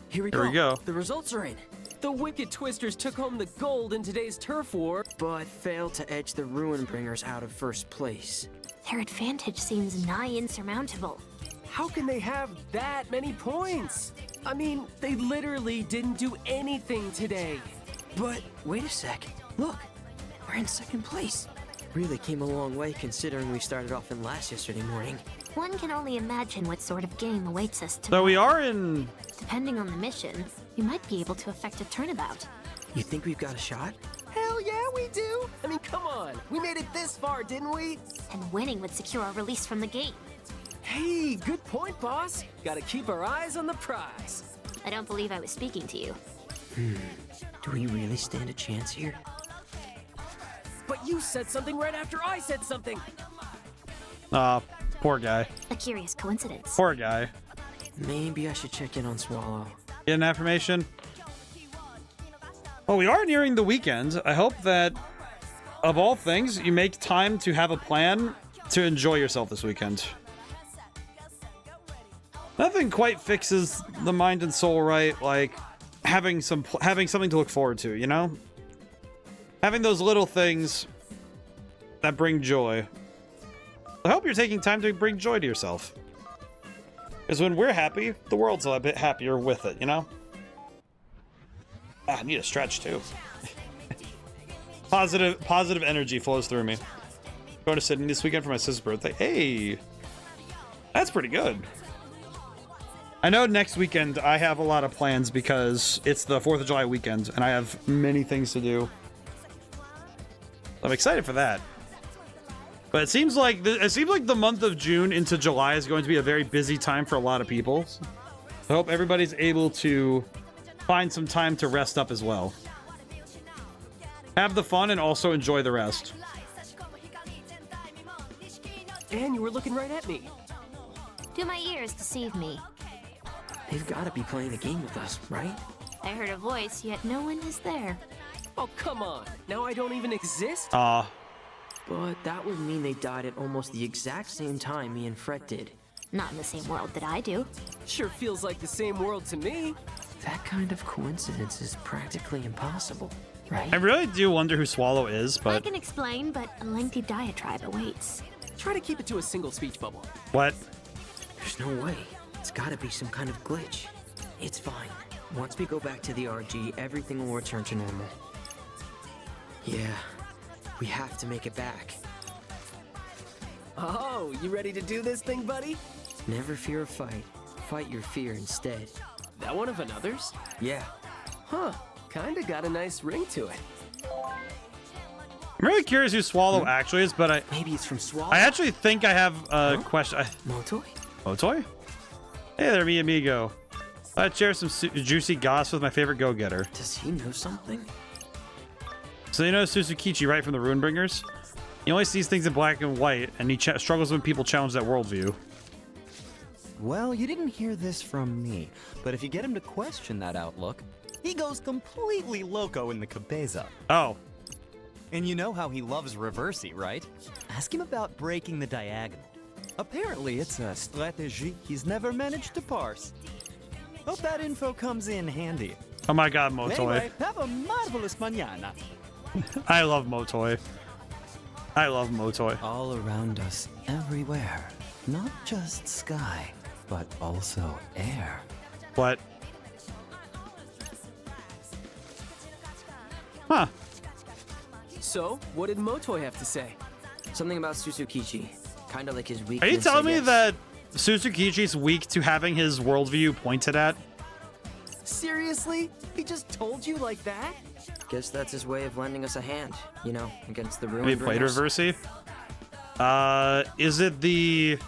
Here we go. The results are in. The Wicked Twisters took home the gold in today's turf war, but failed to edge the Ruin Bringers out of first place. Their advantage seems nigh insurmountable. How can they have that many points? I mean, they literally didn't do anything today. But wait a sec. Look, we're in second place. Really came a long way considering we started off in last yesterday morning. One can only imagine what sort of game awaits us So tomorrow. we are in... Depending on the mission, you might be able to effect a turnabout. You think we've got a shot? Hell yeah, we do! I mean, come on. We made it this far, didn't we? And winning would secure our release from the game. Hey, good point, boss. Gotta keep our eyes on the prize. I don't believe I was speaking to you. Do we really stand a chance here? But you said something right after I said something. Poor guy. A curious coincidence. Poor guy. Maybe I should check in on Swallow. Get an affirmation. Well, we are nearing the weekend. I hope that, of all things, you make time to have a plan to enjoy yourself this weekend. Nothing quite fixes the mind and soul right like having something to look forward to, you know? Having those little things that bring joy. I hope you're taking time to bring joy to yourself. Because when we're happy, the world's a bit happier with it, you know? I need a stretch too. Positive energy flows through me. Going to Sydney this weekend for my sister's birthday. Hey, that's pretty good. I know next weekend I have a lot of plans because it's the 4th of July weekend and I have many things to do. I'm excited for that. But it seems like the month of June into July is going to be a very busy time for a lot of people. I hope everybody's able to find some time to rest up as well. Have the fun and also enjoy the rest. And you were looking right at me. Do my ears deceive me? They've got to be playing a game with us, right? I heard a voice, yet no one is there. Oh, come on. Now I don't even exist? Aw. But that would mean they died at almost the exact same time me and Fred did. Not in the same world that I do. Sure feels like the same world to me. That kind of coincidence is practically impossible, right? I really do wonder who Swallow is, I but can explain, but a lengthy diatribe awaits. Try to keep it to a single speech bubble. what? There's no way. It's gotta be some kind of glitch. It's fine. Once we go back to the RG, everything will return to normal. Yeah, we have to make it back. Oh, you ready to do this thing, buddy? Never fear a fight. Fight your fear instead. That one of another's? Yeah. Huh, kinda got a nice ring to it. I'm really curious who Swallow actually is, but Maybe it's from Swallow? I actually think I have a question. Motoy? Motoy? Hey there, mi amigo. Let's share some juicy goss with my favorite go-getter. Does he know something? So you know Suzukichi, right, from the Runebringers? He only sees things in black and white, and he struggles when people challenge that worldview. Well, you didn't hear this from me, but if you get him to question that outlook, he goes completely loco in the cabeza. Oh. And you know how he loves Reversi, right? Ask him about breaking the diagonal. Apparently, it's a strategy he's never managed to parse. Hope that info comes in handy. Oh my god, Motoy. Anyway, have a marvelous mañana. I love Motoy. I love Motoy. All around us, everywhere. Not just sky, but also air. What? Huh. So, what did Motoy have to say? Something about Suzukichi. Kinda like his weakness. Are you telling I me guess. that Suzukichi's weak to having his worldview pointed at? Seriously? He just told you like that? Guess that's his way of lending us a hand, you know, against the Have you ruined played Reversi. Reversi? Is it the...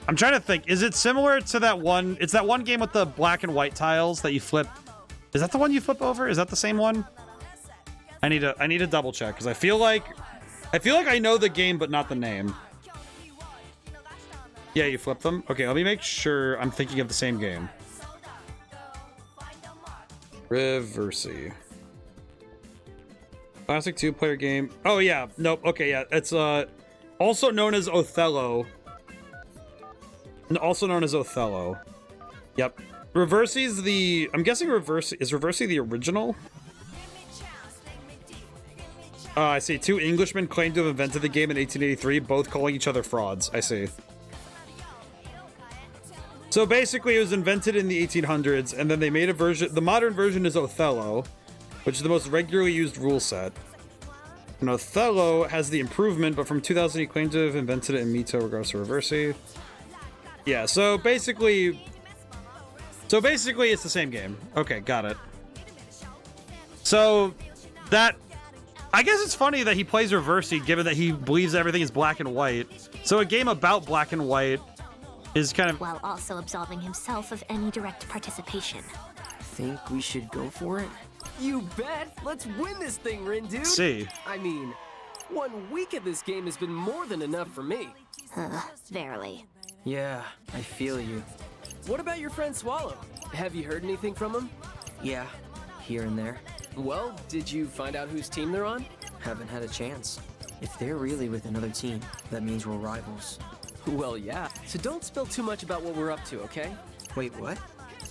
I'm trying to think. Is it similar to that one? It's that one game with the black and white tiles that you flip. Is that the one you flip over? Is that the same one? I need to double check because I feel like I know the game but not the name. Yeah, you flip them. Okay, let me make sure I'm thinking of the same game. Reversi. Classic 2-player game. Oh yeah, nope. Okay, yeah, it's also known as Othello. Also known as Othello. Yep. Reversi's the... I'm guessing Reversi the original? I see. Two Englishmen claim to have invented the game in 1883, both calling each other frauds. I see. So basically, it was invented in the 1800s, and then they made a version... The modern version is Othello, which is the most regularly used rule set. And Othello has the improvement, but from 2000, he claimed to have invented it in Mito, regardless of Reversi. Yeah, so basically, it's the same game. Okay, got it. So that, I guess it's funny that he plays Reversi, given that he believes everything is black and white. So a game about black and white is kind of... While also absolving himself of any direct participation. Think we should go for it? You bet! Let's win this thing, Rin, dude! See. I mean, 1 week of this game has been more than enough for me. Verily. Yeah, I feel you. What about your friend Swallow? Have you heard anything from him? Yeah, here and there. Well, did you find out whose team they're on? Haven't had a chance. If they're really with another team, that means we're rivals. Well, yeah. So don't spill too much about what we're up to, okay? Wait, what?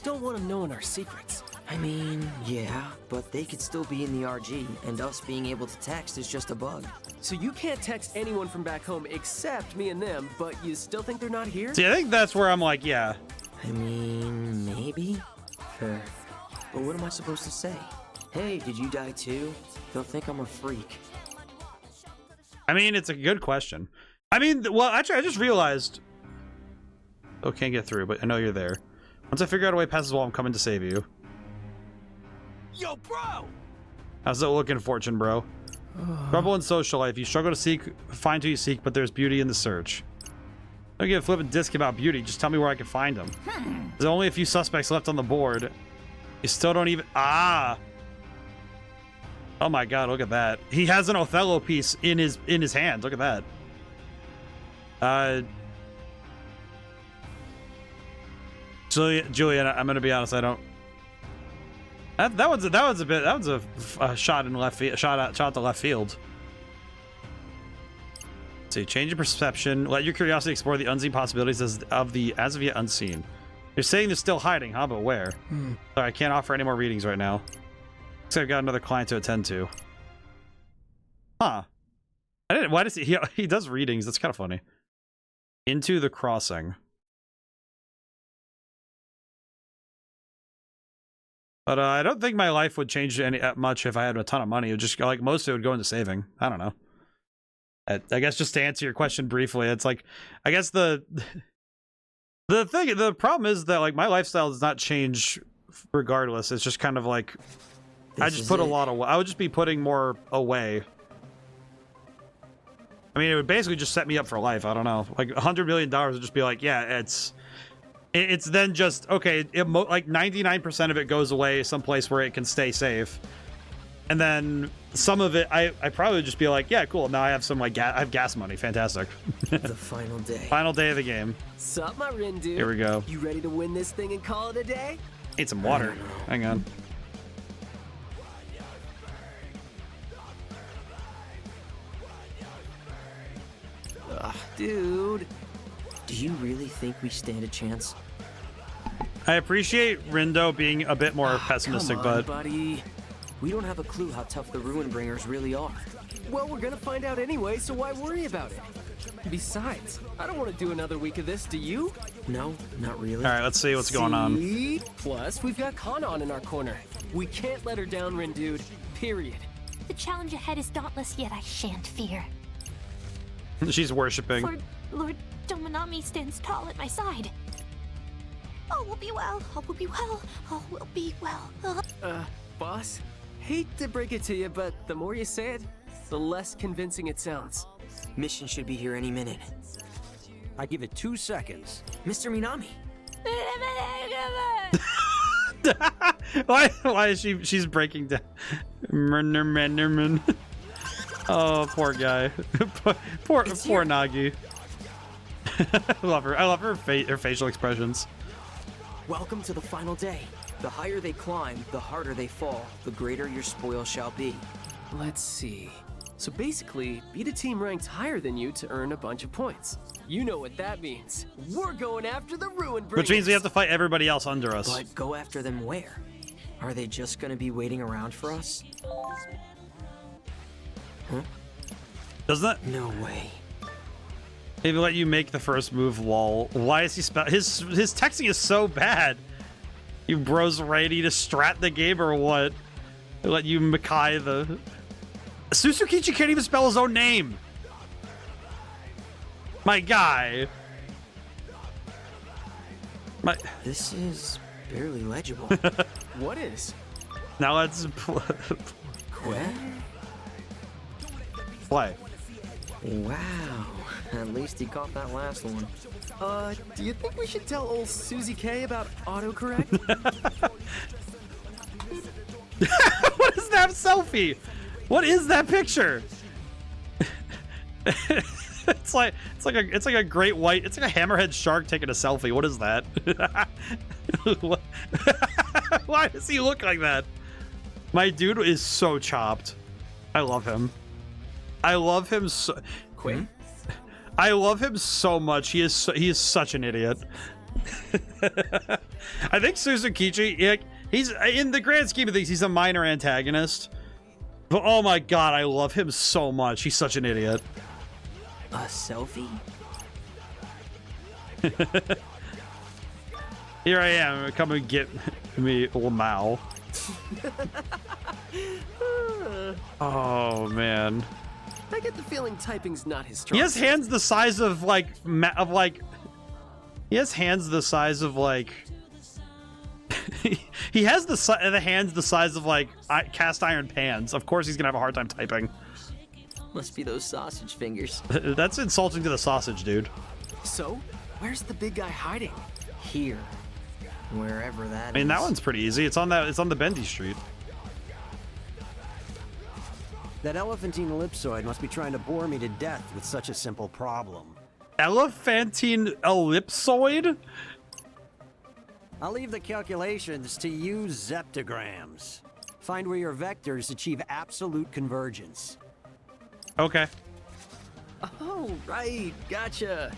Don't want them knowing our secrets. I mean, yeah, but they could still be in the RG, and us being able to text is just a bug. So you can't text anyone from back home except me and them, but you still think they're not here? See, I think that's where I'm like, yeah. I mean, maybe? Fair. But what am I supposed to say? Hey, did you die too? They'll think I'm a freak. I mean, it's a good question. I mean, well, actually, I just realized... Oh, can't get through, but I know you're there. Once I figure out a way past this wall, I'm coming to save you. Yo, bro! How's it looking, Fortune, bro? Trouble in social life. You struggle to find who you seek, but there's beauty in the search. Don't give a flippin' disc about beauty. Just tell me where I can find them. There's only a few suspects left on the board. You still don't even... Ah! Oh my god, look at that. He has an Othello piece in his hand. Look at that. Julian, I'm gonna be honest. I don't. That was a shot in left field. Shot to left field. Let's see, change your perception. Let your curiosity explore the unseen possibilities as of yet unseen. You're saying they're still hiding, huh? But where? Sorry, I can't offer any more readings right now. Looks like I've got another client to attend to. Huh. I didn't. Why does he does readings? That's kind of funny. Into the crossing. But I don't think my life would change any much if I had a ton of money. It would just like most of it would go into saving. I don't know. I guess just to answer your question briefly, it's like I guess the problem is that like my lifestyle does not change regardless. It's just kind of like I just put a lot away. I would just be putting more away. I mean, it would basically just set me up for life. I don't know. Like $100 million would just be like, yeah, it's then just okay. Like 99% of it goes away someplace where it can stay safe, and then some of it, I probably would just be like, yeah, cool. Now I have some like I have gas money. Fantastic. The final day. Final day of the game. Sup, my Rin dude? Here we go. You ready to win this thing and call it a day? Need some water. Hang on. Ugh, dude. Do you really think we stand a chance? I appreciate Rindo being a bit more pessimistic, come on, but buddy. We don't have a clue how tough the Ruin Bringers really are. Well, we're gonna find out anyway, so why worry about it? Besides, I don't want to do another week of this, do you? No, not really. all right, let's see what's going on. Plus, we've got Kanon in our corner. We can't let her down, Rin dude. Period. The challenge ahead is dauntless, yet I shan't fear. She's worshiping. For Lord Dominami stands tall at my side. All will be well. All will be well. All will be well. Boss? Hate to break it to you, but the more you say it, the less convincing it sounds. Mission should be here any minute. I give it 2 seconds. Mr. Minami. Why is she's breaking down? Mannerman. Oh, poor guy. poor Nagi. I love her. I love her facial expressions. Welcome to the final day. The higher they climb, the harder they fall, the greater your spoil shall be. Let's see. So basically, beat a team ranked higher than you to earn a bunch of points. You know what that means. We're going after the Ruin Bringers. Which means we have to fight everybody else under us. But go after them where? Are they just gonna be waiting around for us? Huh? Doesn't that? No way. Maybe let you make the first move, lol. Why is he his texting is so bad? You bros ready to strat the game or what? They let you Makai the... Susukichi can't even spell his own name! My guy. This is barely legible. What is? Now let's play. Wow. At least he caught that last one. Do you think we should tell old Susie K about autocorrect? What is that selfie? What is that picture? It's like a great white. It's like a hammerhead shark taking a selfie. What is that? Why does he look like that? My dude is so chopped. I love him. I love him so. Quinn? I love him so much. He is such an idiot. I think Suzukichi, he's in the grand scheme of things, he's a minor antagonist. But oh my god, I love him so much. He's such an idiot. A selfie? Here I am. Come and get me, Lamau. Oh man. I get the feeling typing's not his strong. He has hands the size of like he has hands the size of like he has the hands the size of like cast iron pans. Of course he's gonna have a hard time typing. Must be those sausage fingers. That's insulting to the sausage, dude. So, where's the big guy hiding? Here. Wherever that is. I mean, that one's pretty easy. It's on the Bendy Street. That elephantine ellipsoid must be trying to bore me to death with such a simple problem. Elephantine ellipsoid? I'll leave the calculations to you zeptograms. Find where your vectors achieve absolute convergence. Okay. Oh, right, gotcha.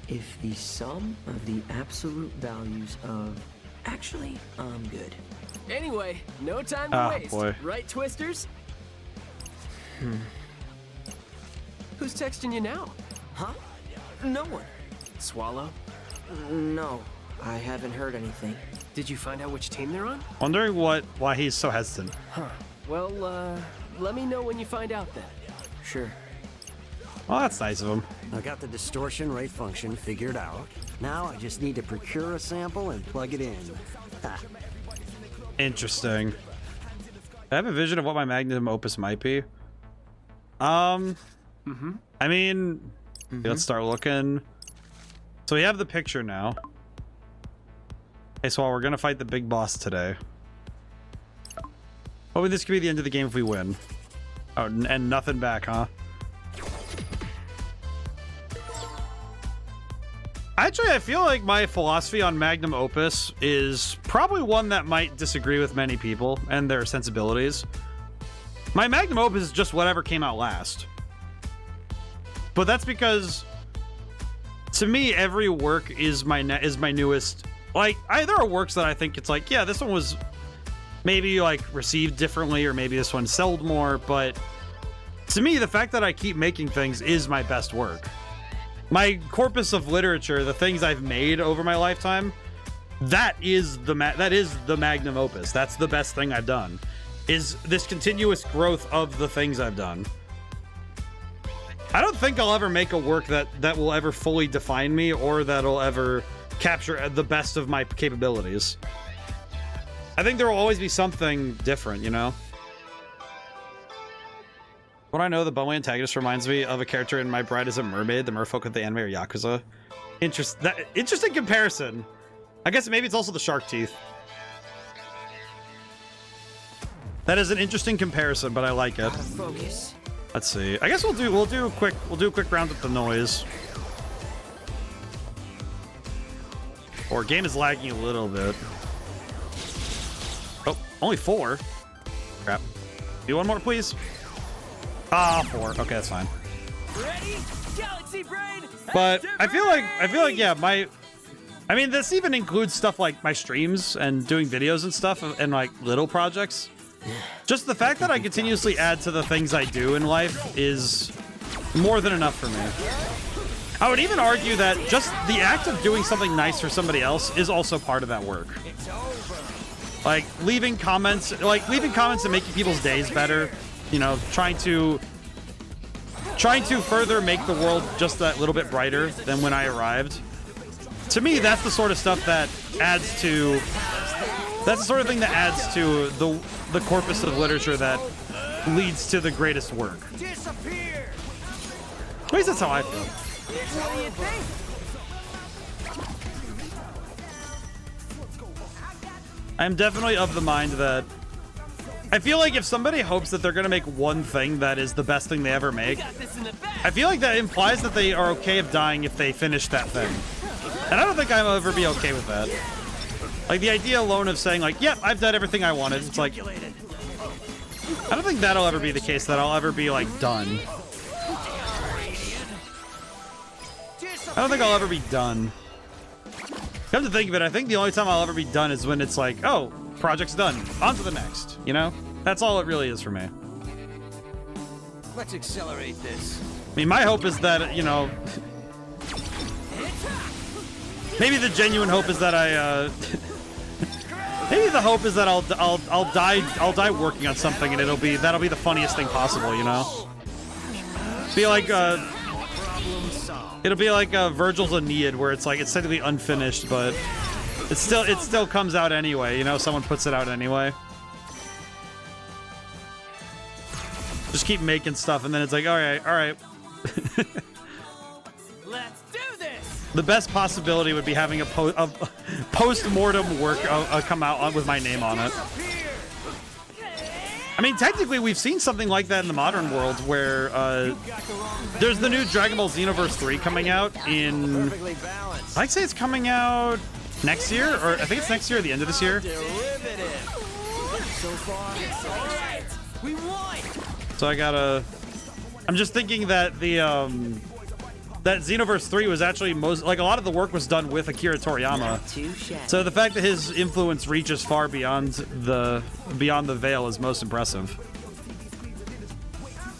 If the sum of the absolute values of... Actually, I'm good. Anyway, no time to waste. Boy. Right, Twisters? Who's texting you now? Huh? No one. Swallow? No, I haven't heard anything. Did you find out which team they're on? Wondering why he's so hesitant. Well, let me know when you find out then. Sure. Well, that's nice of him. I got the distortion rate function figured out. Now I just need to procure a sample and plug it in. Ha. Interesting. I have a vision of what my magnum opus might be. I mean, let's start looking. So we have the picture now. Okay, so we're gonna fight the big boss today. Hoping this could be the end of the game if we win. Oh, and nothing back, huh? Actually, I feel like my philosophy on magnum opus is probably one that might disagree with many people and their sensibilities. My magnum opus is just whatever came out last. But that's because, to me, every work is my newest. Like, there are works that I think it's like, yeah, this one was maybe like received differently, or maybe this one sold more. But to me, the fact that I keep making things is my best work. My corpus of literature, the things I've made over my lifetime, that is the magnum opus. That's the best thing I've done. Is this continuous growth of the things I've done. I don't think I'll ever make a work that will ever fully define me, or that'll ever capture the best of my capabilities. I think there will always be something different, you know? What I know, the bummy antagonist reminds me of a character in My Bride is a Mermaid, the merfolk of the anime, or Yakuza. Interesting comparison. I guess maybe it's also the shark teeth. That is an interesting comparison, but I like it. Focus. Let's see. I guess we'll do a quick round with the noise. Our game is lagging a little bit. Oh, only 4. Crap. Do one more, please. Ah, 4. Okay, that's fine. Ready? Galaxy Brain. But I feel like yeah, I mean, this even includes stuff like my streams and doing videos and stuff and like little projects. Just the fact that I continuously add to the things I do in life is more than enough for me. I would even argue that just the act of doing something nice for somebody else is also part of that work. Like leaving comments and making people's days better, you know, trying to further make the world just that little bit brighter than when I arrived. To me, that's the sort of stuff that adds to, that's the sort of thing that adds to the corpus of literature that leads to the greatest work. At least that's how I feel. I'm definitely of the mind that I feel like if somebody hopes that they're going to make one thing that is the best thing they ever make, I feel like that implies that they are okay of dying if they finish that thing. And I don't think I'll ever be okay with that. Like, the idea alone of saying, like, yep, I've done everything I wanted. It's like, I don't think that'll ever be the case, that I'll ever be, like, done. I don't think I'll ever be done. Come to think of it, I think the only time I'll ever be done is when it's like, oh, project's done. On to the next, you know? That's all it really is for me. Let's accelerate this. I mean, my hope is that, you know... maybe the genuine hope is that maybe the hope is that I'll die working on something, and that'll be the funniest thing possible, you know? It'll be like Virgil's Aeneid, where it's like it's technically unfinished, but it still comes out anyway, you know? Someone puts it out anyway. Just keep making stuff, and then it's like, all right. Let's do this. The best possibility would be having a post-mortem work come out with my name on it. I mean, technically, we've seen something like that in the modern world, where there's the new Dragon Ball Xenoverse 3 coming out in... I'd say it's coming out next year, or I think it's next year or the end of this year. So far, all right, we won. So I gotta. I'm just thinking that the that Xenoverse 3 was actually most like a lot of the work was done with Akira Toriyama. So the fact that his influence reaches far beyond the veil is most impressive.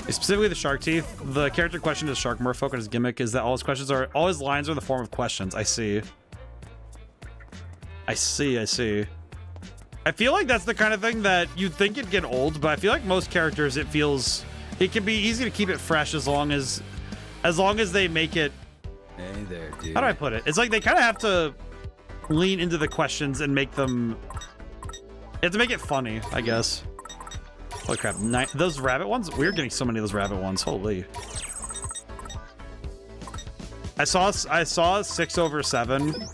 Specifically the shark teeth. The character question is Shark Merfolk, and his gimmick is that all his lines are in the form of questions. I see. I see. I feel like that's the kind of thing that you'd think it'd get old, but I feel like most characters it can be easy to keep it fresh as long as they make it. Hey there, dude. How do I put it? It's like they kind of have to lean into the questions and make them. You have to make it funny, I guess. Holy crap! Those rabbit ones. We're getting so many of those rabbit ones. Holy. I saw 6/7,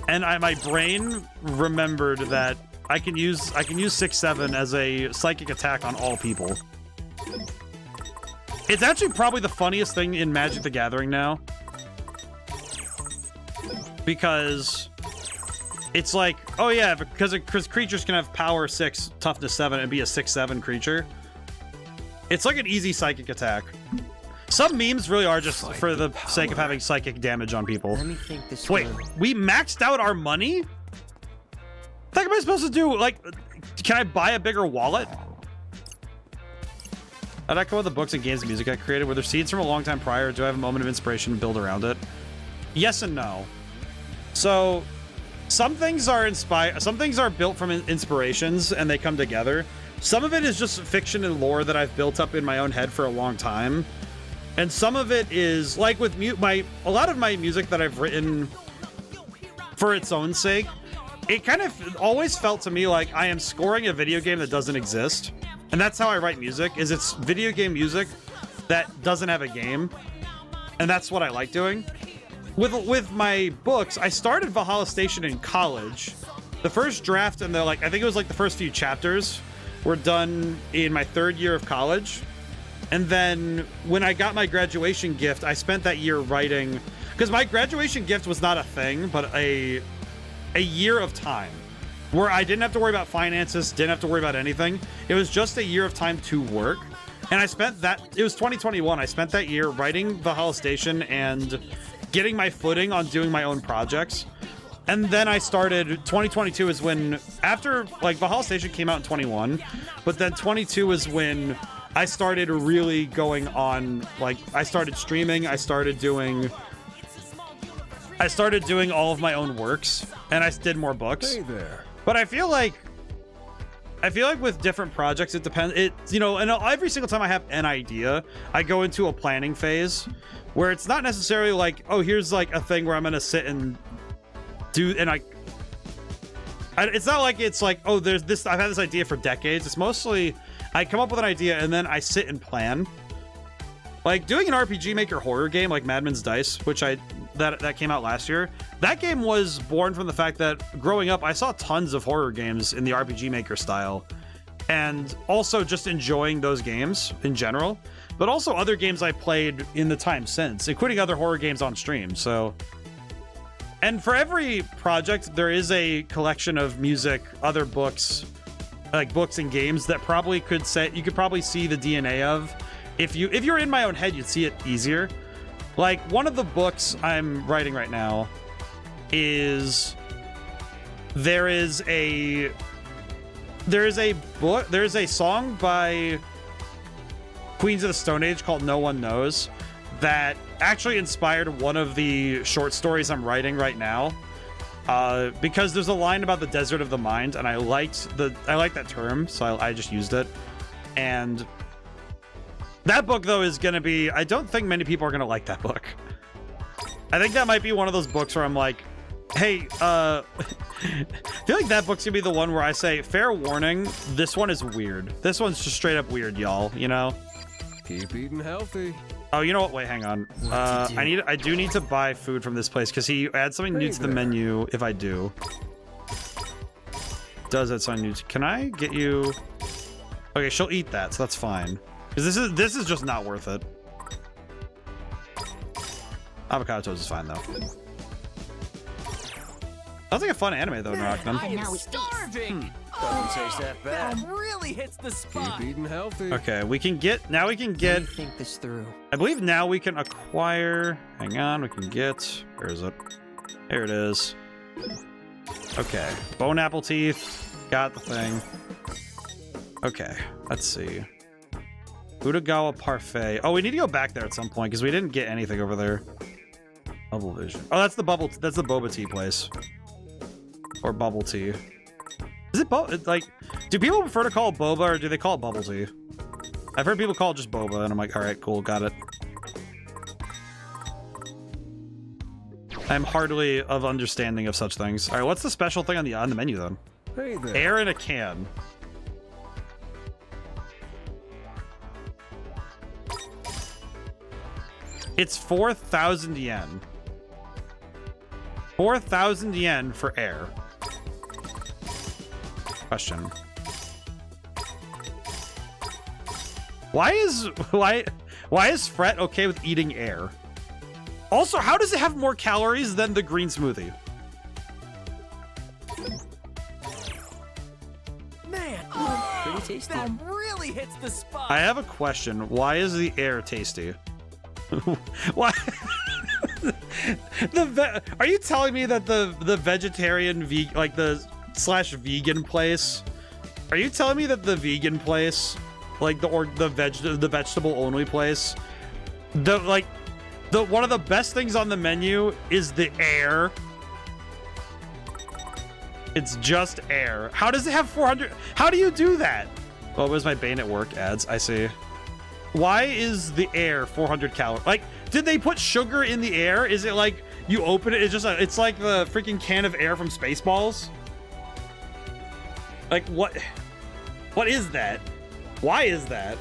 and my brain remembered that I can use 6/7 as a psychic attack on all people. It's actually probably the funniest thing in Magic the Gathering now. Because it's like, oh yeah, because creatures can have power 6, toughness 7, and be a 6/7 creature. It's like an easy psychic attack. Some memes really are just for the sake of having psychic damage on people. Let me think this Wait, we maxed out our money? What the heck am I supposed to do? Like, can I buy a bigger wallet? How'd I come up with the books and games and music I created? Were there seeds from a long time prior? Or do I have a moment of inspiration to build around it? Yes and no. So, some things are inspired. Some things are built from inspirations and they come together. Some of it is just fiction and lore that I've built up in my own head for a long time, and some of it is like with a lot of my music that I've written for its own sake. It kind of always felt to me like I am scoring a video game that doesn't exist. And that's how I write music, is it's video game music that doesn't have a game. And that's what I like doing. With my books, I started Valhalla Station in college. The first draft and I think it was like the first few chapters were done in my 3rd year of college. And then when I got my graduation gift, I spent that year writing, because my graduation gift was not a thing, but a year of time where I didn't have to worry about finances, didn't have to worry about anything. It was just a year of time to work. And I spent it was 2021. I spent that year writing Valhalla Station and getting my footing on doing my own projects. And then I started, 2022 is when, after, like, Valhalla Station came out in 21, but then 22 is when I started really going on, like, I started streaming, I started doing all of my own works, and I did more books. Hey there. But I feel like with different projects, it depends. And every single time I have an idea, I go into a planning phase where it's not necessarily like, oh, here's like a thing where I'm gonna sit and do, and it's not like it's like, oh, there's this, I've had this idea for decades. It's mostly I come up with an idea and then I sit and plan. Like doing an RPG Maker horror game like Madman's Dice, which that came out last year. That game was born from the fact that growing up, I saw tons of horror games in the RPG Maker style, and also just enjoying those games in general, but also other games I played in the time since, including other horror games on stream. So, and for every project, there is a collection of music, other books, like books and games that probably you could probably see the DNA of. If you're in my own head, you'd see it easier. Like one of the books I'm writing right now is there is a song by Queens of the Stone Age called No One Knows that actually inspired one of the short stories I'm writing right now. Because there's a line about the desert of the mind, and I liked that term, so I just used it. And that book, though, is going to be... I don't think many people are going to like that book. I think that might be one of those books where I'm like, hey, I feel like that book's going to be the one where I say, fair warning, this one is weird. This one's just straight up weird, y'all, you know? Keep eating healthy. Oh, you know what? Wait, hang on. I do need to buy food from this place because he adds something new to the menu if I do. Does that sound new? Can I get you... Okay, she'll eat that, so that's fine. Because this is just not worth it. Avocado toast is fine though. Sounds like a fun anime though, Narachnon. I am starving. Doesn't taste that bad. That really hits the spot. Keep eating healthy. Okay, we can get now. We can get. Think this through. I believe now we can acquire. Hang on, we can get. Where is it? Here it is. Okay, bone apple teeth. Got the thing. Okay, let's see. Udagawa Parfait. Oh, we need to go back there at some point because we didn't get anything over there. Bubble Vision. Oh, that's the bubble. That's the boba tea place. Or bubble tea. Is it like? Do people prefer to call it boba or do they call it bubble tea? I've heard people call it just boba, and I'm like, all right, cool, got it. I'm hardly of understanding of such things. All right, what's the special thing on the menu then? Hey there. Air in a can. It's 4,000 yen. 4,000 yen for air. Question. Why is Fret okay with eating air? Also, how does it have more calories than the green smoothie? Man, Pretty tasty. that really hits the spot. I have a question. Why is the air tasty? Why? Are you telling me that the vegetarian like the /vegan place? Are you telling me that the vegan place, like the vegetable only place, one of the best things on the menu is the air? It's just air. How does it have 400? How do you do that? Oh, was my Bane at work ads? I see. Why is the air 400 calories? Like, did they put sugar in the air? Is it like you open it? It's just it's like the freaking can of air from Spaceballs. Like what? What is that? Why is that?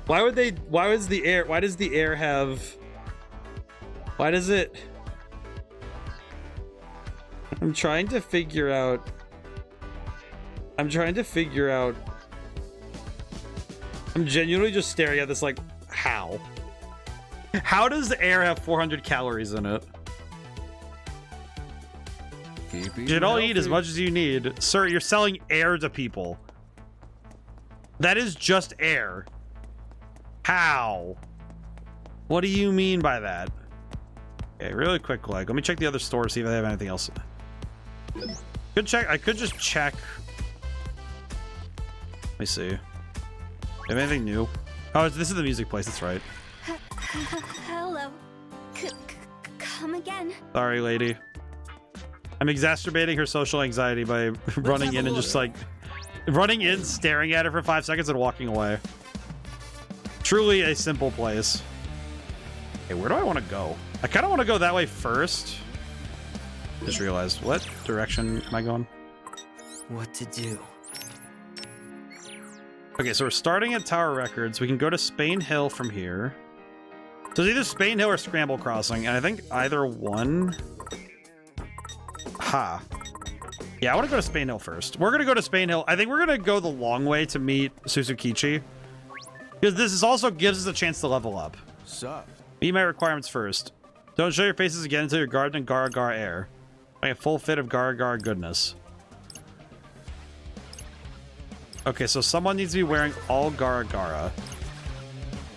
Why would they? Why was the air? Why does the air have? Why does it? I'm trying to figure out. I'm genuinely just staring at this like, how? How does the air have 400 calories in it? Keep eating You should all eat as healthy. much as you need. Sir, you're selling air to people. That is just air. How? What do you mean by that? Okay, really quick, like, let me check the other stores, see if they have anything else. Could check. I could just check. Let me see. Have anything new? Oh, this is the music place. That's right. Hello. Come again. Sorry, lady. I'm exacerbating her social anxiety by running in and just like running in, staring at her for 5 seconds, and walking away. Truly a simple place. Hey, where do I want to go? I kind of want to go that way first. Just realized, what direction am I going? What to do? Okay, so we're starting at Tower Records. We can go to Spain Hill from here. So it's either Spain Hill or Scramble Crossing, and I think either one. Ha. Yeah, I want to go to Spain Hill first. We're going to go to Spain Hill. I think we're going to go the long way to meet Suzukichi. Because this also gives us a chance to level up. Sup? Meet my requirements first. Don't show your faces again until you're guarded in Gara Gara air. Like a full fit of Gara Gara goodness. Okay, so someone needs to be wearing all Gara Gara.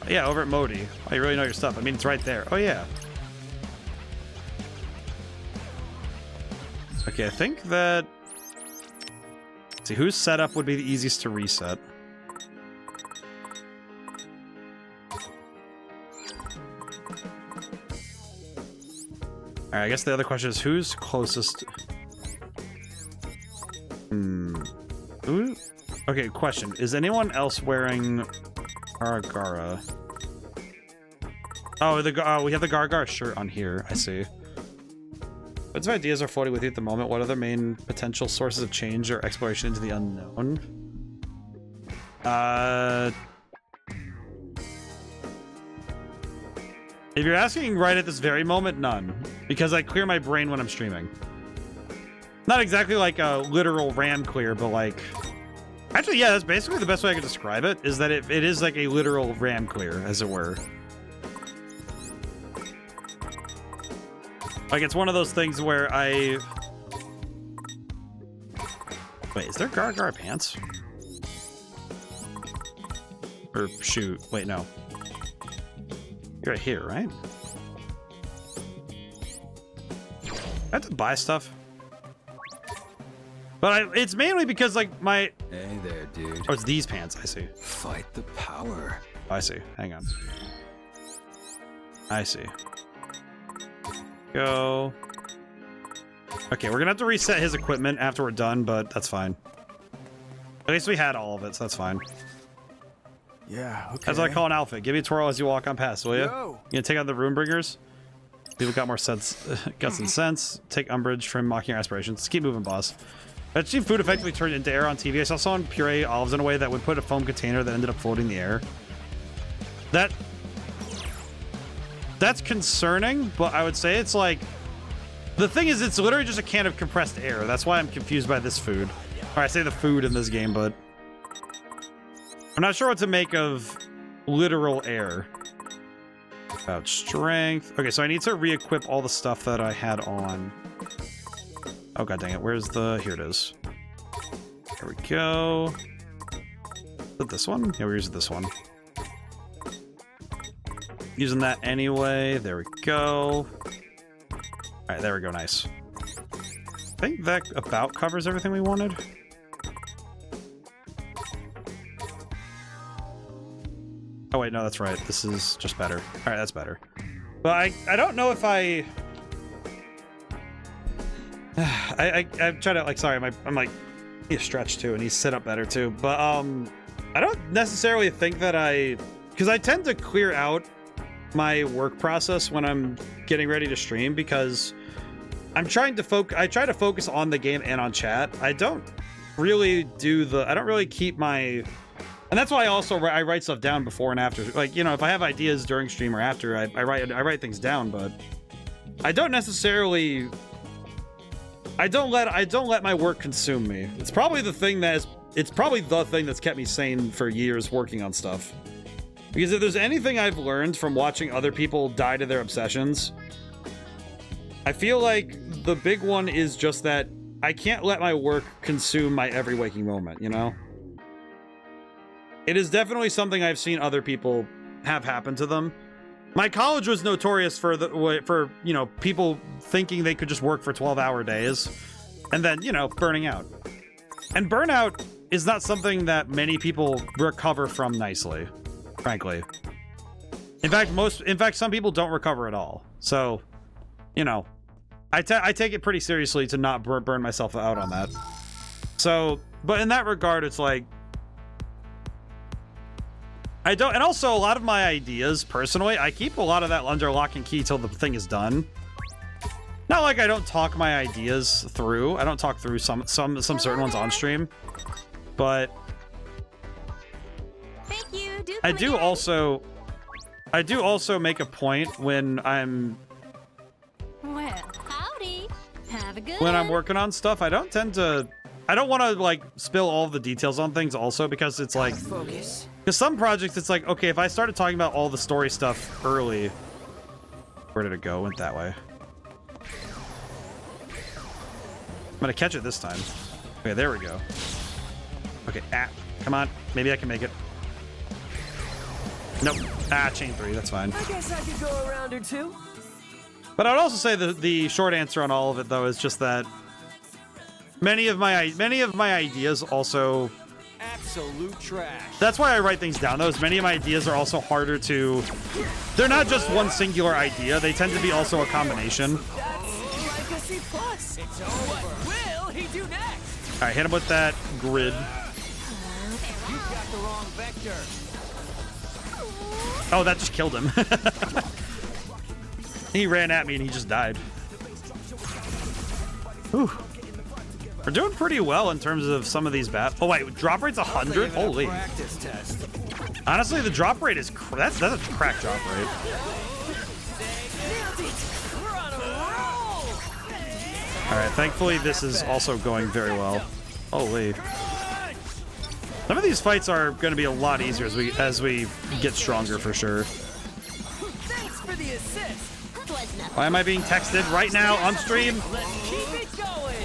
Yeah, over at Modi. Oh, you really know your stuff. I mean, it's right there. Oh, yeah. Okay, I think that... Let's see, whose setup would be the easiest to reset? Alright, I guess the other question is who's closest... Who? Okay, question. Is anyone else wearing Gara? Oh, we have the Gara shirt on here. I see. What sort of ideas are floating with you at the moment? What are the main potential sources of change or exploration into the unknown? If you're asking right at this very moment, none. Because I clear my brain when I'm streaming. Not exactly like a literal RAM clear, but like... Actually, yeah, that's basically the best way I could describe it, is that it is like a literal RAM clear, as it were. Like, it's one of those things where I... Wait, is there Gar pants? Or shoot, wait, no. You're right here, right? I have to buy stuff. But it's mainly because, like, my... Hey there, dude. Oh, it's these pants, I see. Fight the power. I see. Hang on. I see. Go. Okay, we're gonna have to reset his equipment after we're done, but that's fine. At least we had all of it, so that's fine. Yeah, okay. That's what I call an outfit. Give me a twirl as you walk on past, will you? Yo. You gonna take out the Runebringers? People got more sense, guts and sense. Take umbrage from mocking your aspirations. Just keep moving, boss. I've seen food effectively turned into air on TV. I saw someone puree olives in a way that would put a foam container that ended up floating in the air. That's concerning, but I would say it's like... The thing is, it's literally just a can of compressed air. That's why I'm confused by this food. Or I say the food in this game, but... I'm not sure what to make of literal air. About strength. Okay, so I need to re-equip all the stuff that I had on. Oh, god dang it. Where's the... Here it is. There we go. Is it this one? Yeah, we're using this one. Using that anyway. There we go. Alright, there we go. Nice. I think that about covers everything we wanted. Oh wait, no, that's right. This is just better. Alright, that's better. But I don't know if I try to, like, sorry, I'm like, he's stretched too, and he's sit up better too. But I don't necessarily think that because I tend to clear out my work process when I'm getting ready to stream, because I'm trying to I try to focus on the game and on chat. I don't really keep my, and that's why I write stuff down before and after. Like, you know, if I have ideas during stream or after, I write things down, but I don't necessarily, I don't let my work consume me. It's probably the thing that's kept me sane for years working on stuff. Because if there's anything I've learned from watching other people die to their obsessions, I feel like the big one is just that I can't let my work consume my every waking moment, you know? It is definitely something I've seen other people have happen to them. My college was notorious for you know, people thinking they could just work for 12-hour days and then, you know, burning out. And burnout is not something that many people recover from nicely, frankly. In fact, some people don't recover at all. So, you know, I take it pretty seriously to not burn myself out on that. So, but in that regard, it's like, I don't, and also a lot of my ideas, personally, I keep a lot of that under lock and key till the thing is done. Not like I don't talk my ideas through. I don't talk through some certain ones on stream, but Thank you. I do also make a point when I'm Well, howdy. Have a good when I'm working on stuff. I don't want to like spill all of the details on things also, because it's like, Focus. because some projects it's like, okay, if I started talking about all the story stuff early, where did it go? It went that way. I'm gonna catch it this time. Okay, there we go. Okay, come on, maybe I can make it. Nope. Chain 3, that's fine. I guess I could go a round or two. But I'd also say the short answer on all of it, though, is just that many of my ideas also... Absolute trash. That's why I write things down, though, is many of my ideas are also harder to... They're not just one singular idea, they tend to be also a combination. That's legacy plus. It's over. What will he do next? Alright, hit him with that grid. You've got the wrong vector. Oh, that just killed him. He ran at me and he just died. Whew. We're doing pretty well in terms of some of these battles. Oh wait, drop rate's 100? Holy. Practice test. Honestly, the drop rate is that's a crack drop rate. We're on a roll. Alright, thankfully this is also going very well. Holy. Some of these fights are going to be a lot easier as we get stronger for sure. Thanks for the assist. That was nothing. Why am I being texted right now on stream? Let's keep it going.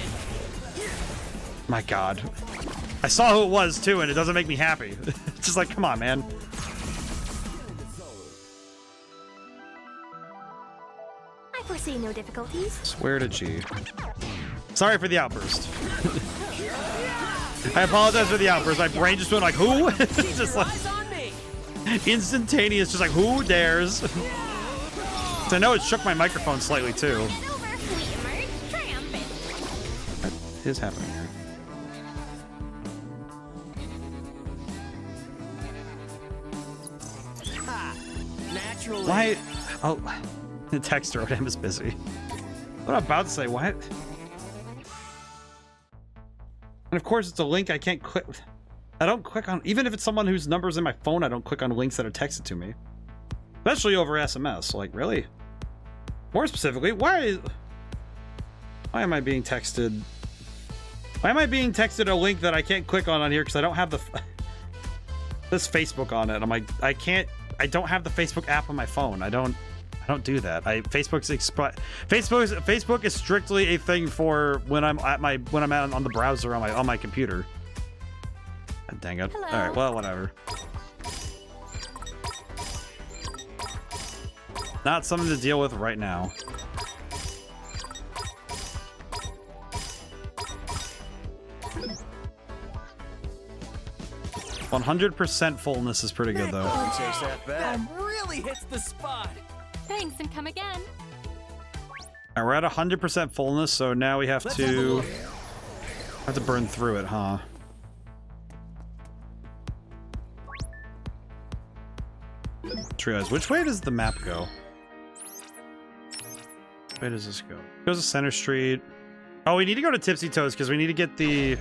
My God. I saw who it was too, and it doesn't make me happy. It's just like, come on, man. I foresee no difficulties. Swear to G. Sorry for the outburst. I apologize for the outburst. My brain just went like, who? Just like instantaneous, just like, who dares? So I know it shook my microphone slightly too. What is happening here? Naturally. Why? Oh, the text ODaM is busy. What I'm about to say, what? And of course, it's a link I can't click. I don't click on, even if it's someone whose number's in my phone, I don't click on links that are texted to me. Especially over SMS. Like, really? More specifically, why am I being texted? Why am I being texted a link that I can't click on here because I don't have this Facebook on it? I'm like, I don't have the Facebook app on my phone. I don't do that. Facebook is strictly a thing for when I'm on the browser on my computer. God dang it. Hello. All right, well, whatever. Not something to deal with right now. "100% fullness" is pretty good though. Chase that back. Really hits the spot. Thanks and come again. Alright, we're at 100% fullness, so now we have to burn through it, huh? Trios. Which way does the map go? Which way does this go? It goes to Center Street. Oh, we need to go to Tipsy Toes because we need to get the...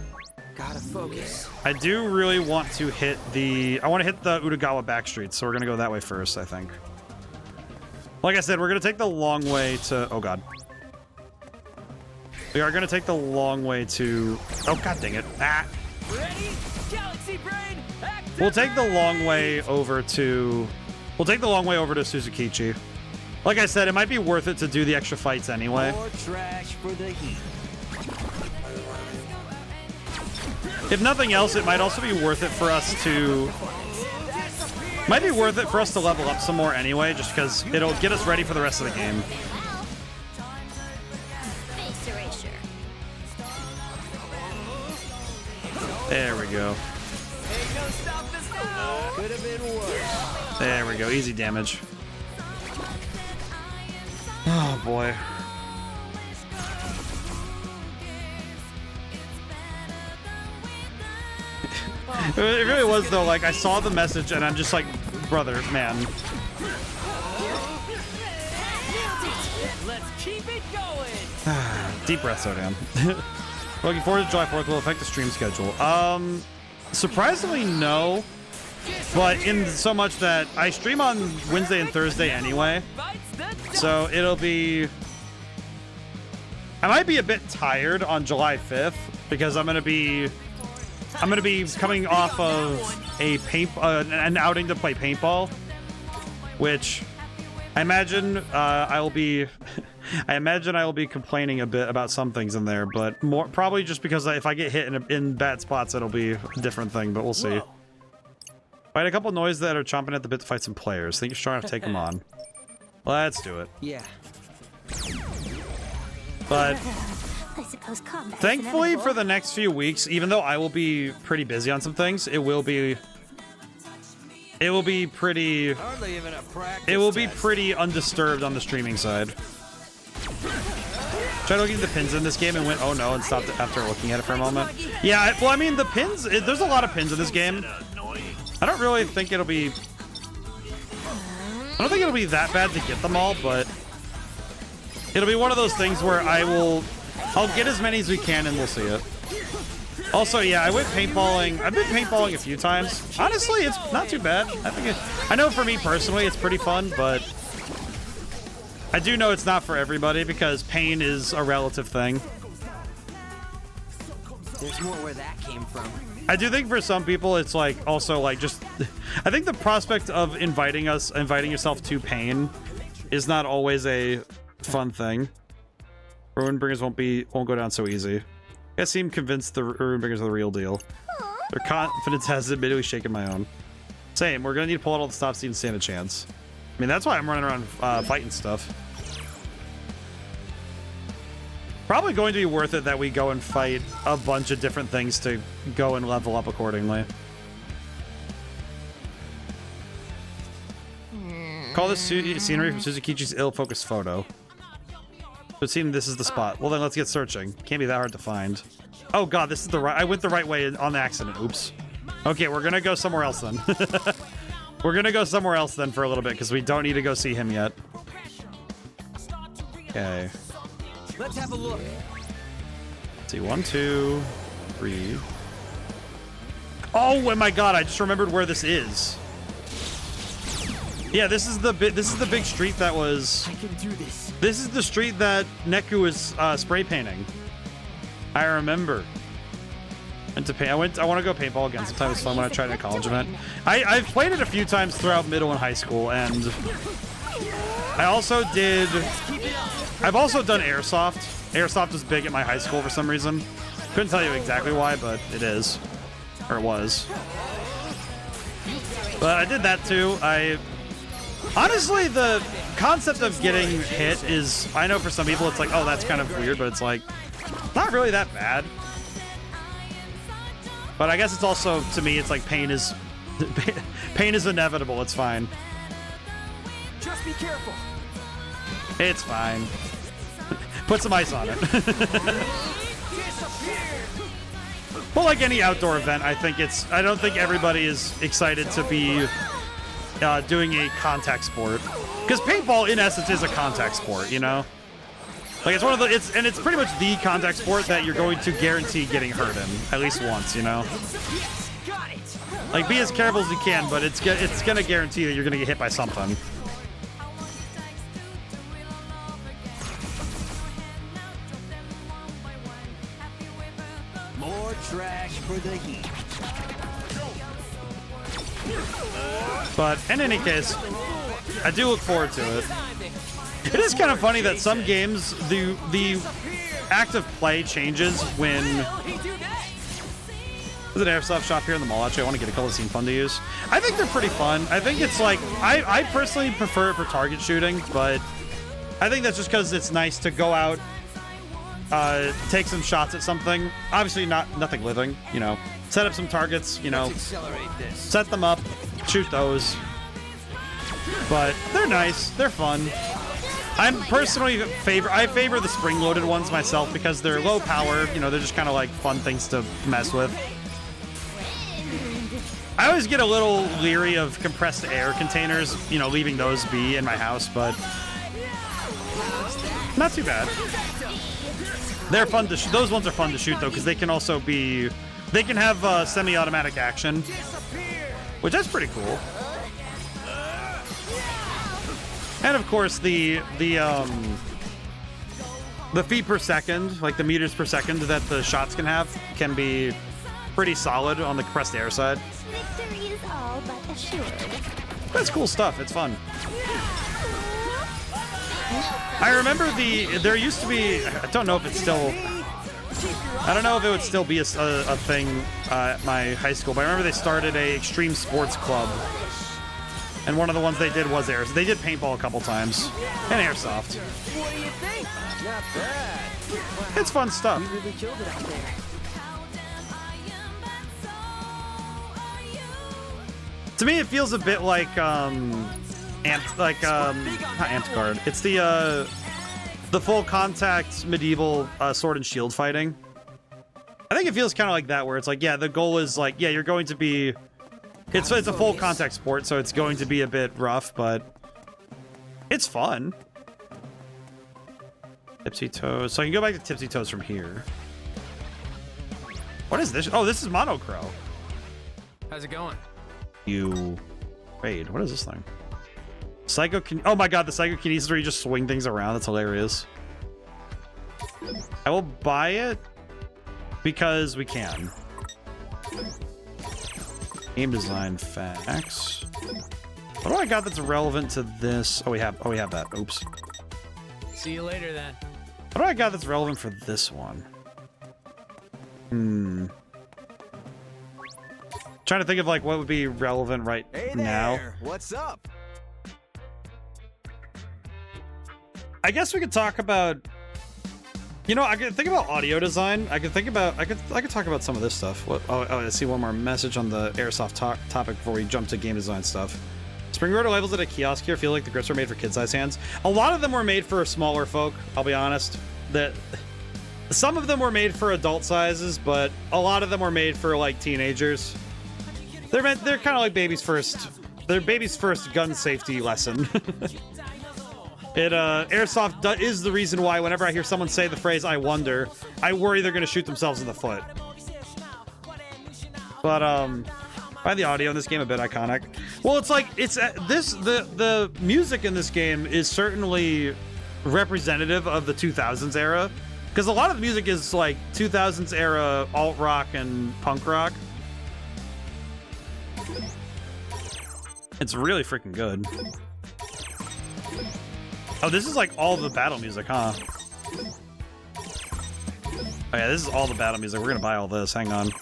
Gotta focus. I do really want to hit the... I want to hit the Utagawa back streets, so we're going to go that way first, I think. Like I said, we're going to take the long way to... Oh, God. We are going to take the long way to... Oh, God dang it. Ah! Ready? Galaxy Brain, activate! We'll take the long way over to... We'll take the long way over to Suzukichi. Like I said, it might be worth it to do the extra fights anyway. More trash for the heat. If nothing else, it might also be worth it for us to... Might be worth it for us to level up some more anyway, just because it'll get us ready for the rest of the game. Face erasure. There we go. Ain't no stop this now. Could have been worse. There we go. Easy damage. Oh, boy. It really was, though. Like, I saw the message, and I'm just like, brother, man. Let's keep it going. Deep breath, ODaM. Looking forward to July 4th will affect the stream schedule. Surprisingly, no. But in so much that I stream on Wednesday and Thursday anyway. So it'll be... I might be a bit tired on July 5th because I'm gonna be coming off of an outing to play paintball, which I imagine I will be complaining a bit about some things in there, but more probably just because if I get hit in bad spots, it'll be a different thing. But we'll see. Fight a couple noise that are chomping at the bit to fight some players. Think you're strong enough to take them on? Let's do it. Yeah. But I suppose combat. thankfully for the next few weeks, even though I will be pretty busy on some things, it will be pretty Hardly even a practice. It will be test. pretty undisturbed on the streaming side. Tried looking at the pins in this game and went, oh no, and stopped after looking at it for a moment. Yeah, well, I mean, the pins, there's a lot of pins in this game. I don't really think it'll be... I don't think it'll be that bad to get them all, but... It'll be one of those things where I'll get as many as we can and we'll see it. Also, yeah, I went paintballing. I've been paintballing a few times. Honestly, it's not too bad. I know for me personally, it's pretty fun, but I do know it's not for everybody because pain is a relative thing. There's more where that came from. I do think for some people, it's like also like just. I think the prospect of inviting yourself to pain is not always a fun thing. Ruinbringers won't go down so easy. I seem convinced the Ruinbringers are the real deal. Their confidence has admittedly shaken my own. Same. We're gonna need to pull out all the stops to even stand a chance. I mean, that's why I'm running around fighting stuff. Probably going to be worth it that we go and fight a bunch of different things to go and level up accordingly. Call this scenery from Suzukichi's ill-focused photo. So it seemed this is the spot. Well, then let's get searching. Can't be that hard to find. Oh god, this is the right... I went the right way on accident. Oops. Okay, we're gonna go somewhere else then. We're gonna go somewhere else then for a little bit, because we don't need to go see him yet. Okay. Let's have a look. Let's see, 1, 2, 3. Oh my god, I just remembered where this is. Yeah, this is the big street that was... I can do this. This is the street that Neku was spray painting. I remember. I want to go paintball again sometime. It's fun when I tried it at a college event. I've played it a few times throughout middle and high school, and I also did... I've also done airsoft. Airsoft was big at my high school for some reason. Couldn't tell you exactly why, but it is. Or it was. But I did that too. Honestly, the concept of getting hit is... I know for some people it's like, oh, that's kind of weird, but it's like, not really that bad. But I guess it's also, to me, it's like pain is inevitable. It's fine. Just be careful. It's fine. Put some ice on it. Well, like any outdoor event, I don't think everybody is excited to be doing a contact sport. Because paintball, in essence, is a contact sport, you know? Like, it's one of the... it's pretty much the contact sport that you're going to guarantee getting hurt in. At least once, you know? Like, be as careful as you can, but it's gonna guarantee that you're gonna get hit by something. More trash for the heat. But, in any case, I do look forward to it. It is kind of funny that some games, the active play changes when... There's an airsoft shop here in the mall. Actually, I want to get a color scene fun to use. I think they're pretty fun. I think it's like... I personally prefer it for target shooting, but I think that's just because it's nice to go out, take some shots at something. Obviously, nothing living, you know. Set up some targets, you know. Set them up, shoot those. But they're nice. They're fun. I'm personally I favor the spring-loaded ones myself because they're low power. You know, they're just kind of like fun things to mess with. I always get a little leery of compressed air containers, you know, leaving those be in my house, but not too bad. They're fun to shoot. Those ones are fun to shoot though, because they can also be, they can have semi-automatic action, which is pretty cool. And of course, the feet per second, like the meters per second that the shots can have, can be pretty solid on the compressed air side. Victory is all but assured. That's cool stuff. It's fun. I remember there used to be, I don't know if it's still, I don't know if it would still be a thing at my high school, but I remember they started a extreme sports club. And one of the ones they did was air. So they did paintball a couple times. And airsoft. What do you think? Not bad. It's fun stuff. You really killed it out there. To me, it feels a bit like, not Antguard. It's the full contact medieval sword and shield fighting. I think it feels kind of like that, where it's like, yeah, the goal is like, yeah, you're going to be... It's a full contact sport, so it's going to be a bit rough, but it's fun. Tipsy Toes. So I can go back to Tipsy Toes from here. What is this? Oh, this is Monocro. How's it going? You raid. What is this thing? Oh my god, the psychokinesis where you just swing things around. That's hilarious. I will buy it because we can. Game design facts. What do I got that's relevant to this? Oh, we have that. Oops. See you later then. What do I got that's relevant for this one? Trying to think of like what would be relevant right now. What's up? I guess we could talk about, you know, I could think about audio design. I could talk about some of this stuff. What? Oh, I see one more message on the Airsoft topic before we jump to game design stuff. Spring rotor levels at a kiosk here feel like the grips are made for kid-sized hands. A lot of them were made for smaller folk. I'll be honest. That some of them were made for adult sizes, but a lot of them were made for like teenagers. They're kind of like baby's first. They're baby's first gun safety lesson. Airsoft is the reason why whenever I hear someone say the phrase "I wonder," I worry they're gonna shoot themselves in the foot. But I find the audio in this game a bit iconic. Well, it's like the music in this game is certainly representative of the 2000s era, because a lot of the music is like 2000s era alt rock and punk rock. It's really freaking good. Oh, this is like all the battle music, huh? Oh yeah, this is all the battle music. We're gonna buy all this. Hang on.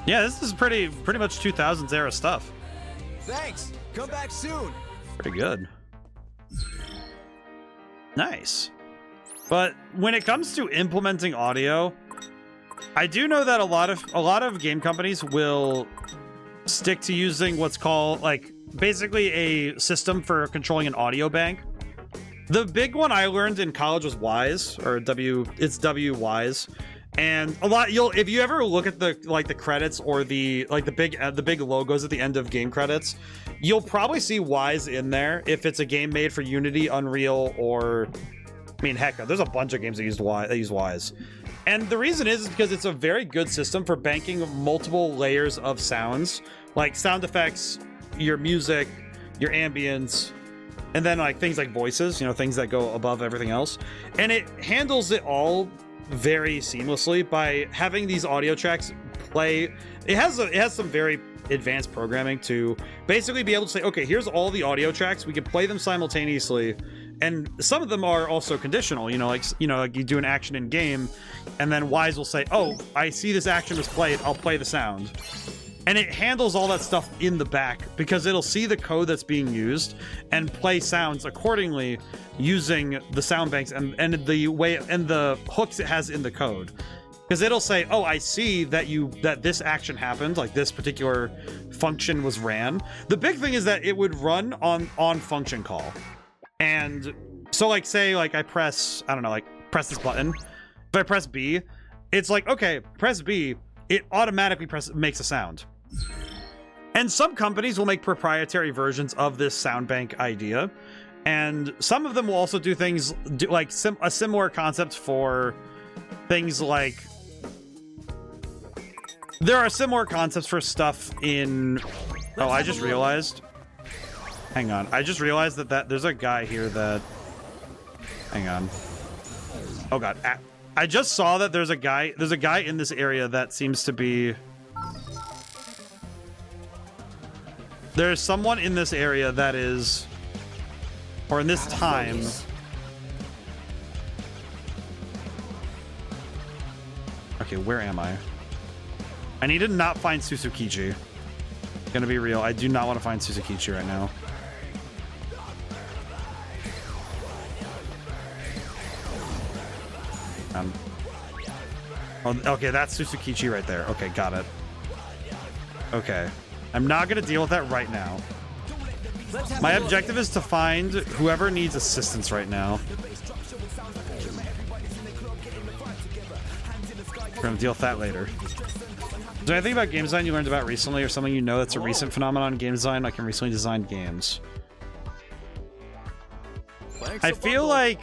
Yeah, this is pretty much 2000s era stuff. Thanks. Come back soon. Pretty good. Nice. But when it comes to implementing audio, I do know that a lot of game companies will stick to using what's called like basically a system for controlling an audio bank. The big one I learned in college was Wise, or W Wise. And a lot if you ever look at the credits or the big logos at the end of game credits, you'll probably see Wise in there if it's a game made for Unity, Unreal, or I mean heck, there's a bunch of games that use Wise. And the reason is because it's a very good system for banking multiple layers of sounds, like sound effects, your music, your ambience, and then like things like voices, you know, things that go above everything else. And it handles it all very seamlessly by having these audio tracks play. It has some very advanced programming to basically be able to say, okay, here's all the audio tracks, we can play them simultaneously, and some of them are also conditional, like you do an action in game and then Wise will say, oh, I see this action was played, I'll play the sound. And it handles all that stuff in the back because it'll see the code that's being used and play sounds accordingly using the sound banks and the way and the hooks it has in the code. Because it'll say, oh, I see that this action happened, like this particular function was ran. The big thing is that it would run on function call. And so like say like I press, I don't know, like press this button. If I press B, it's like, okay, press B, it automatically makes a sound. And some companies will make proprietary versions of this sound bank idea. And some of them will also do things like a similar concept for things like, there are similar concepts for stuff in, oh, I just realized, hang on, I just realized that there's a guy here that, hang on, oh god, I just saw that there's a guy in this area that seems to be, there's someone in this area that is, or in this time, okay, where am I? I need to not find Susukichi. Gonna be real, I do not want to find Susukichi right now. Oh, okay, that's Susukichi right there. Okay, got it. Okay. I'm not gonna deal with that right now. My objective is to find whoever needs assistance right now. We're gonna deal with that later. Is there anything about game design you learned about recently, or something you know that's a recent phenomenon in game design, like in recently designed games? I feel like,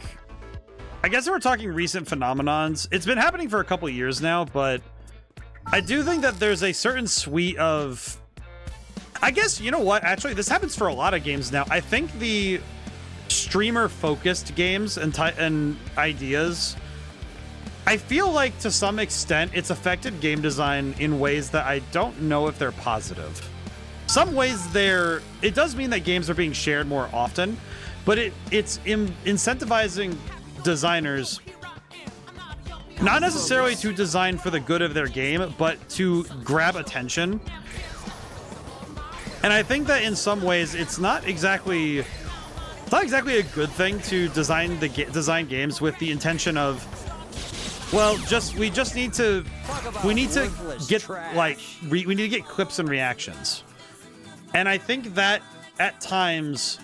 I guess if we're talking recent phenomenons, it's been happening for a couple years now, but I do think that there's a certain suite of, I guess, you know what, actually this happens for a lot of games now. I think the streamer focused games and ideas I feel like to some extent it's affected game design in ways that I don't know if they're positive. Some ways it does mean that games are being shared more often, but it's incentivizing designers not necessarily to design for the good of their game, but to grab attention. And I think that in some ways it's not exactly a good thing to design games with the intention of, well, we need to get clips and reactions. And I think that at times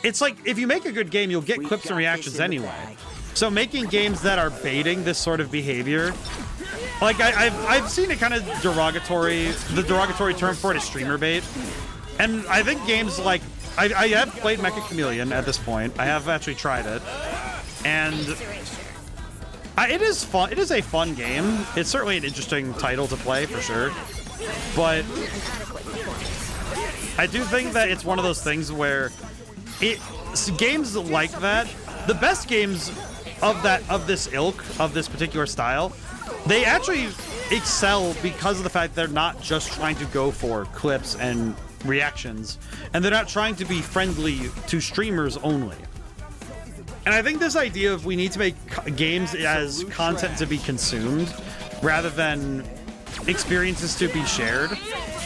it's like if you make a good game, you'll get clips and reactions anyway. So making games that are baiting this sort of behavior, like I've seen it kind of derogatory. The derogatory term for it is streamer bait. And I think games like I have played Mecha Chameleon at this point. I have actually tried it, and it is fun. It is a fun game. It's certainly an interesting title to play for sure. But I do think that it's one of those things where games like that, the best games of this ilk, of this particular style, they actually excel because of the fact they're not just trying to go for clips and reactions, and they're not trying to be friendly to streamers only. And I think this idea of we need to make games as content to be consumed rather than experiences to be shared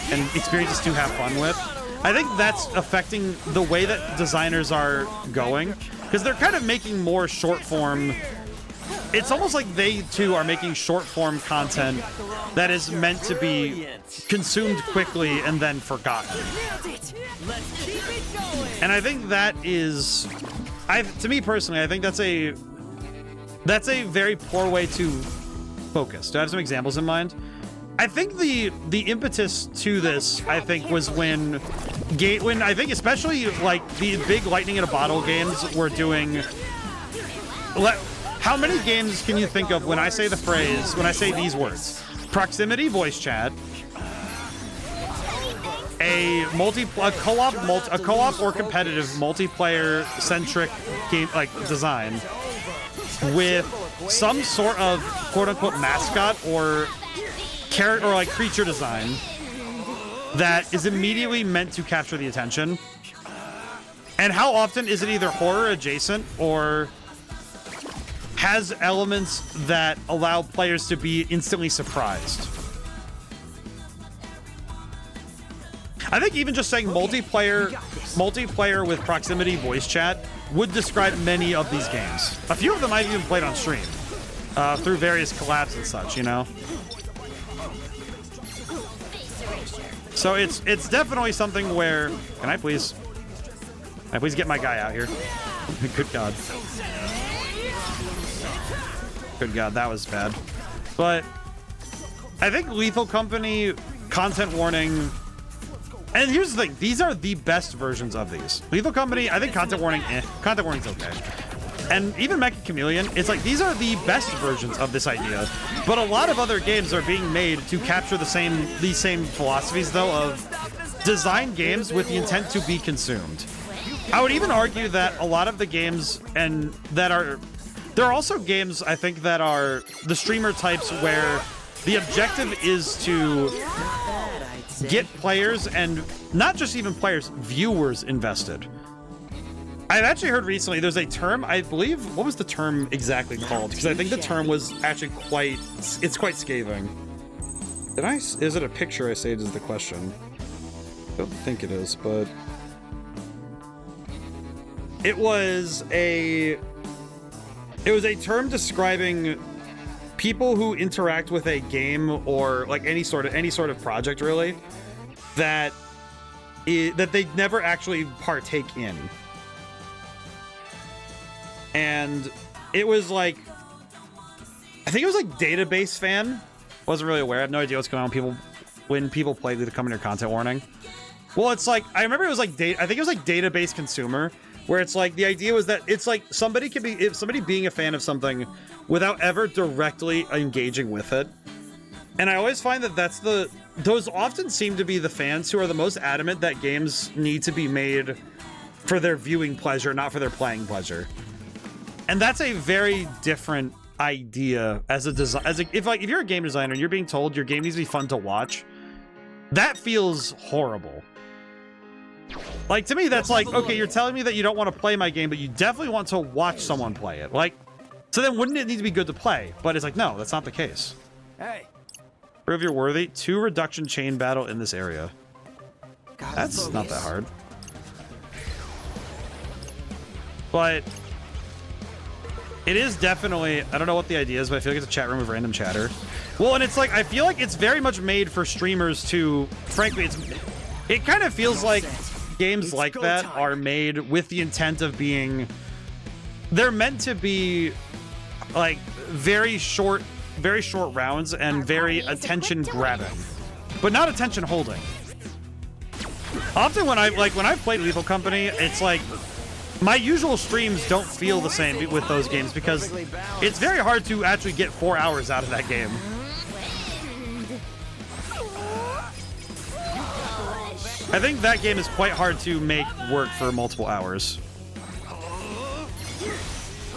and experiences to have fun with, I think that's affecting the way that designers are going, because they're kind of making more short form. It's almost like they too are making short form content that is meant to be consumed quickly and then forgotten. And I think that is, to me personally, I think that's a very poor way to focus. Do I have some examples in mind? I think the impetus to this, I think, was when I think especially like the big lightning in a bottle games were doing. How many games can you think of when I say these words? Proximity voice chat, a co-op or competitive multiplayer centric game like design with some sort of quote unquote mascot or character or like creature design that is immediately meant to capture the attention. And how often is it either horror adjacent or has elements that allow players to be instantly surprised? I think even just saying multiplayer with proximity voice chat would describe many of these games. A few of them I've even played on stream through various collabs and such, you know? So it's definitely something where, can I please get my guy out here? Good God. Good God, that was bad. But I think Lethal Company, content warning, and here's the thing, these are the best versions of these. Lethal Company, I think content warning, content warning's okay. And even Mecha Chameleon, it's like these are the best versions of this idea. But a lot of other games are being made to capture these same philosophies though of design games with the intent to be consumed. I would even argue that a lot of the games there are also games, I think, that are the streamer types where the objective is to get players, and not just even players, viewers invested. I've actually heard recently, there's a term, I believe, what was the term exactly called? Because I think the term was actually quite scathing. Is it a picture I saved is the question? I don't think it is, but it was a term describing people who interact with a game or like any sort of project really that they never actually partake in. And it was like, I think it was like database fan. Wasn't really aware. I have no idea what's going on when people play the Come Under Content Warning. Well, it's like, I remember it was like I think it was like database consumer, where it's like the idea was that it's like somebody being a fan of something without ever directly engaging with it. And I always find that those often seem to be the fans who are the most adamant that games need to be made for their viewing pleasure, not for their playing pleasure. And that's a very different idea as a design, if you're a game designer and you're being told your game needs to be fun to watch, that feels horrible. Like, to me, that's like, okay, you're telling me that you don't want to play my game, but you definitely want to watch someone play it. Like, so then wouldn't it need to be good to play? But it's like, no, that's not the case. Hey. Prove you're worthy. 2 reduction chain battle in this area. That's not that hard. But it is definitely, I don't know what the idea is, but I feel like it's a chat room with random chatter. Well, and it's like, I feel like it's very much made for streamers to, frankly, it kind of feels like games like that are made with the intent of being, they're meant to be like very short rounds and very attention grabbing, but not attention holding. Often when I've played Lethal Company, it's like my usual streams don't feel the same with those games because it's very hard to actually get 4 hours out of that game. I think that game is quite hard to make work for multiple hours.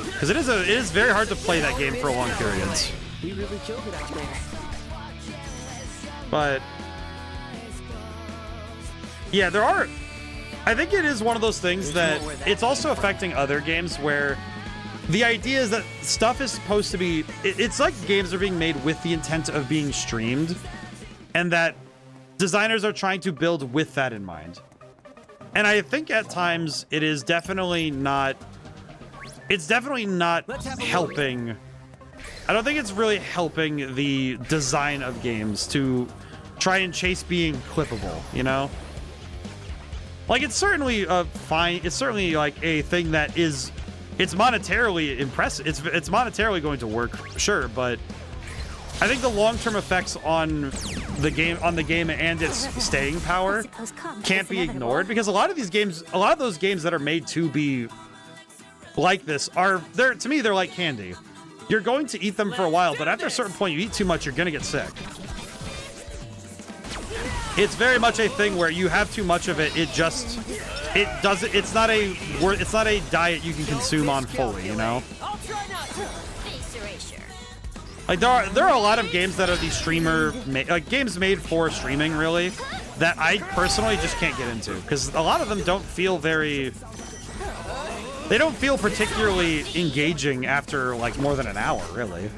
Because it is very hard to play that game for long periods. We really killed it out there. But yeah, there are, I think it is one of those things that it's also affecting other games where the idea is that stuff is supposed to be, it's like games are being made with the intent of being streamed, and that designers are trying to build with that in mind. And I think at times it is definitely not, it's definitely not helping. I don't think it's really helping the design of games to try and chase being clippable, you know? Like, it's certainly fine. It's certainly like a thing that is, it's monetarily impressive. It's monetarily going to work, sure, but I think the long-term effects on the game and its staying power can't be ignored, because a lot of these games, a lot of those games that are made to be like this are, to me, they're like candy. You're going to eat them for a while, but after a certain point, you eat too much, you're gonna get sick. It's very much a thing where you have too much of it, it's not a diet you can consume on fully, you know? Like, there are a lot of games that are these games made for streaming, really, that I personally just can't get into, because a lot of them don't feel they don't feel particularly engaging after, like, more than an hour, really.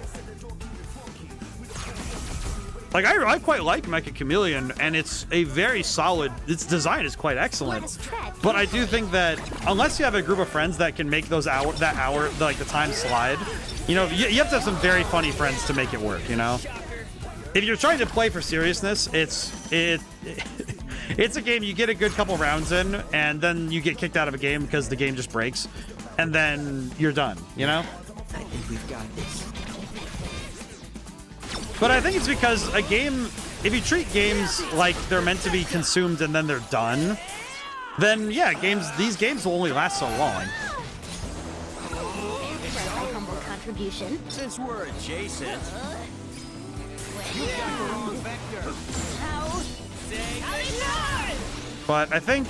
Like, I quite like Mecha Chameleon, and it's a very solid, its design is quite excellent. But I do think that unless you have a group of friends that can make those the time slide, you know, you have to have some very funny friends to make it work, you know? If you're trying to play for seriousness, it's a game you get a good couple rounds in, and then you get kicked out of a game because the game just breaks, and then you're done, you know? I think we've got this. But I think it's because a game, if you treat games like they're meant to be consumed and then they're done, then yeah, these games will only last so long. Since we're adjacent. But I think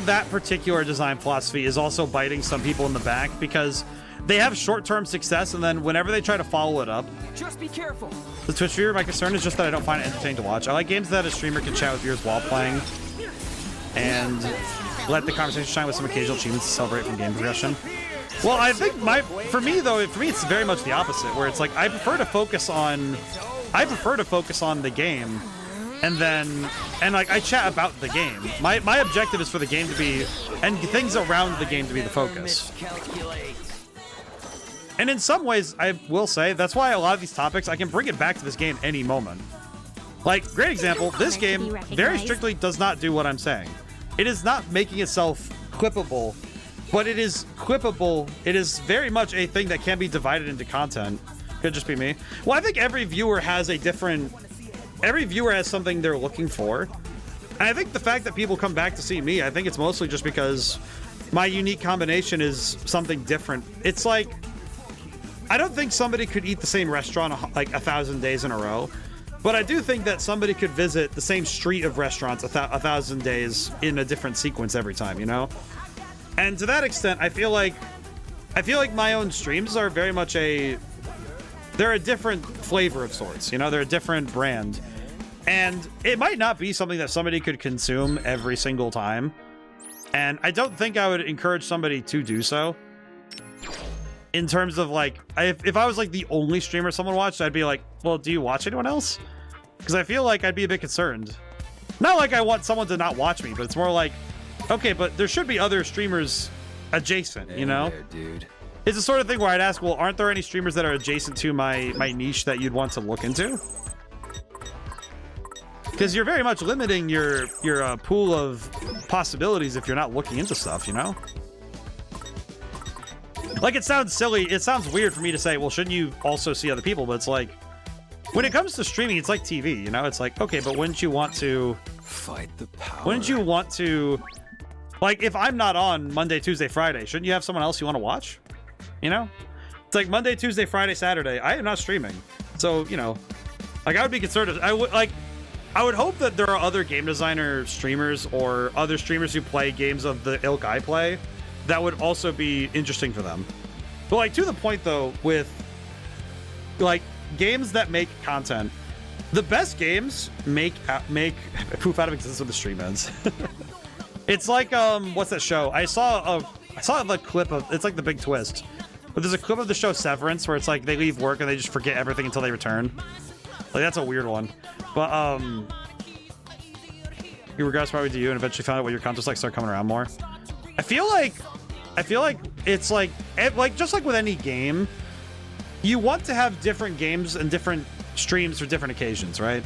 that particular design philosophy is also biting some people in the back, because they have short-term success, and then whenever they try to follow it up, just be careful. The Twitch viewer, my concern is just that I don't find it entertaining to watch. I like games that a streamer can chat with viewers while playing, and let the conversation shine with some occasional achievements to celebrate from game progression. Well, I think for me it's very much the opposite, where it's like I prefer to focus on the game, and like I chat about the game. My objective is for the game to be, and things around the game to be the focus. And in some ways, I will say, that's why a lot of these topics, I can bring it back to this game any moment. Like, great example, this game very strictly does not do what I'm saying. It is not making itself clippable, but it is clippable. It is very much a thing that can be divided into content. Could just be me. Well, I think every viewer has something they're looking for. And I think the fact that people come back to see me, I think it's mostly just because my unique combination is something different. It's like, I don't think somebody could eat the same restaurant like 1,000 days in a row, but I do think that somebody could visit the same street of restaurants 1,000 days in a different sequence every time, you know? And to that extent, I feel like I feel like my own streams are very much they're a different flavor of sorts, you know, they're a different brand. And it might not be something that somebody could consume every single time. And I don't think I would encourage somebody to do so. In terms of like, if I was like the only streamer someone watched, I'd be like, well, do you watch anyone else? Because I feel like I'd be a bit concerned. Not like I want someone to not watch me, but it's more like, okay, but there should be other streamers adjacent, you know? There, dude. It's the sort of thing where I'd ask, well, aren't there any streamers that are adjacent to my niche that you'd want to look into? Because you're very much limiting your pool of possibilities if you're not looking into stuff, you know? Like, it sounds silly. It sounds weird for me to say, well, shouldn't you also see other people? But it's like, when it comes to streaming, it's like TV, you know? It's like, okay, but wouldn't you want to... Fight the power. Wouldn't you want to... Like, if I'm not on Monday, Tuesday, Friday, shouldn't you have someone else you want to watch? You know? It's like Monday, Tuesday, Friday, Saturday. I am not streaming. So, you know, like, I would be concerned. I would hope that there are other game designer streamers or other streamers who play games of the ilk I play that would also be interesting for them. But like, to the point though, with like games that make content, the best games make poof out of existence when the stream ends. It's like what's that show? I saw the clip of, it's like The Big Twist, but there's a clip of the show Severance where it's like they leave work and they just forget everything until they return. Like, that's a weird one. But you regress probably to you and eventually found out what your content's like, start coming around more. I feel like it's like just like with any game, you want to have different games and different streams for different occasions, right?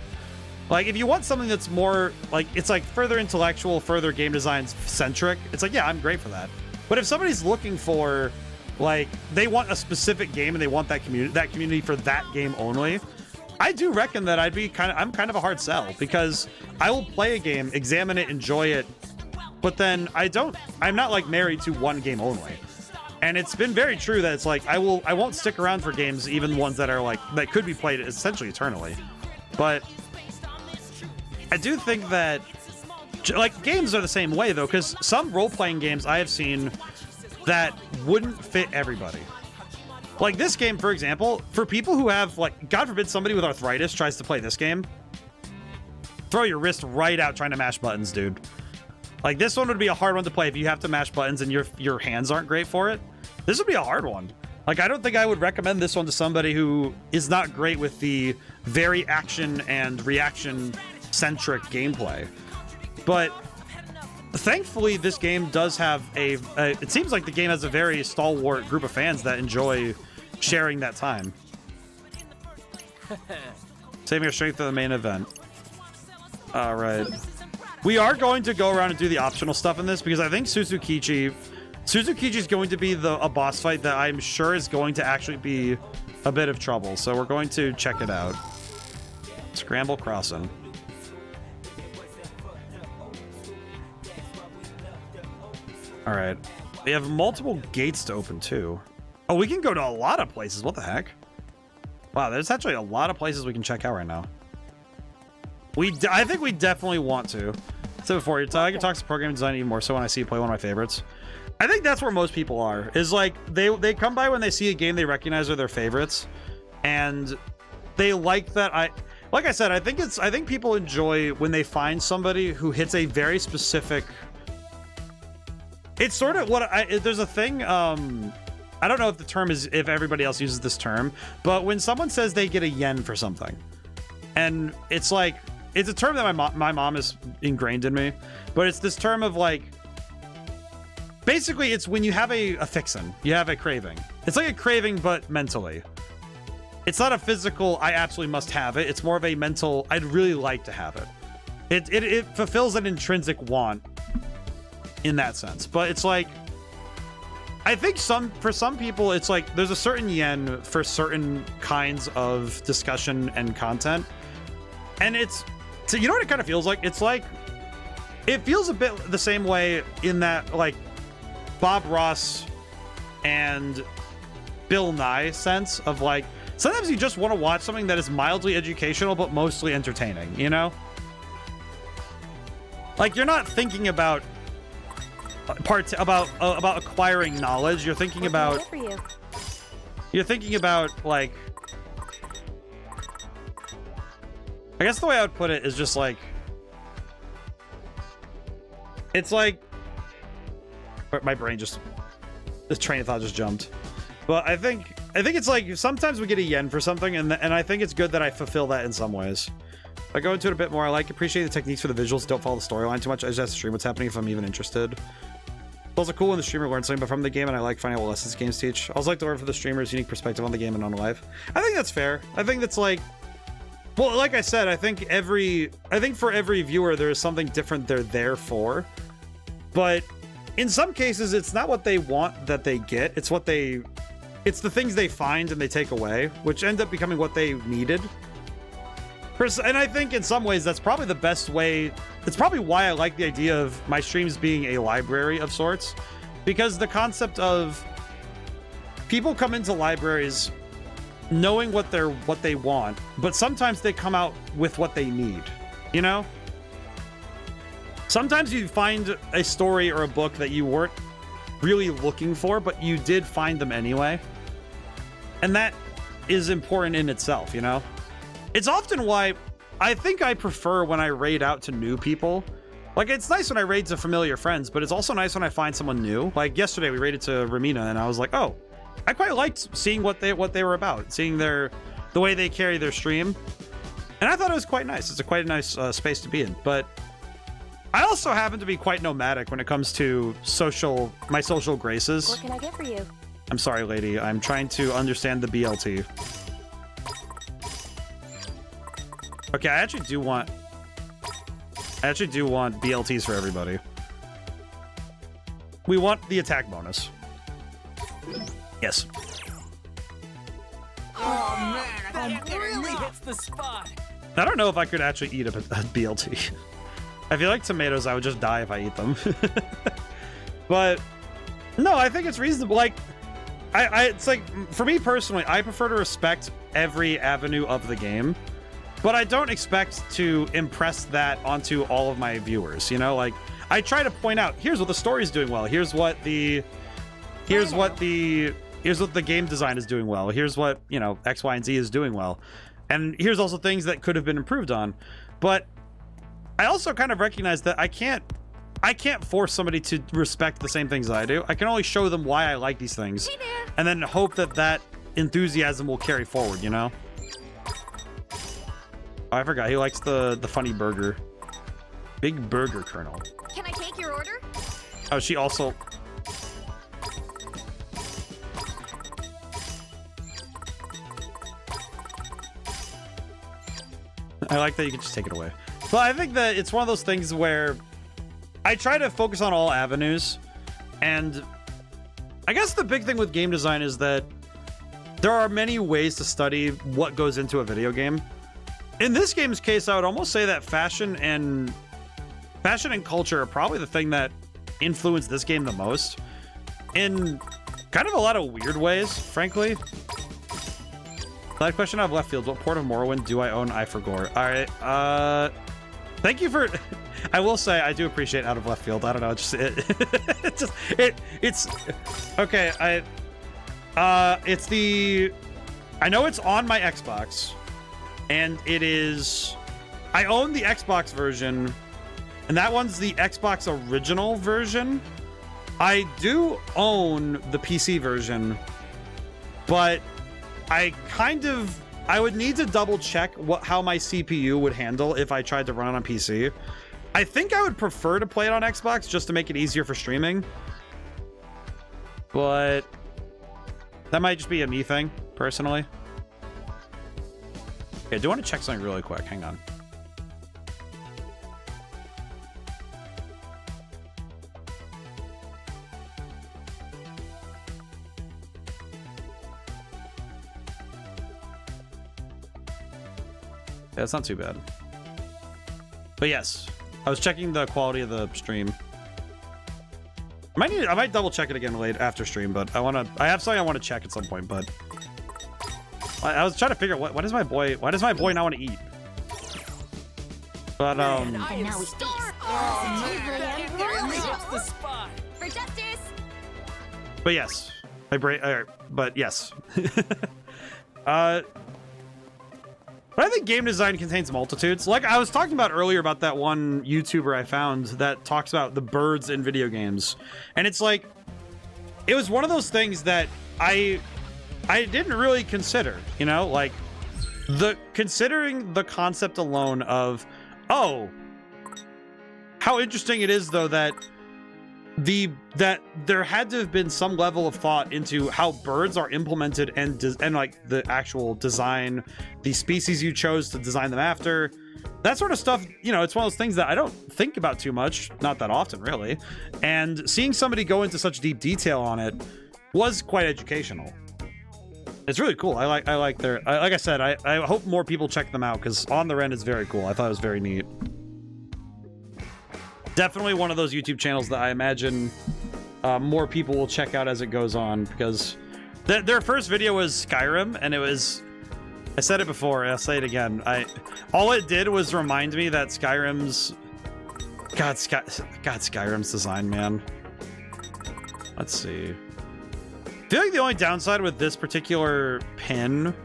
Like, if you want something that's more like, it's like further intellectual, further game design centric, it's like, yeah, I'm great for that. But if somebody's looking for, like, they want a specific game and they want that community for that game only, I do reckon that I'm kind of a hard sell, because I will play a game, examine it, enjoy it, but then I'm not like married to one game only. And it's been very true that it's like, I won't stick around for games, even ones that are like, that could be played essentially eternally. But I do think that, like, games are the same way though, because some role-playing games I have seen that wouldn't fit everybody. Like this game, for example, for people who have, like, God forbid somebody with arthritis tries to play this game, throw your wrist right out trying to mash buttons, dude. Like, this one would be a hard one to play if you have to mash buttons and your hands aren't great for it. This would be a hard one. Like, I don't think I would recommend this one to somebody who is not great with the very action and reaction-centric gameplay. But thankfully, this game does have it seems like the game has a very stalwart group of fans that enjoy sharing that time. Saving your strength for the main event. All right. We are going to go around and do the optional stuff in this, because I think Suzukichi is going to be a boss fight that I'm sure is going to actually be a bit of trouble. So we're going to check it out. Scramble Crossing. All right. They have multiple gates to open too. Oh, we can go to a lot of places. What the heck? Wow, there's actually a lot of places we can check out right now. I think we definitely want to. So before you talk, I can talk to programming design even more so when I see you play one of my favorites. I think that's where most people are. Is like they come by when they see a game they recognize are their favorites, and they like that. Like I said, I think people enjoy when they find somebody who hits a very specific. It's sort of what there's a thing. I don't know if the term is, if everybody else uses this term, but when someone says they get a yen for something, and it's like, it's a term that my mom is ingrained in me, but it's this term of like, basically it's when you have a fixin', you have a craving. It's like a craving, but mentally. It's not a physical, I absolutely must have it. It's more of a mental, I'd really like to have it. It fulfills an intrinsic want in that sense. But it's like, I think for some people, it's like there's a certain yen for certain kinds of discussion and content. And so you know what it kind of feels like? It's like, it feels a bit the same way in that, like, Bob Ross and Bill Nye sense of like, sometimes you just want to watch something that is mildly educational but mostly entertaining, you know? Like, you're not thinking about parts about acquiring knowledge. You're thinking about like, I guess the way I would put it is just like, it's like, my brain just, the train of thought just jumped. But I think it's like sometimes we get a yen for something, and I think it's good that I fulfill that in some ways. If I go into it a bit more, I appreciate the techniques for the visuals. Don't follow the storyline too much. I just have to stream what's happening if I'm even interested. It's also cool when the streamer learns something from the game, and I like finding out what lessons games teach. I also like to learn from the streamer's unique perspective on the game and on life. I think that's fair. I think that's like, well, like I said, I think for every viewer there is something different they're there for. But in some cases, it's not what they want that they get. It's the things they find and they take away, which end up becoming what they needed. And I think in some ways that's probably the best way. It's probably why I like the idea of my streams being a library of sorts, because the concept of people come into libraries knowing what they want, but sometimes they come out with what they need, you know? Sometimes you find a story or a book that you weren't really looking for, but you did find them anyway. And that is important in itself, you know? It's often why I think I prefer when I raid out to new people. Like, it's nice when I raid to familiar friends, but it's also nice when I find someone new. Like, yesterday we raided to Ramina, and I was like, oh, I quite liked seeing what they were about, seeing the way they carry their stream. And I thought it was quite nice. It's quite a nice space to be in. But I also happen to be quite nomadic when it comes to my social graces. What can I get for you? I'm sorry, lady. I'm trying to understand the BLT. Okay, I actually do want BLTs for everybody. We want the attack bonus. Yes. Oh man, that really hits the spot. I don't know if I could actually eat a BLT. I feel like tomatoes, I would just die if I eat them. But no, I think it's reasonable. Like, it's like, for me personally, I prefer to respect every avenue of the game, but I don't expect to impress that onto all of my viewers, you know? Like, I try to point out, here's what the story's doing well, here's what the game design is doing well, here's what, you know, X, Y, and Z is doing well, and here's also things that could have been improved on. But I also kind of recognize that I can't force somebody to respect the same things I do. I can only show them why I like these things, and then hope that enthusiasm will carry forward, you know? Oh, I forgot. He likes the funny burger. Big burger, Colonel. Can I take your order? Oh, she also... I like that you can just take it away. But I think that it's one of those things where I try to focus on all avenues, and I guess the big thing with game design is that there are many ways to study what goes into a video game. In this game's case, I would almost say that fashion and culture are probably the thing that influenced this game the most, in kind of a lot of weird ways, frankly. That question out of left field. What port of Morrowind do I own? I forgot. All right. Thank you for... I will say I do appreciate out of left field. I don't know. It's okay. It's the... I know it's on my Xbox, and it is... I own the Xbox version, and that one's the Xbox original version. I do own the PC version, but I would need to double check how my CPU would handle if I tried to run it on PC. I think I would prefer to play it on Xbox just to make it easier for streaming, but that might just be a me thing, personally. Okay, I do want to check something really quick. Hang on. Yeah, it's not too bad. But yes, I was checking the quality of the stream. I might double check it again late after stream, but I have something I want to check at some point, but I was trying to figure out why does my boy not want to eat? But Man, I am starved. Oh man, that really hits the spot. But yes, but yes. But I think game design contains multitudes. Like I was talking about earlier about that one YouTuber I found that talks about the birds in video games. And it's like, it was one of those things that I didn't really consider, you know, like considering the concept alone of, oh, how interesting it is though that that there had to have been some level of thought into how birds are implemented and like the actual design, the species you chose to design them after, that sort of stuff. You know, it's one of those things that I don't think about too much, not that often really, and seeing somebody go into such deep detail on it was quite educational. It's really cool. I like their, like I said, I hope more people check them out because On the Rend is very cool. I thought it was very neat. Definitely one of those YouTube channels that I imagine more people will check out as it goes on, because their first video was Skyrim, and it was, I said it before, I'll say it again. All it did was remind me that Skyrim's, God, Skyrim's design, man. Let's see. I feel like the only downside with this particular pin,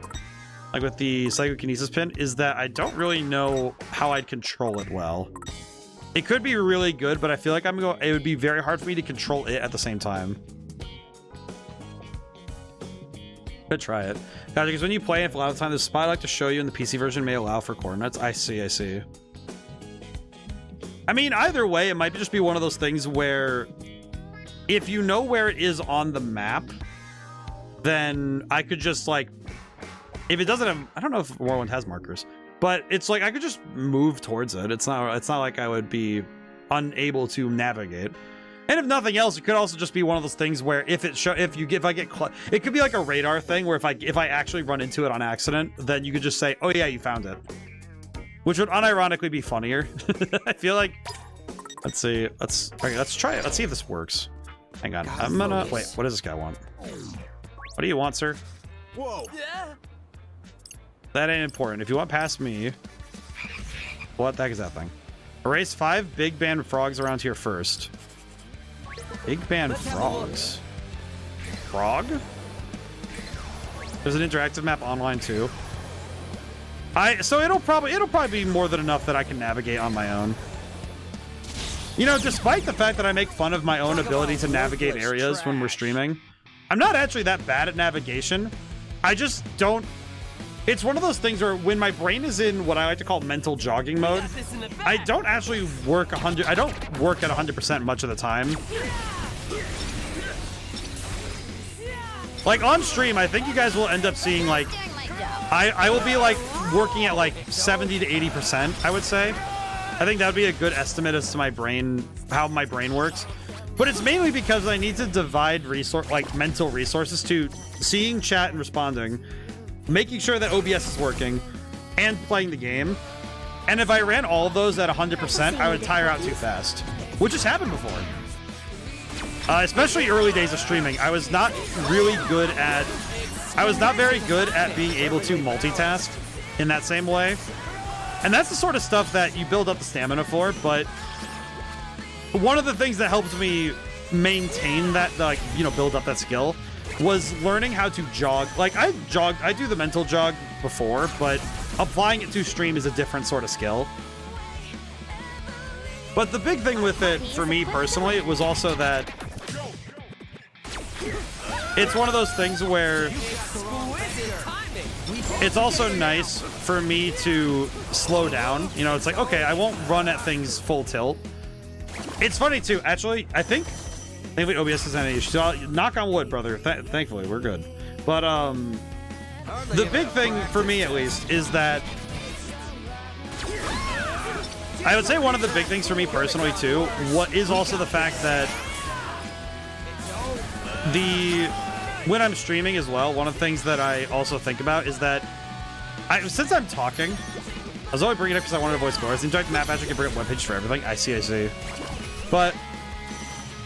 like with the psychokinesis pin, is that I don't really know how I'd control it well. It could be really good, but I feel like it would be very hard for me to control it at the same time. Could try it. Gotcha, because when you play it, a lot of the time the spot I like to show you in the PC version may allow for coordinates. I see. I mean, either way, it might just be one of those things where if you know where it is on the map, then I could just like, if it doesn't have, I don't know if Morrowind has markers, but it's like I could just move towards it. It's not like I would be unable to navigate. And if nothing else, it could also just be one of those things where if I get, it could be like a radar thing where if I actually run into it on accident, then you could just say, "Oh yeah, you found it," which would unironically be funnier. I feel like. Let's see. Let's try it. Let's see if this works. Hang on. I'm gonna wait. What does this guy want? What do you want, sir? Whoa. That ain't important. If you want past me, what the heck is that thing? Erase 5 big band frogs around here first. Big band frogs. Frog? There's an interactive map online too. So it'll probably be more than enough that I can navigate on my own. You know, despite the fact that I make fun of my own ability to navigate areas when we're streaming, I'm not actually that bad at navigation. I just don't. It's one of those things where when my brain is in what I like to call mental jogging mode, I don't actually work I don't work at 100% much of the time. Like on stream, I think you guys will end up seeing like, I will be like working at like 70 to 80%, I would say. I think that would be a good estimate as to my brain, how my brain works. But it's mainly because I need to divide mental resources to seeing chat and responding, making sure that OBS is working, and playing the game. And if I ran all of those at 100%, I would tire out too fast, which has happened before. Especially early days of streaming, I was not very good at being able to multitask in that same way. And that's the sort of stuff that you build up the stamina for, but one of the things that helped me maintain that, like, you know, build up that skill was learning how to jog. Like, I do the mental jog before, but applying it to stream is a different sort of skill. But the big thing with it, for me personally, was also that it's one of those things where it's also nice for me to slow down. You know, it's like, okay, I won't run at things full tilt. It's funny, too. Actually, I think OBS has any issues. So knock on wood, brother. Thankfully, we're good. But the big thing, for me at least, is that I would say one of the big things for me personally, too, what is also the fact that when I'm streaming as well, one of the things that I also think about is that since I'm talking, I was only bringing it up because I wanted to avoid spoilers. The interactive map actually can bring up webpage for everything. I see. But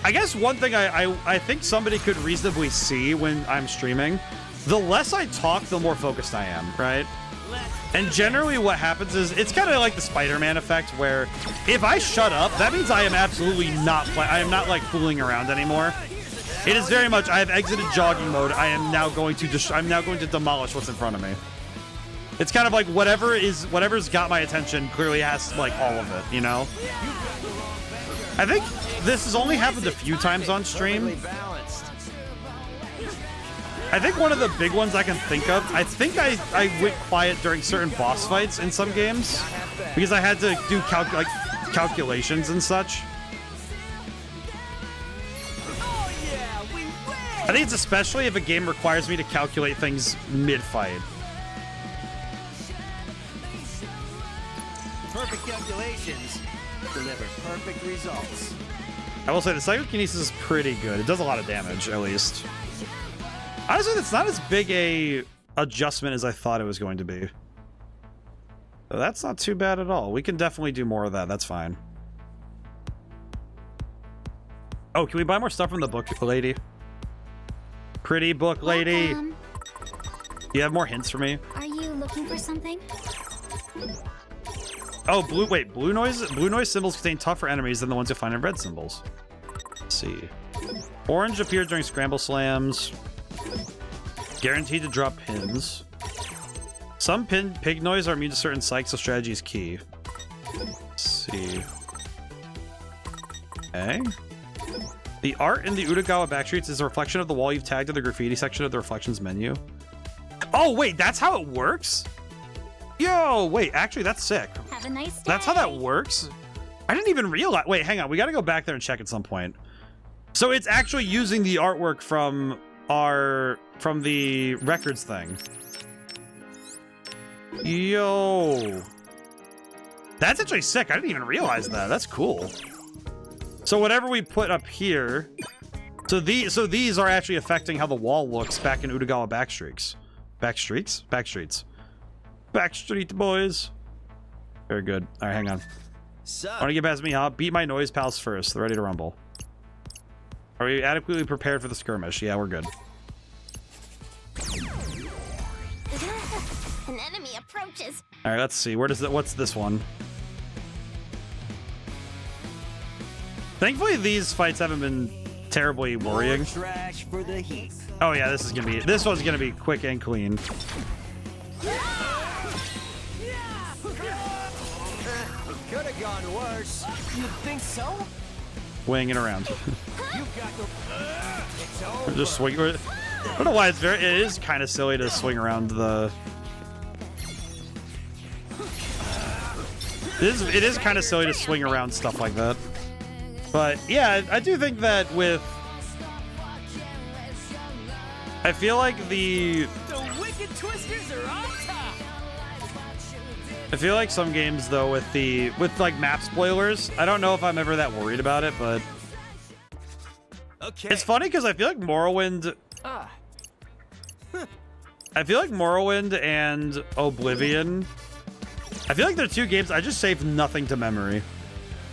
I guess one thing I think somebody could reasonably see when I'm streaming, the less I talk, the more focused I am, right? And generally what happens is, it's kind of like the Spider-Man effect, where if I shut up, that means I am absolutely not I am not like fooling around anymore. It is very much. I have exited jogging mode. I am now going to I'm now going to demolish what's in front of me. It's kind of like whatever's got my attention clearly has like all of it, you know? I think this has only happened a few times on stream. I think one of the big ones I can think of, I think I went quiet during certain boss fights in some games because I had to do calculations and such. I think it's especially if a game requires me to calculate things mid-fight. Perfect calculations deliver perfect results. I will say the psychokinesis is pretty good. It does a lot of damage, at least. Honestly, it's not as big a adjustment as I thought it was going to be. So that's not too bad at all. We can definitely do more of that. That's fine. Oh, can we buy more stuff from the book lady? Pretty book lady. Welcome. Do you have more hints for me? Are you looking for something? Oh, blue noise symbols contain tougher enemies than the ones you find in red symbols. Let's see. Orange appeared during scramble slams. Guaranteed to drop pins. Some pig noise are immune to certain psychs, so strategy is key. Let's see. Okay. The art in the Utagawa backstreets is a reflection of the wall you've tagged in the graffiti section of the reflections menu. Oh, wait, that's how it works? Yo, wait, actually, that's sick. Have a nice day. That's how that works? I didn't even realize. Wait, hang on. We got to go back there and check at some point. So it's actually using the artwork from the records thing. Yo. That's actually sick. I didn't even realize that. That's cool. So whatever we put up here, so these are actually affecting how the wall looks back in Utagawa backstreets. Backstreets. Backstreet boys. Very good. All right, hang on. I want to get past me, huh? Beat my noise pals first. They're ready to rumble. Are we adequately prepared for the skirmish? Yeah, we're good. An enemy approaches. All right, let's see. What's this one? Thankfully, these fights haven't been terribly worrying. Trash for the heap. Oh yeah, this one's gonna be quick and clean. Could have gone worse. You think so? Winging around. You got the. It's over. Just swing. I don't know why it is kind of silly to swing around the. It is kind of silly to swing around stuff like that. But yeah, I do think that with. I feel like the wicked twisters are on top. I feel like some games though with like map spoilers, I don't know if I'm ever that worried about it, but Okay. it's funny because I feel like Morrowind. I feel like Morrowind and Oblivion. I feel like they're two games I just save nothing to memory.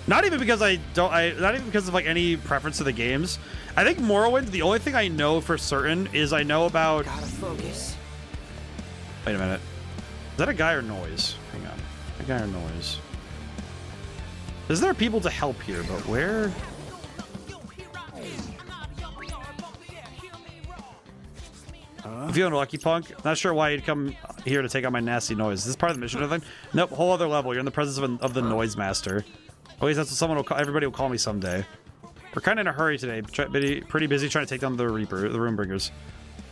Not even because not even because of like any preference to the games. I think Morrowind, the only thing I know for certain is I know about. Gotta focus. Wait a minute. Is that a guy or noise? Hang on. A guy or noise? Is there people to help here? But where? I'm feeling lucky, punk. Not sure why you'd come here to take out my nasty noise. Is this part of the mission or anything? Nope, whole other level. You're in the presence of the noise master. At least that's what someone will call, everybody will call me someday. We're kind of in a hurry today. Pretty busy trying to take down the Reaper, the Roombringers.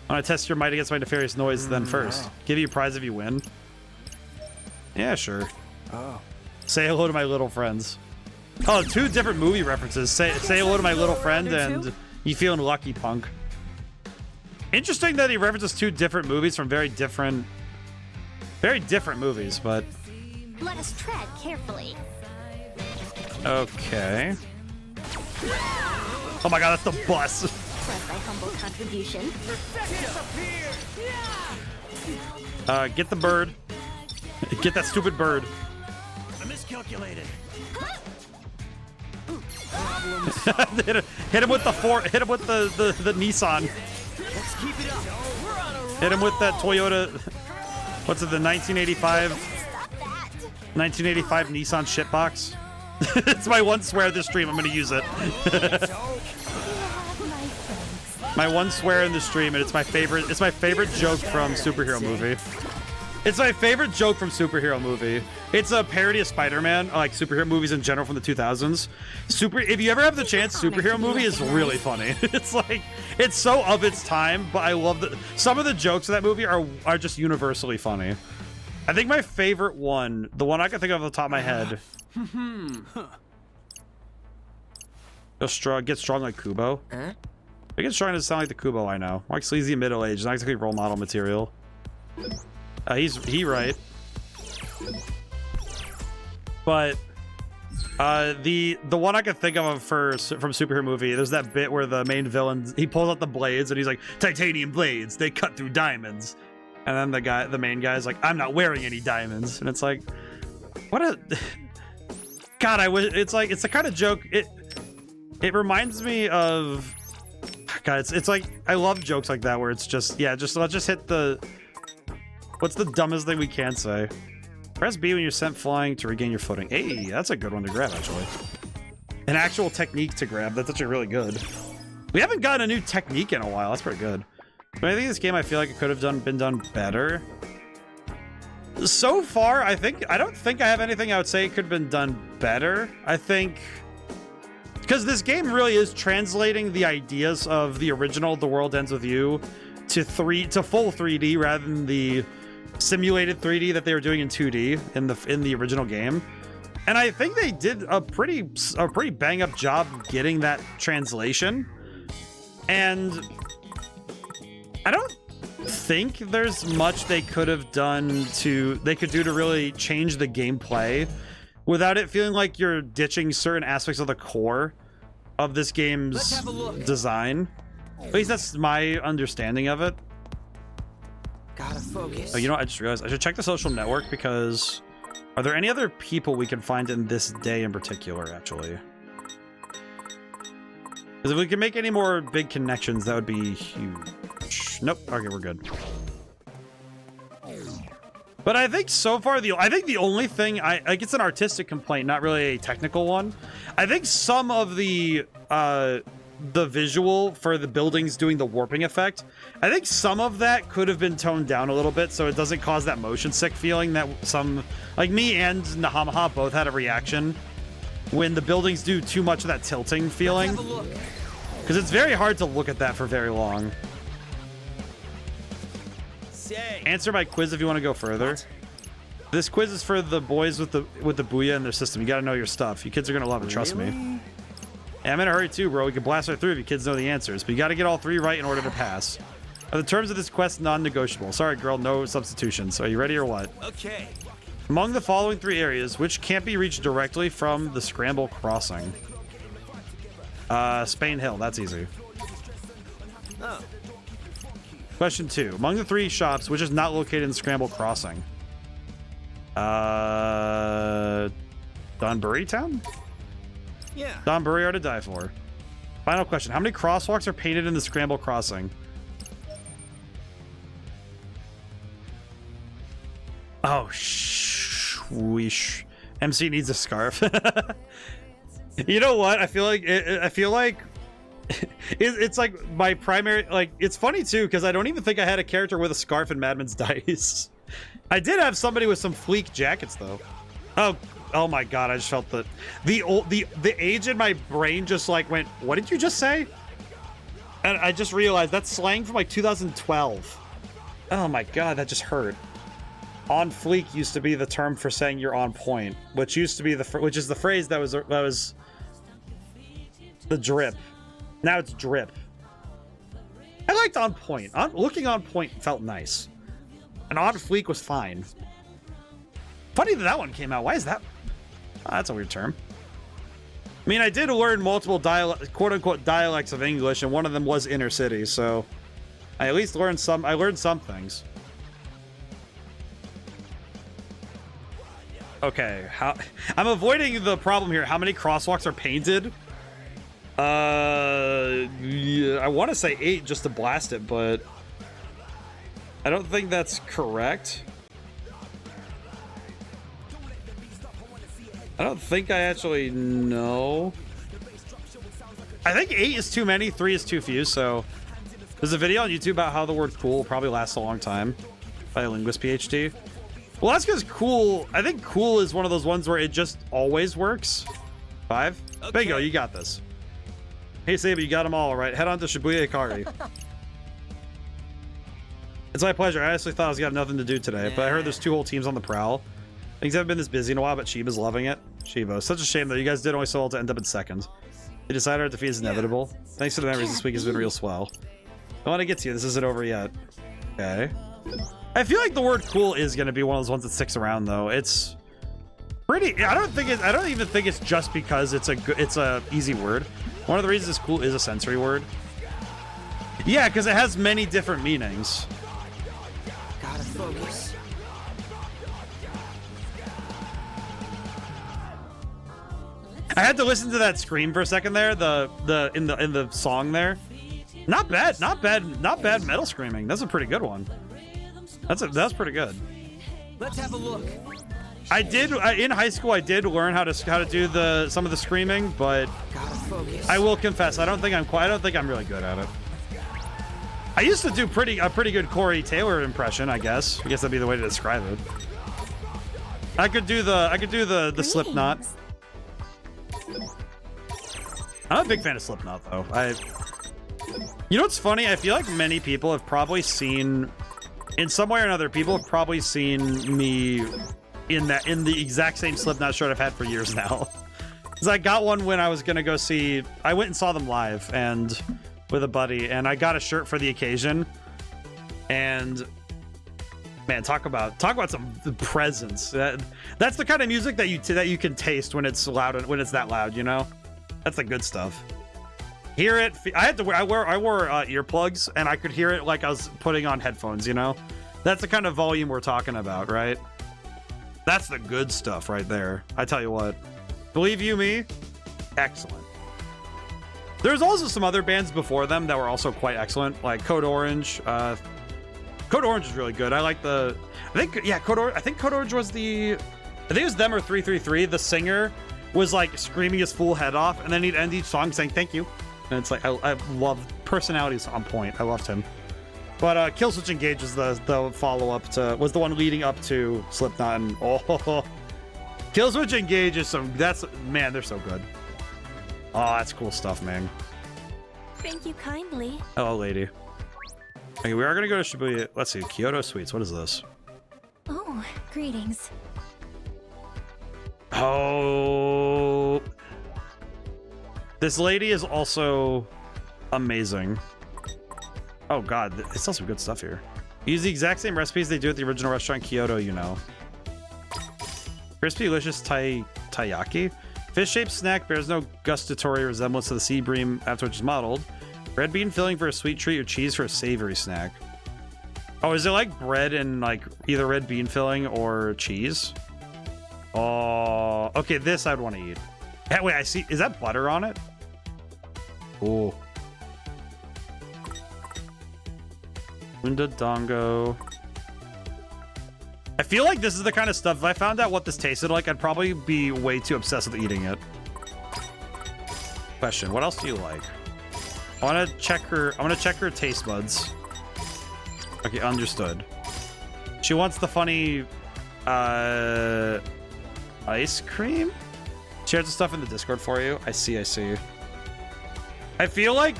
I want to test your might against my nefarious noise then first. Give you a prize if you win. Yeah, sure. Oh. Say hello to my little friends. Oh, two different movie references. Say hello to my little friend and you feeling lucky, punk. Interesting that he references two different movies from very different movies, but... Let us tread carefully. Okay. Oh my god, that's the bus. Plus thy humble contribution. Get the bird. Get that stupid bird. I miscalculated. hit him with the Nissan. Let's keep it up. We're on a roll. Hit him with that Toyota. What's it? The 1985 Nissan shitbox. It's my one swear this stream. I'm gonna use it. You have my thanks. My one swear in the stream, and it's my favorite joke from superhero movie. It's my favorite joke from superhero movie. It's a parody of Spider-Man, like superhero movies in general from the 2000s. If you ever have the chance, superhero movie is really funny. It's like, it's so of its time, but I love that some of the jokes in that movie are just universally funny. I think my favorite one, the one I can think of off the top of my head. Get strong like Kubo. I get strong to sound like the Kubo I know. Like sleazy middle-aged, not exactly role model material. He right. But the one I can think of from superhero movie, there's that bit where the main villain, he pulls out the blades and he's like, titanium blades, they cut through diamonds. And then the main guy's like, I'm not wearing any diamonds. And it's like, what a God, I wish it's the kind of joke it reminds me of. God, it's like I love jokes like that where it's just let's just hit the. What's the dumbest thing we can say? Press B when you're sent flying to regain your footing. Hey, that's a good one to grab, actually. An actual technique to grab. That's actually really good. We haven't gotten a new technique in a while. That's pretty good. But I think this game, I feel like it could have been done better. So far, I don't think I have anything I would say could have been done better. I think because this game really is translating the ideas of the original The World Ends With You to full 3D rather than the simulated 3D that they were doing in 2D in the original game. And I think they did a pretty bang up job getting that translation. And I don't think there's much they could have done to really change the gameplay without it feeling like you're ditching certain aspects of the core of this game's design. At least that's my understanding of it. Gotta focus. Oh, you know what? I just realized I should check the social network because are there any other people we can find in this day in particular, actually? Because if we can make any more big connections, that would be huge. Nope. Okay, we're good. But I think so far, I think the only thing like it's an artistic complaint, not really a technical one. I think some of the visual for the buildings doing the warping effect, I think some of that could have been toned down a little bit so it doesn't cause that motion sick feeling that some, like me and Nahamaha both had a reaction when the buildings do too much of that tilting feeling. Because it's very hard to look at that for very long. Answer my quiz if you want to go further. This quiz is for the boys with the booyah in their system. You got to know your stuff. You kids are going to love it, trust me. And I'm in a hurry too, bro. We can blast right through if you kids know the answers. But you got to get all 3 right in order to pass. Are the terms of this quest non-negotiable? Sorry, girl, no substitutions. Are you ready or what? Okay. Among the following 3 areas, which can't be reached directly from the Scramble Crossing? Spain Hill. That's easy. Oh. Question 2. Among the 3 shops, which is not located in Scramble Crossing? Dunbury Town? Yeah. Dunbury are to die for. Final question. How many crosswalks are painted in the Scramble Crossing? Oh, shwish. MC needs a scarf. You know what? I feel like it's like my primary, like, it's funny too because I don't even think I had a character with a scarf in Madman's Dice. I did have somebody with some fleek jackets though. Oh my god, I just felt the age in my brain just like went, what did you just say? And I just realized that's slang from like 2012. Oh my god, that just hurt. On fleek used to be the term for saying you're on point, which is the phrase that was the drip. Now it's drip. I liked on point. Looking on point felt nice. And on fleek was fine. Funny that one came out. Why is that? Oh, that's a weird term. I mean, I did learn multiple quote-unquote dialects of English, and one of them was inner city, so I at least learned some. I learned some things. Okay, I'm avoiding the problem here. How many crosswalks are painted? Yeah, I want to say 8 just to blast it, but I don't think that's correct. I don't think I actually know. I think 8 is too many, 3 is too few, so There's a video on YouTube about how the word cool will probably last a long time by a linguist PhD. Well, that's because cool, I think cool is one of those ones where it just always works. 5. Okay. Bingo, you got this. Hey, Saber, you got them all right. Head on to Shibuya Ikari. It's my pleasure. I honestly thought I was got nothing to do today, but I heard there's 2 whole teams on the prowl. Things haven't been this busy in a while, but Shiba's loving it. Shiba, such a shame though. You guys did only so well to end up in 2nd. You decided our defeat is inevitable. Thanks for the memories this week has been real swell. I want to get to you. This isn't over yet. Okay. I feel like the word cool is going to be one of those ones that sticks around though. It's pretty. I don't even think it's just because it's a easy word. One of the reasons it's cool is a sensory word. Yeah, because it has many different meanings. Gotta focus. I had to listen to that scream for a second there. In the song there. Not bad metal screaming. That's a pretty good one. That's pretty good. Let's have a look. In high school I did learn how to do some of the screaming, but Gotta focus. I will confess I don't think I'm really good at it. I used to do a pretty good Corey Taylor impression, I guess. I guess that'd be the way to describe it. I could do the Slipknot. I'm a big fan of Slipknot though. You know what's funny? I feel like many people have probably seen, in some way or another, people have probably seen me in the exact same Slipknot shirt I've had for years now. Because I got one when I was gonna go see. I went and saw them live and with a buddy, and I got a shirt for the occasion. And man, talk about some presence. That's the kind of music that you can taste when it's loud, when it's that loud. You know, that's the good stuff. Hear it. I wore earplugs, and I could hear it like I was putting on headphones. You know, that's the kind of volume we're talking about, right? That's the good stuff right there. I tell you what, believe you me, excellent. There's also some other bands before them that were also quite excellent, like Code Orange. Code Orange is really good. I like I think Code Orange was I think it was them or 333. The singer was like screaming his full head off, and then he'd end each song saying "thank you," and it's like I love personalities on point. I loved him. But Killswitch Engage was the follow up was the one leading up to Slipknot, and Killswitch Engage is man, they're so good. Oh, that's cool stuff, man. Thank you kindly. Hello, lady. Okay, we are gonna go to Shibuya. Let's see, Kyoto Suites. What is this? Oh, greetings. Oh, this lady is also amazing. Oh god, it's still some good stuff here. Use the exact same recipes they do at the original restaurant Kyoto, you know. Crispy delicious taiyaki. Fish-shaped snack bears no gustatory resemblance to the sea bream after which is modeled. Red bean filling for a sweet treat or cheese for a savory snack. Oh, is it like bread and like either red bean filling or cheese? Oh, okay, this I'd want to eat. Yeah, wait, I see. Is that butter on it? Oh. Undadongo. I feel like this is the kind of stuff, if I found out what this tasted like, I'd probably be way too obsessed with eating it. Question, what else do you like? I want to check her taste buds. Okay, understood. She wants the funny ice cream? Shared the stuff in the Discord for you. I see. I feel like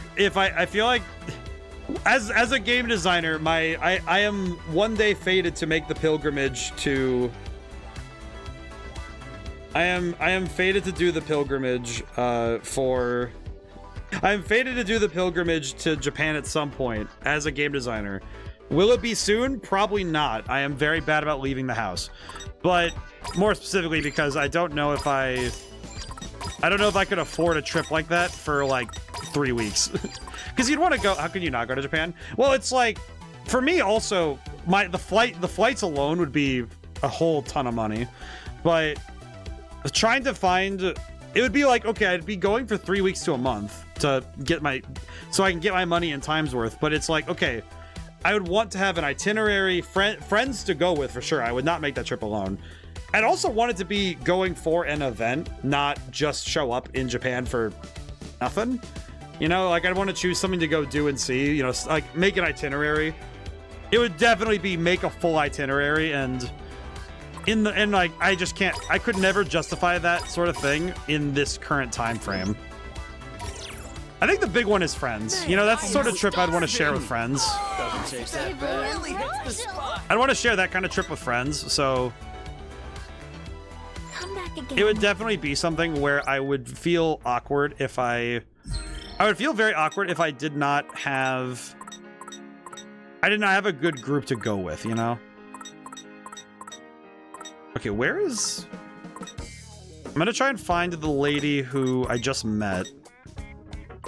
as a game designer, I am one day fated to make the pilgrimage to. I am fated to do the pilgrimage I'm fated to do the pilgrimage to Japan at some point as a game designer. Will it be soon? Probably not. I am very bad about leaving the house, but more specifically because I don't know if I could afford a trip like that for like 3 weeks. Because you'd want to go. How can you not go to Japan? Well, it's like, for me also, the flights alone would be a whole ton of money. But trying to find, it would be like, okay, I'd be going for 3 weeks to a month to get so I can get my money in time's worth. But it's like, okay, I would want to have an itinerary, friends to go with for sure. I would not make that trip alone. I'd also want it to be going for an event, not just show up in Japan for nothing. You know, like I'd want to choose something to go do and see, you know, like make an itinerary. It would definitely be make a full itinerary, and like I just can't, I could never justify that sort of thing in this current time frame. I think the big one is friends. You know, that's the sort of trip I'd want to share with friends. Doesn't taste that bad. Really hits the spot. I'd want to share that kind of trip with friends, so Come back again. it would definitely be something where I would feel awkward if I would feel very awkward if I did not have a good group to go with, you know? Okay, where is... I'm gonna try and find the lady who I just met.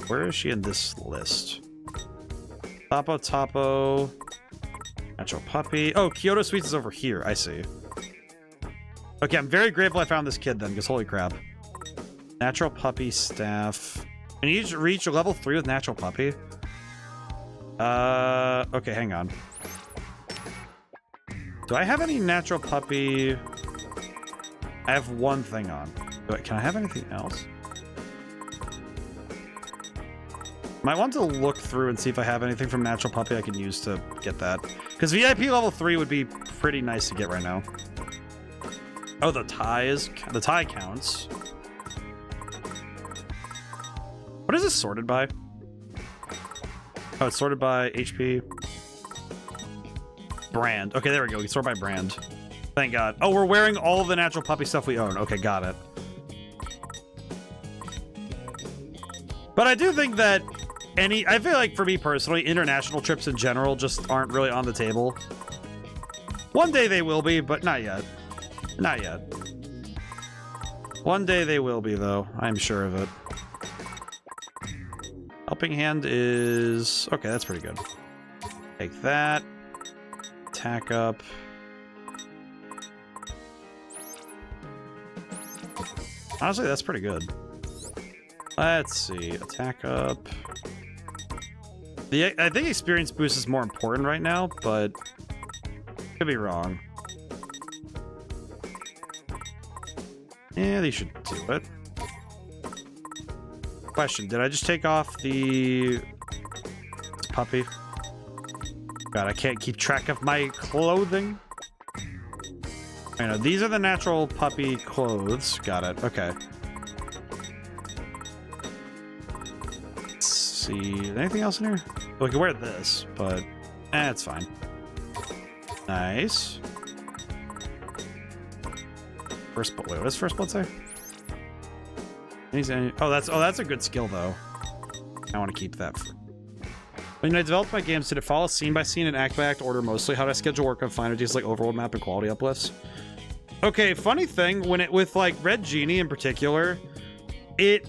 Where is she in this list? Tapo. Natural Puppy. Oh, Kyoto Sweets is over here. I see. Okay, I'm very grateful I found this kid then, because holy crap. Natural Puppy staff. And you reach level 3 with Natural Puppy? Okay, hang on. Do I have any Natural Puppy? I have one thing on. Wait, can I have anything else? Might want to look through and see if I have anything from Natural Puppy I can use to get that. Because VIP level 3 would be pretty nice to get right now. Oh, the tie counts. What is this sorted by? Oh, it's sorted by HP. Brand. Okay, there we go. We sort by brand. Thank God. Oh, we're wearing all of the Natural Puppy stuff we own. Okay, got it. But I do think that I feel like for me personally, international trips in general just aren't really on the table. One day they will be, but not yet. Not yet. One day they will be, though. I'm sure of it. Helping Hand is... Okay, that's pretty good. Take that. Attack up. Honestly, that's pretty good. Let's see. Attack up. I think experience boost is more important right now, but could be wrong. Yeah, they should do it. Question, did I just take off the puppy? God, I can't keep track of my clothing. I know, these are the Natural Puppy clothes. Got it, okay. Let's see, anything else in here? We can wear this, but it's fine. Nice. First, wait, what does First Blood say? Oh, that's a good skill though. I want to keep that. When I developed my games, did it follow scene by scene and act by act order mostly? How do I schedule work on finer details like overworld map and quality uplifts? Okay, funny thing, with like Red Genie in particular,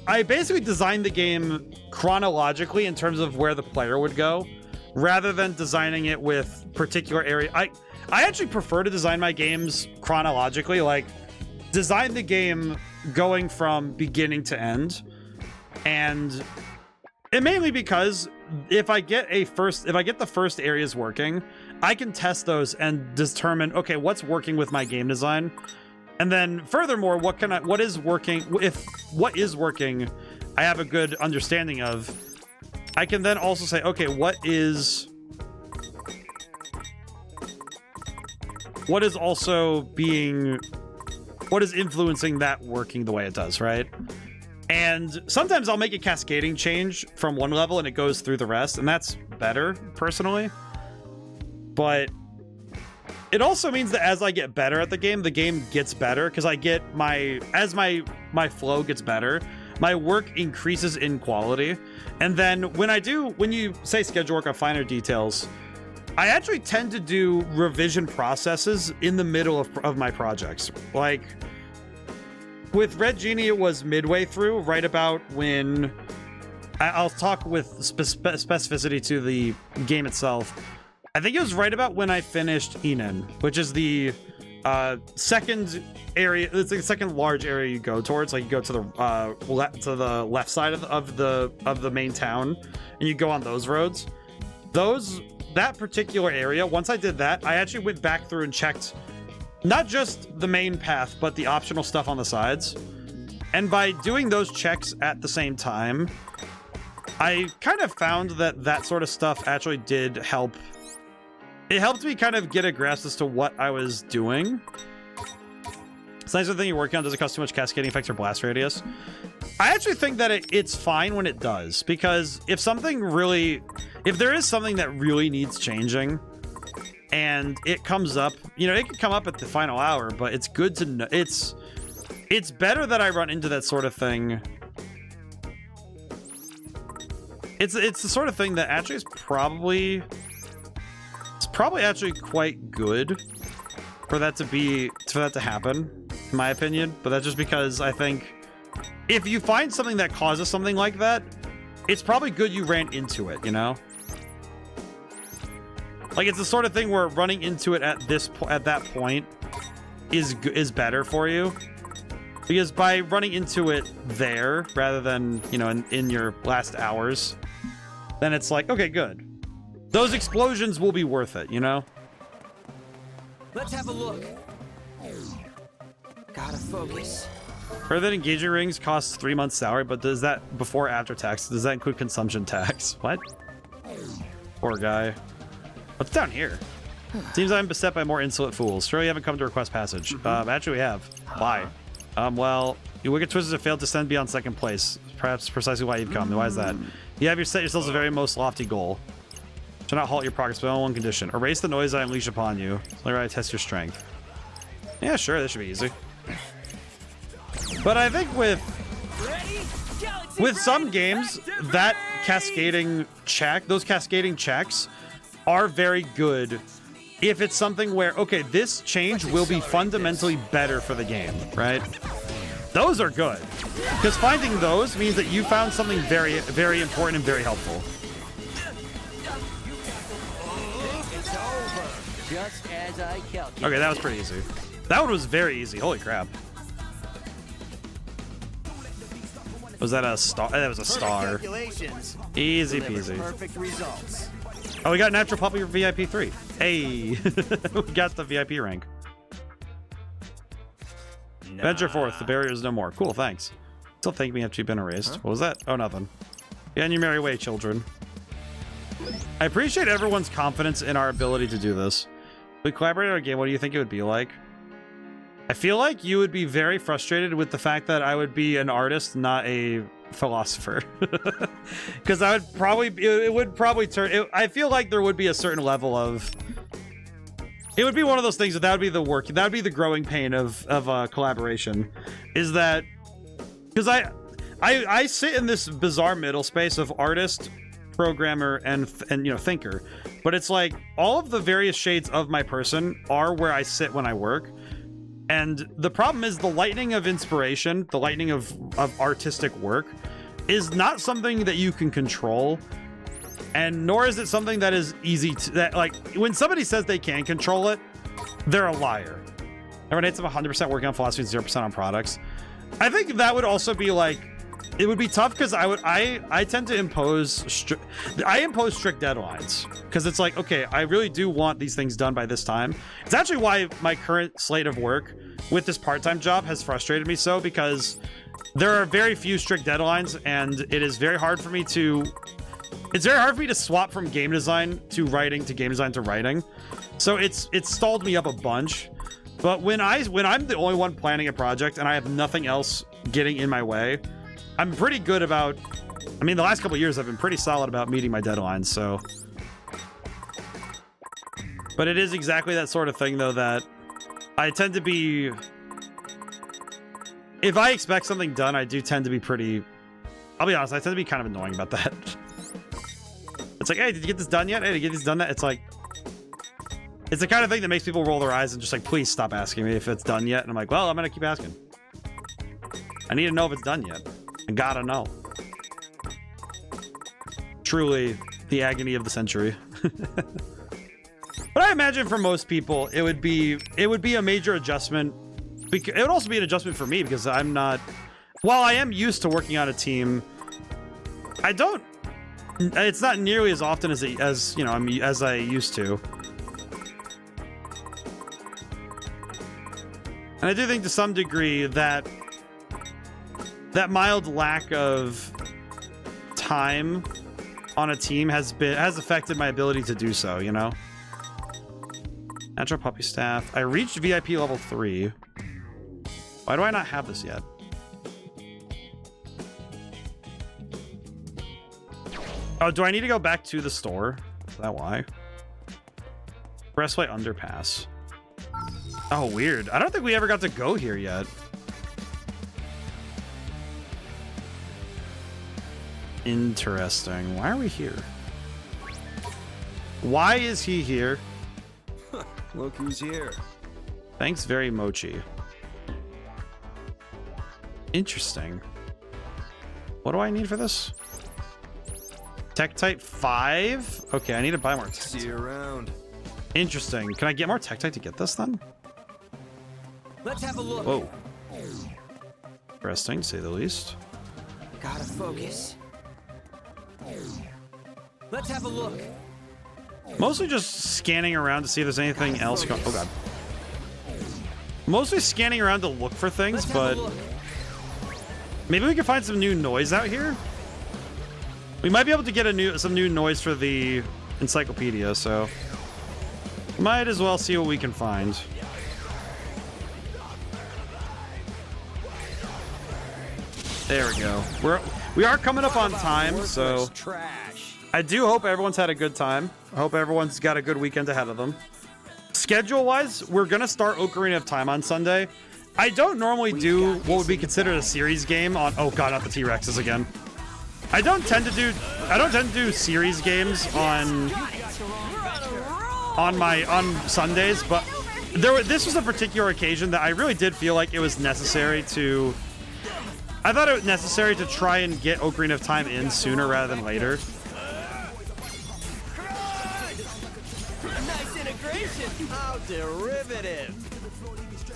I basically designed the game chronologically in terms of where the player would go, rather than designing it with particular area. I actually prefer to design my games chronologically, like design the game going from beginning to end, and mainly because if I get the first areas working, I can test those and determine, okay, what's working with my game design. And then furthermore, what is working, I have a good understanding of. I can then also say, okay, what is influencing that working the way it does, right? And sometimes I'll make a cascading change from one level and it goes through the rest, and that's better personally. But it also means that as I get better at the game gets better, because as my flow gets better, my work increases in quality. And then when you say schedule work on finer details, I actually tend to do revision processes in the middle of my projects. Like with Red Genie, it was midway through, right about when I'll talk with specificity to the game itself. I think it was right about when I finished Inen, which is the second area. It's the second large area you go towards. Like you go to the left side of the main town, and you go on those roads. That particular area. Once I did that, I actually went back through and checked not just the main path, but the optional stuff on the sides. And by doing those checks at the same time, I kind of found that that sort of stuff actually did help. It helped me kind of get a grasp as to what I was doing. It's nice when the thing you're working on doesn't cause too much cascading effects or blast radius. I actually think that it's fine when it does, because if there is something that really needs changing and it comes up, you know, it can come up at the final hour, but it's good to know. It's better that I run into that sort of thing. It's the sort of thing that actually is probably actually quite good for that to happen, in my opinion. But that's just because I think if you find something that causes something like that, it's probably good you ran into it, you know? Like, it's the sort of thing where running into it at that point is better for you, because by running into it there rather than, you know, in your last hours, then it's like, okay, good. Those explosions will be worth it, you know? Let's have a look. Gotta focus. Further than engaging rings costs 3 months salary, but does that before or after tax? Does that include consumption tax? What? Poor guy. What's down here? Seems I'm beset by more insolent fools. Sure, you haven't come to request passage. Actually, we have. Why? Well, your wicked twists have failed to ascend beyond second place. Perhaps precisely why you've come. Why is that? You have set yourselves a very most lofty goal. Do not halt your progress, but on one condition. Erase the noise I unleash upon you. Let I test your strength. Yeah, sure, this should be easy. But I think with some games, that cascading check, those cascading checks are very good if it's something where, okay, this change will be fundamentally better for the game, right? Those are good, because finding those means that you found something very, very important and very helpful. Just as I calculated. Okay, that was pretty easy. That one was very easy. Holy crap. Was that a star? That was a star. Easy peasy. Perfect results. Oh, we got Natural Puppy VIP 3. Hey, we got the VIP rank. Venture forth. The barrier is no more. Cool, thanks. Still thank me after you've been erased. What was that? Oh, nothing. Get on your merry way, children. I appreciate everyone's confidence in our ability to do this. If we collaborated on a game, what do you think it would be like? I feel like you would be very frustrated with the fact that I would be an artist, not a philosopher. Because I would probably, it would probably turn, I feel like there would be a certain level of, it would be one of those things that would be the work, that would be the growing pain of collaboration, is that, because I sit in this bizarre middle space of artist, programmer, and you know, thinker, but it's like all of the various shades of my person are where I sit when I work. And the problem is the lightning of inspiration, the lightning of artistic work is not something that you can control. And nor is it something that is easy to, that like when somebody says they can control it, they're a liar. Everyone hates them 100% working on philosophy and 0% on products. I think that would also be like, it would be tough because I tend to impose strict deadlines, because it's like, okay, I really do want these things done by this time. It's actually why my current slate of work with this part-time job has frustrated me so, because there are very few strict deadlines, and it is very hard for me to swap from game design to writing to game design to writing. So it's stalled me up a bunch. But when I'm the only one planning a project and I have nothing else getting in my way, I'm pretty good about, I mean, the last couple of years I've been pretty solid about meeting my deadlines, so. But it is exactly that sort of thing, though, that I tend to be, if I expect something done, I do tend to be pretty, I'll be honest, I tend to be kind of annoying about that. It's like, hey, did you get this done yet? Hey, did you get this done that? It's like, it's the kind of thing that makes people roll their eyes and just like, please stop asking me if it's done yet. And I'm like, well, I'm going to keep asking. I need to know if it's done yet. I gotta know. Truly the agony of the century. But I imagine for most people it would be a major adjustment. It would also be an adjustment for me, because I'm not, while I am used to working on a team, it's not nearly as often as you know, as I used to. And I do think to some degree that mild lack of time on a team has affected my ability to do so, you know? Natural puppy staff. I reached VIP level 3. Why do I not have this yet? Oh, do I need to go back to the store? Is that why? Expressway underpass. Oh, weird. I don't think we ever got to go here yet. Interesting. Why are we here? Why is he here? Look who's here. Thanks very Mochi. Interesting. What do I need for this? Tektite 5? Okay, I need to buy more Tektite. See you around. Interesting. Can I get more Tektite to get this then? Let's have a look. Whoa. Interesting, to say the least. Gotta focus. Let's have a look. Mostly just scanning around to see if there's anything else going. Oh god. Mostly scanning around to look for things, but maybe we can find some new noise out here. We might be able to get some new noise for the encyclopedia, so might as well see what we can find. There we go. We are coming up on time, so I do hope everyone's had a good time. I hope everyone's got a good weekend ahead of them. Schedule-wise, we're gonna start Ocarina of Time on Sunday. I don't normally do what would be considered a series game on. Oh god, not the T-Rexes again. I don't tend to do series games on Sundays, but this was a particular occasion that I really did feel like it was necessary to. I thought it was necessary to try and get Ocarina of Time in sooner rather than later. Nice integration. How derivative.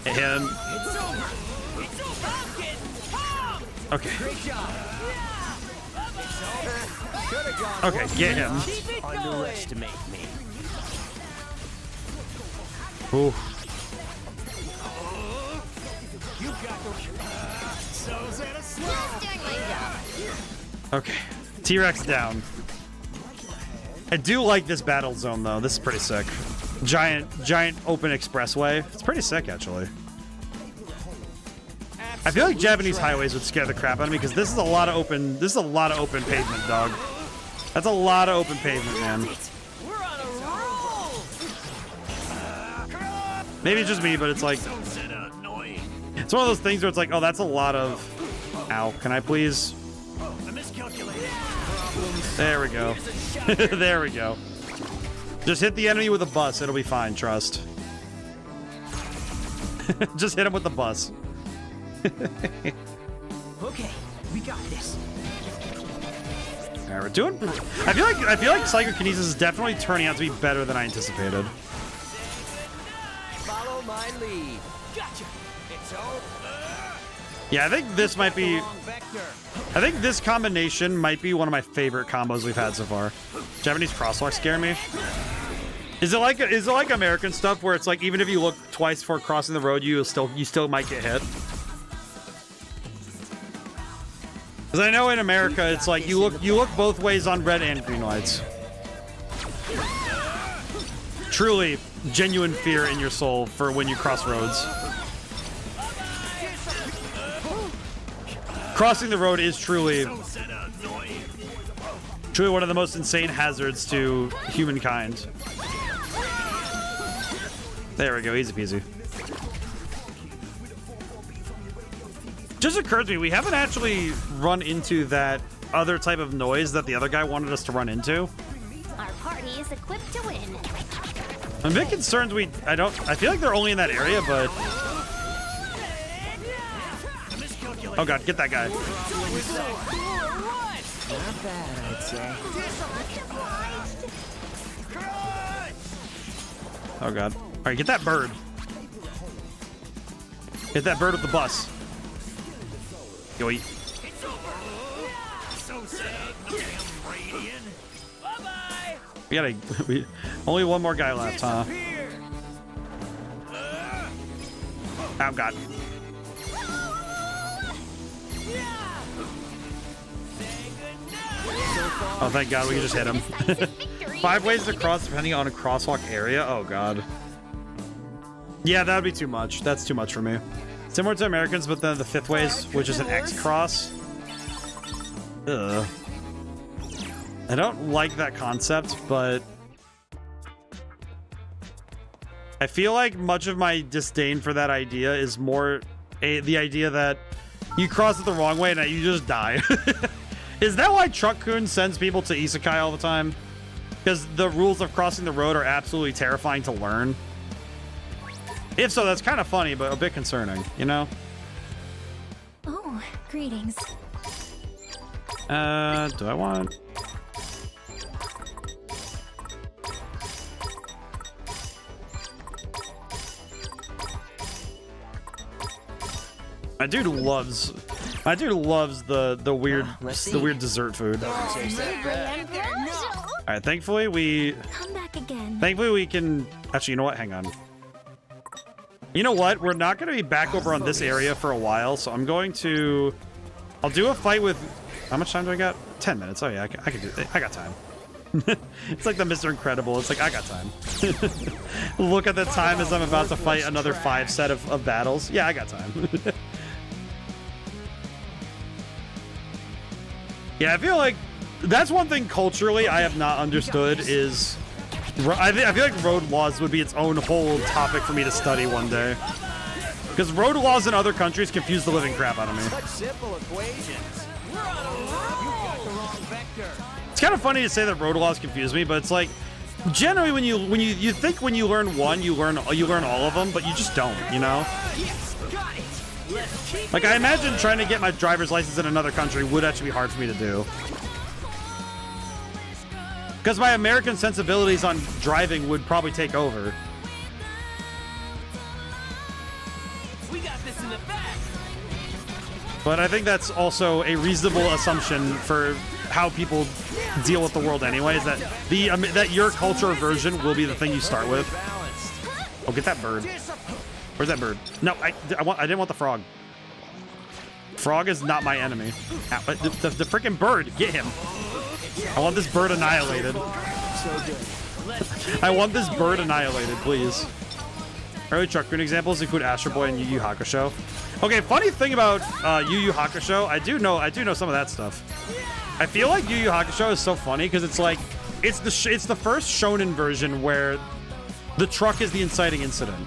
And okay. Great job. Okay, get him. Underestimate me. Ooh. You got Okay, T-Rex down. I do like this battle zone though. This is pretty sick. Giant open expressway. It's pretty sick actually. I feel like Japanese highways would scare the crap out of me because this is a lot of open. This is a lot of open pavement, dog. That's a lot of open pavement, man. We're on a roll. Maybe it's just me, but it's like it's one of those things where it's like, oh, that's a lot of. Ow! Can I please? There we go. There we go. Just hit the enemy with a bus. It'll be fine. Trust. Just hit him with the bus. Okay, we got this. All right, we're doing. I feel like psychokinesis is definitely turning out to be better than I anticipated. Follow my lead. Gotcha. It's over. Yeah, I think this might be. I think this combination might be one of my favorite combos we've had so far. Japanese crosswalks scare me. Is it like American stuff where it's like even if you look twice before crossing the road, you still might get hit? Because I know in America it's like you look both ways on red and green lights. Truly, genuine fear in your soul for when you cross roads. Crossing the road is truly one of the most insane hazards to humankind. There we go, easy peasy. Just occurred to me, we haven't actually run into that other type of noise that the other guy wanted us to run into. Our party is equipped to win. I'm a bit concerned I feel like they're only in that area, but... Oh god, get that guy. Not bad, I'd say. Oh god. Alright, get that bird. Hit that bird with the bus. Yoy. We only one more guy left, huh? Oh god. Oh, thank God, we can just hit him. 5 ways to cross depending on a crosswalk area. Oh God. Yeah, that would be too much. That's too much for me. Similar to Americans, but then the 5th ways, which is an X cross. Ugh. I don't like that concept, but I feel like much of my disdain for that idea is more the idea that you cross it the wrong way and that you just die. Is that why Truck-kun sends people to Isekai all the time? Because the rules of crossing the road are absolutely terrifying to learn. If so, that's kind of funny, but a bit concerning, you know? Oh, greetings. Do I want... My dude loves the weird dessert food. All right, thankfully we can actually, you know what? Hang on. You know what? We're not going to be back over on this area for a while, so I'm going to I'll do a fight with how much time do I got? 10 minutes. Oh yeah, I can do it. I got time. It's like the Mr. Incredible. It's like, I got time. Look at the time as I'm about to fight another 5 set of battles. Yeah, I got time. Yeah, I feel like that's one thing culturally I have not understood is I feel like road laws would be its own whole topic for me to study one day. Because road laws in other countries confuse the living crap out of me. Such simple equations. We're on a roll. You got the wrong vector. It's kind of funny to say that road laws confuse me, but it's like generally when you think when you learn one, you learn all of them, but you just don't, you know? Like, I imagine trying to get my driver's license in another country would actually be hard for me to do. Because my American sensibilities on driving would probably take over. We got this in the back. But I think that's also a reasonable assumption for how people deal with the world anyway, is that that your culture version will be the thing you start with. Oh, get that bird. Where's that bird? No, I didn't want the frog. Frog is not my enemy. Ow, the freaking bird, get him. I want this bird annihilated. I want this bird annihilated, please. Early Truck-kun examples include Astro Boy and Yu Yu Hakusho. Okay, funny thing about Yu Yu Hakusho, I do know some of that stuff. I feel like Yu Yu Hakusho is so funny because it's like it's the first shonen version where the truck is the inciting incident.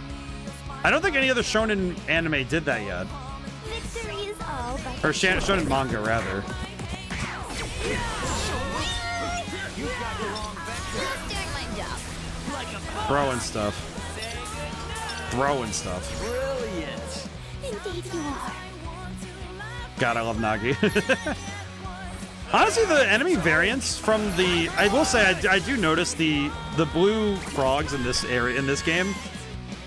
I don't think any other shonen anime did that yet. Victory is all but Or shonen manga, rather. Throwing stuff. Brilliant. indeed you are. God, I love Nagi. Honestly, the enemy variants from the... I will say, I do notice the blue frogs in this area, in this game.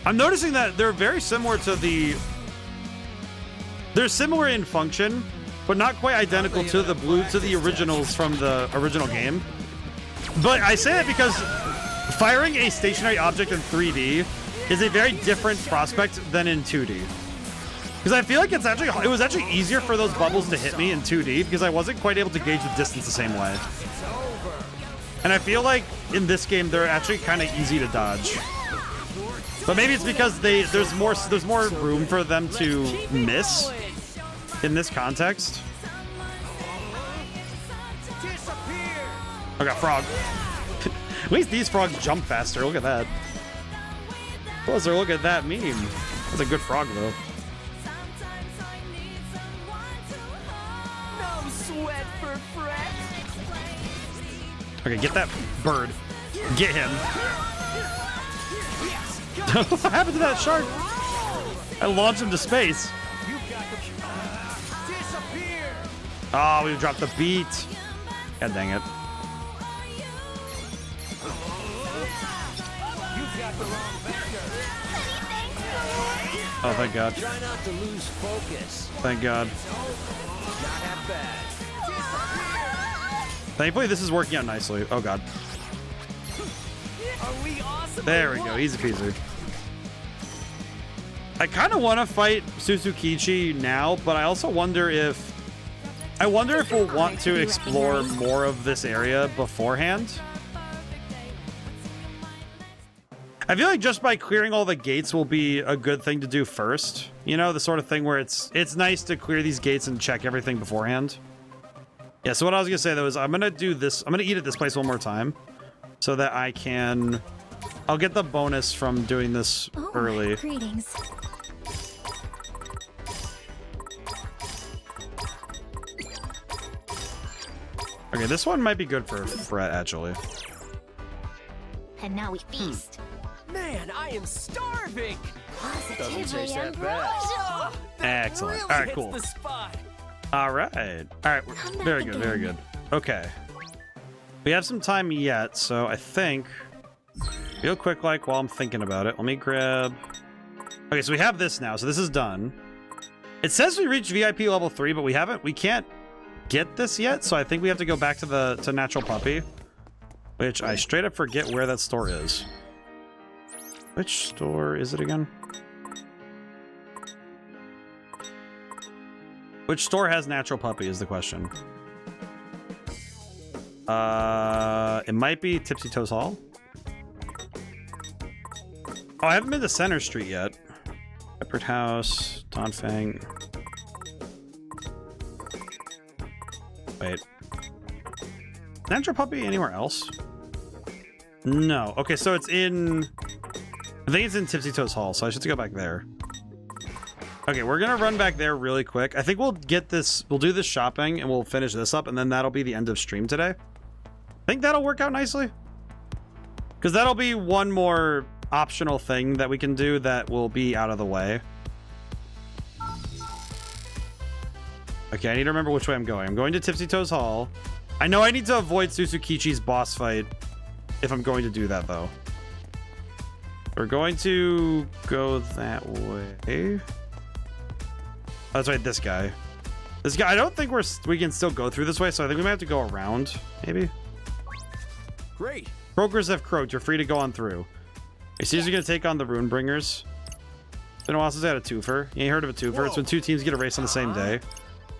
I'm noticing that they're very similar to the... They're similar in function, but not quite identical to the originals from the original game. But I say that because firing a stationary object in 3D is a very different prospect than in 2D. Because I feel like it was actually easier for those bubbles to hit me in 2D because I wasn't quite able to gauge the distance the same way. And I feel like in this game they're actually kind of easy to dodge. But maybe it's because there's more room for them to miss in this context. I got frog. At least these frogs jump faster. Look at that. Closer look at that meme. That's a good frog though. No sweat for Fred. Okay, get that bird. Get him. What happened to that shark? I launched him to space. Oh, we dropped the beat. God dang it. Oh, thank God. Try not to lose focus. Thank God. Not that bad. Thankfully, this is working out nicely. Oh, God. Are we awesome? There we go. Easy peasy. I kind of want to fight Suzukichi now, but I also wonder if I wonder if we'll want to explore more of this area beforehand. I feel like just by clearing all the gates will be a good thing to do first. You know, the sort of thing where it's nice to clear these gates and check everything beforehand. Yeah, so what I was gonna say though is I'm gonna do this. I'm gonna eat at this place one more time so that I'll get the bonus from doing this early. Greetings. Okay, this one might be good for Fret actually. And now we feast. Man, I am starving. Positively taste that and bad. Oh, Excellent. really All right, hits cool. the spot. All right. Very good. Very good. Okay. We have some time yet, so I think real quick, like while I'm thinking about it, let me grab. Okay, so we have this now. So this is done. It says we reached VIP level 3, but we haven't. We can't get this yet, so I think we have to go back to Natural Puppy, which I straight up forget where that store is. Which store is it again? Which store has Natural Puppy is the question. It might be Tipsy Toes Hall. Oh, I haven't been to Center Street yet. Shepherd House, Donfang. Wait. Natural Puppy anywhere else? No. Okay, so it's in... I think it's in Tipsy Toes Hall, so I should have to go back there. Okay, we're gonna run back there really quick. I think we'll get this... We'll do this shopping, and we'll finish this up, and then that'll be the end of stream today. I think that'll work out nicely. Because that'll be one more optional thing that we can do that will be out of the way. Okay, I need to remember which way I'm going. I'm going to Tipsy Toes Hall. I know I need to avoid Susukichi's boss fight if I'm going to do that, though. We're going to go that way. Oh, that's right, this guy. This guy, I don't think we can still go through this way, so I think we might have to go around, maybe. Great. Brokers have croaked. You're free to go on through. You see, you're going to take on the Runebringers. It's been a while since I had a twofer. You ain't heard of a twofer. It's when two teams get a race on the same day.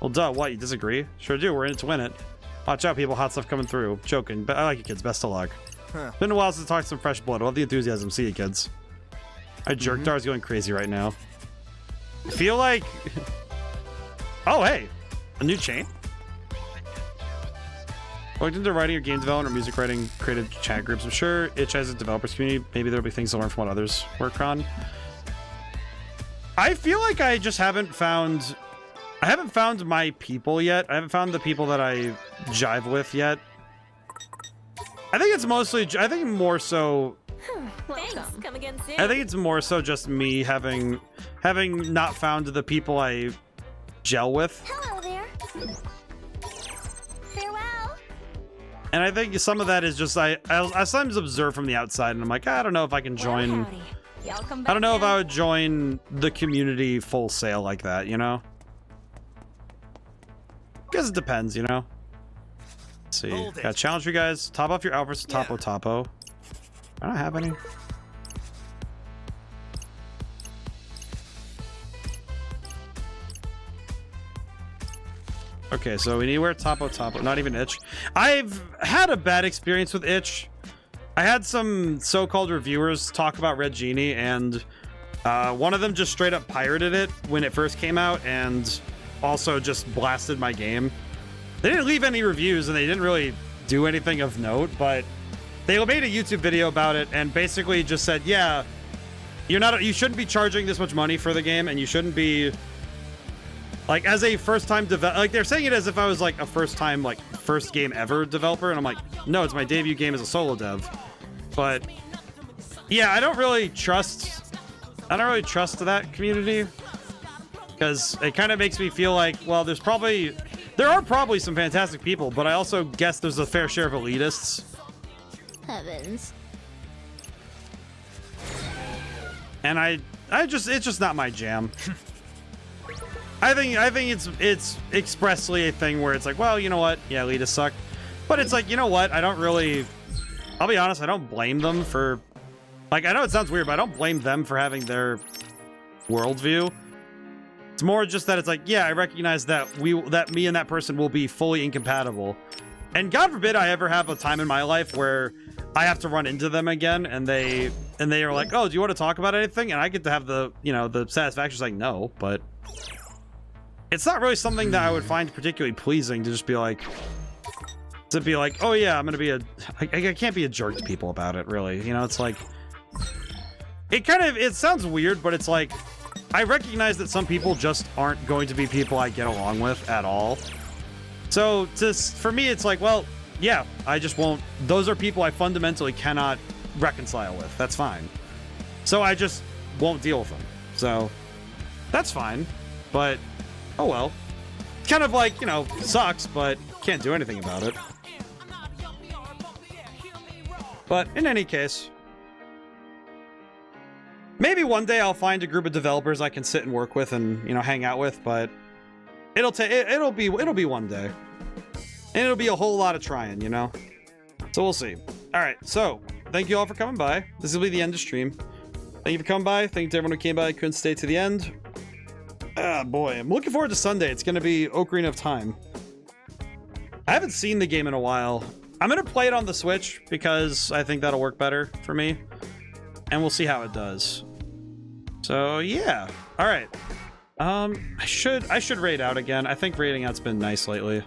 Well, duh, what? You disagree? Sure do. We're in it to win it. Watch out, people. Hot stuff coming through. Joking. But I like you, kids. Best of luck. It's been a while since I talked to some fresh blood. I love the enthusiasm. See you, kids. My Jerkdar's going crazy right now. I feel like... Oh, hey. A new chain? Looked into writing or game development or music writing, created chat groups. I'm sure Itch has a developers community. Maybe there'll be things to learn from what others work on. I feel like I just haven't found... I haven't found my people yet. I haven't found the people that I jive with yet. I think it's mostly... I think more so... Thanks. Come again soon. I think it's more so just me having not found the people I gel with. Hello there. Farewell. And I think some of that is just I sometimes observe from the outside and I'm like, I don't know if I can join. Well, howdy. Y'all come back I don't know if now. I would join the community full sail like that, you know? Guess it depends, you know? Let's see. Got challenge you guys. Top off your outfits to Topo Topo. I don't have any. Okay, so we need to wear Topo Topo, not even Itch. I've had a bad experience with Itch. I had some so-called reviewers talk about Red Genie, and one of them just straight up pirated it when it first came out, and also just blasted my game. They didn't leave any reviews, and they didn't really do anything of note, but they made a YouTube video about it, and basically just said, yeah, you shouldn't be charging this much money for the game, and you shouldn't be... Like, as a first-time developer, like, they're saying it as if I was, like, a first-time, like, first game ever developer, and I'm like, no, it's my debut game as a solo dev. But, yeah, I don't really trust that community, because it kind of makes me feel like, well, there are probably some fantastic people, but I also guess there's a fair share of elitists. Heavens. And it's just not my jam. I think it's expressly a thing where it's like, well, you know what? Yeah, elitists suck. But it's like, you know what? I'll be honest, I don't blame them for... Like, I know it sounds weird, but I don't blame them for having their worldview. It's more just that it's like, yeah, I recognize that me and that person will be fully incompatible. And God forbid I ever have a time in my life where I have to run into them again and they are like, oh, do you want to talk about anything? And I get to have the, you know, the satisfaction like, no, but it's not really something that I would find particularly pleasing to just be like, oh yeah, I'm gonna be I can't be a jerk to people about it, really. You know, it's like, it sounds weird, but it's like, I recognize that some people just aren't going to be people I get along with at all. So for me, it's like, well, yeah, I just won't. Those are people I fundamentally cannot reconcile with. That's fine. So I just won't deal with them. So that's fine. But, oh well. It's kind of like, you know, sucks, but can't do anything about it. But in any case, maybe one day I'll find a group of developers I can sit and work with and, you know, hang out with, but it'll be one day. And it'll be a whole lot of trying, you know? So we'll see. All right, so thank you all for coming by. This will be the end of stream. Thank you for coming by. Thank you to everyone who came by. Couldn't stay to the end. Ah, boy. I'm looking forward to Sunday. It's going to be Ocarina of Time. I haven't seen the game in a while. I'm going to play it on the Switch because I think that'll work better for me. And we'll see how it does. So, yeah. All right. I should raid out again. I think raiding out's been nice lately.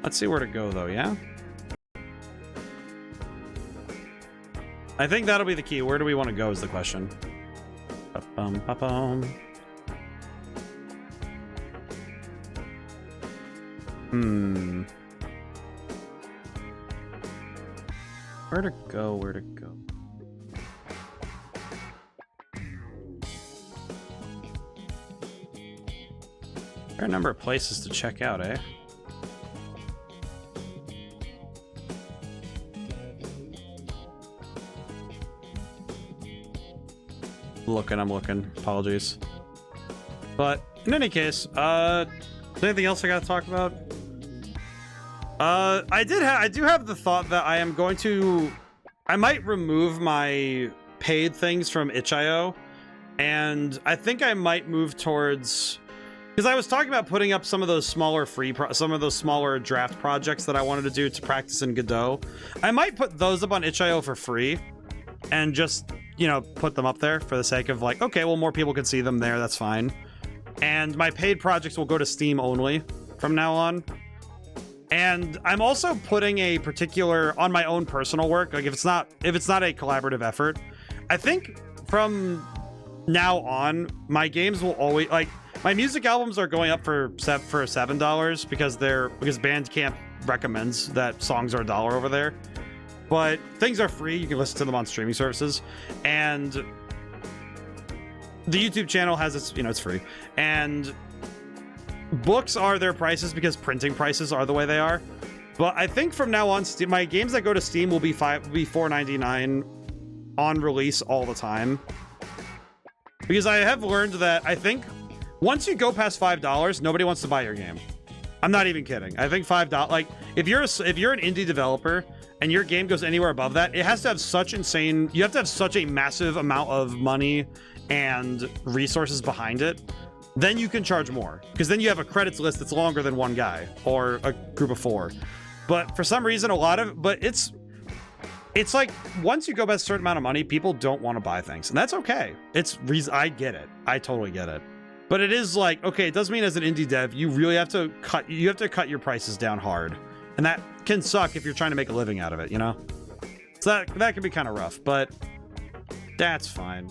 Let's see where to go, though, yeah? I think that'll be the key. Where do we want to go is the question. Ba-bum, ba-bum. Where to go? Where to go? Fair number of places to check out, eh? I'm looking. Apologies. But in any case, is there anything else I gotta talk about? I do have the thought that I might remove my paid things from itch.io, and I think I might move towards, because I was talking about putting up some of those smaller smaller draft projects that I wanted to do to practice in Godot. I might put those up on itch.io for free and just, you know, put them up there for the sake of like, okay, well, more people can see them there. That's fine. And my paid projects will go to Steam only from now on. And I'm also putting a particular on my own personal work. Like if it's not a collaborative effort, I think from now on, my games will always, like, my music albums are going up for $7 because Bandcamp recommends that songs are $1 over there. But things are free. You can listen to them on streaming services. And the YouTube channel has its, you know, it's free. And books are their prices because printing prices are the way they are. But I think from now on, my games that go to Steam will be $4.99 on release all the time. Because I have learned that I think once you go past $5, nobody wants to buy your game. I'm not even kidding. I think $5, like if you're an indie developer and your game goes anywhere above that, it has to have you have to have such a massive amount of money and resources behind it. Then you can charge more, because then you have a credits list that's longer than one guy or a group of 4. But for some reason, it's like once you go past a certain amount of money, people don't want to buy things, and that's okay. I get it. I totally get it. But it is like, okay, it does mean as an indie dev, you really have to cut your prices down hard. And that can suck if you're trying to make a living out of it, you know? So that can be kind of rough, but that's fine.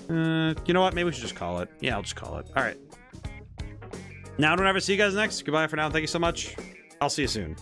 You know what? Maybe we should just call it. Yeah, I'll just call it. All right. Now, don't ever see you guys next. Goodbye for now. Thank you so much. I'll see you soon.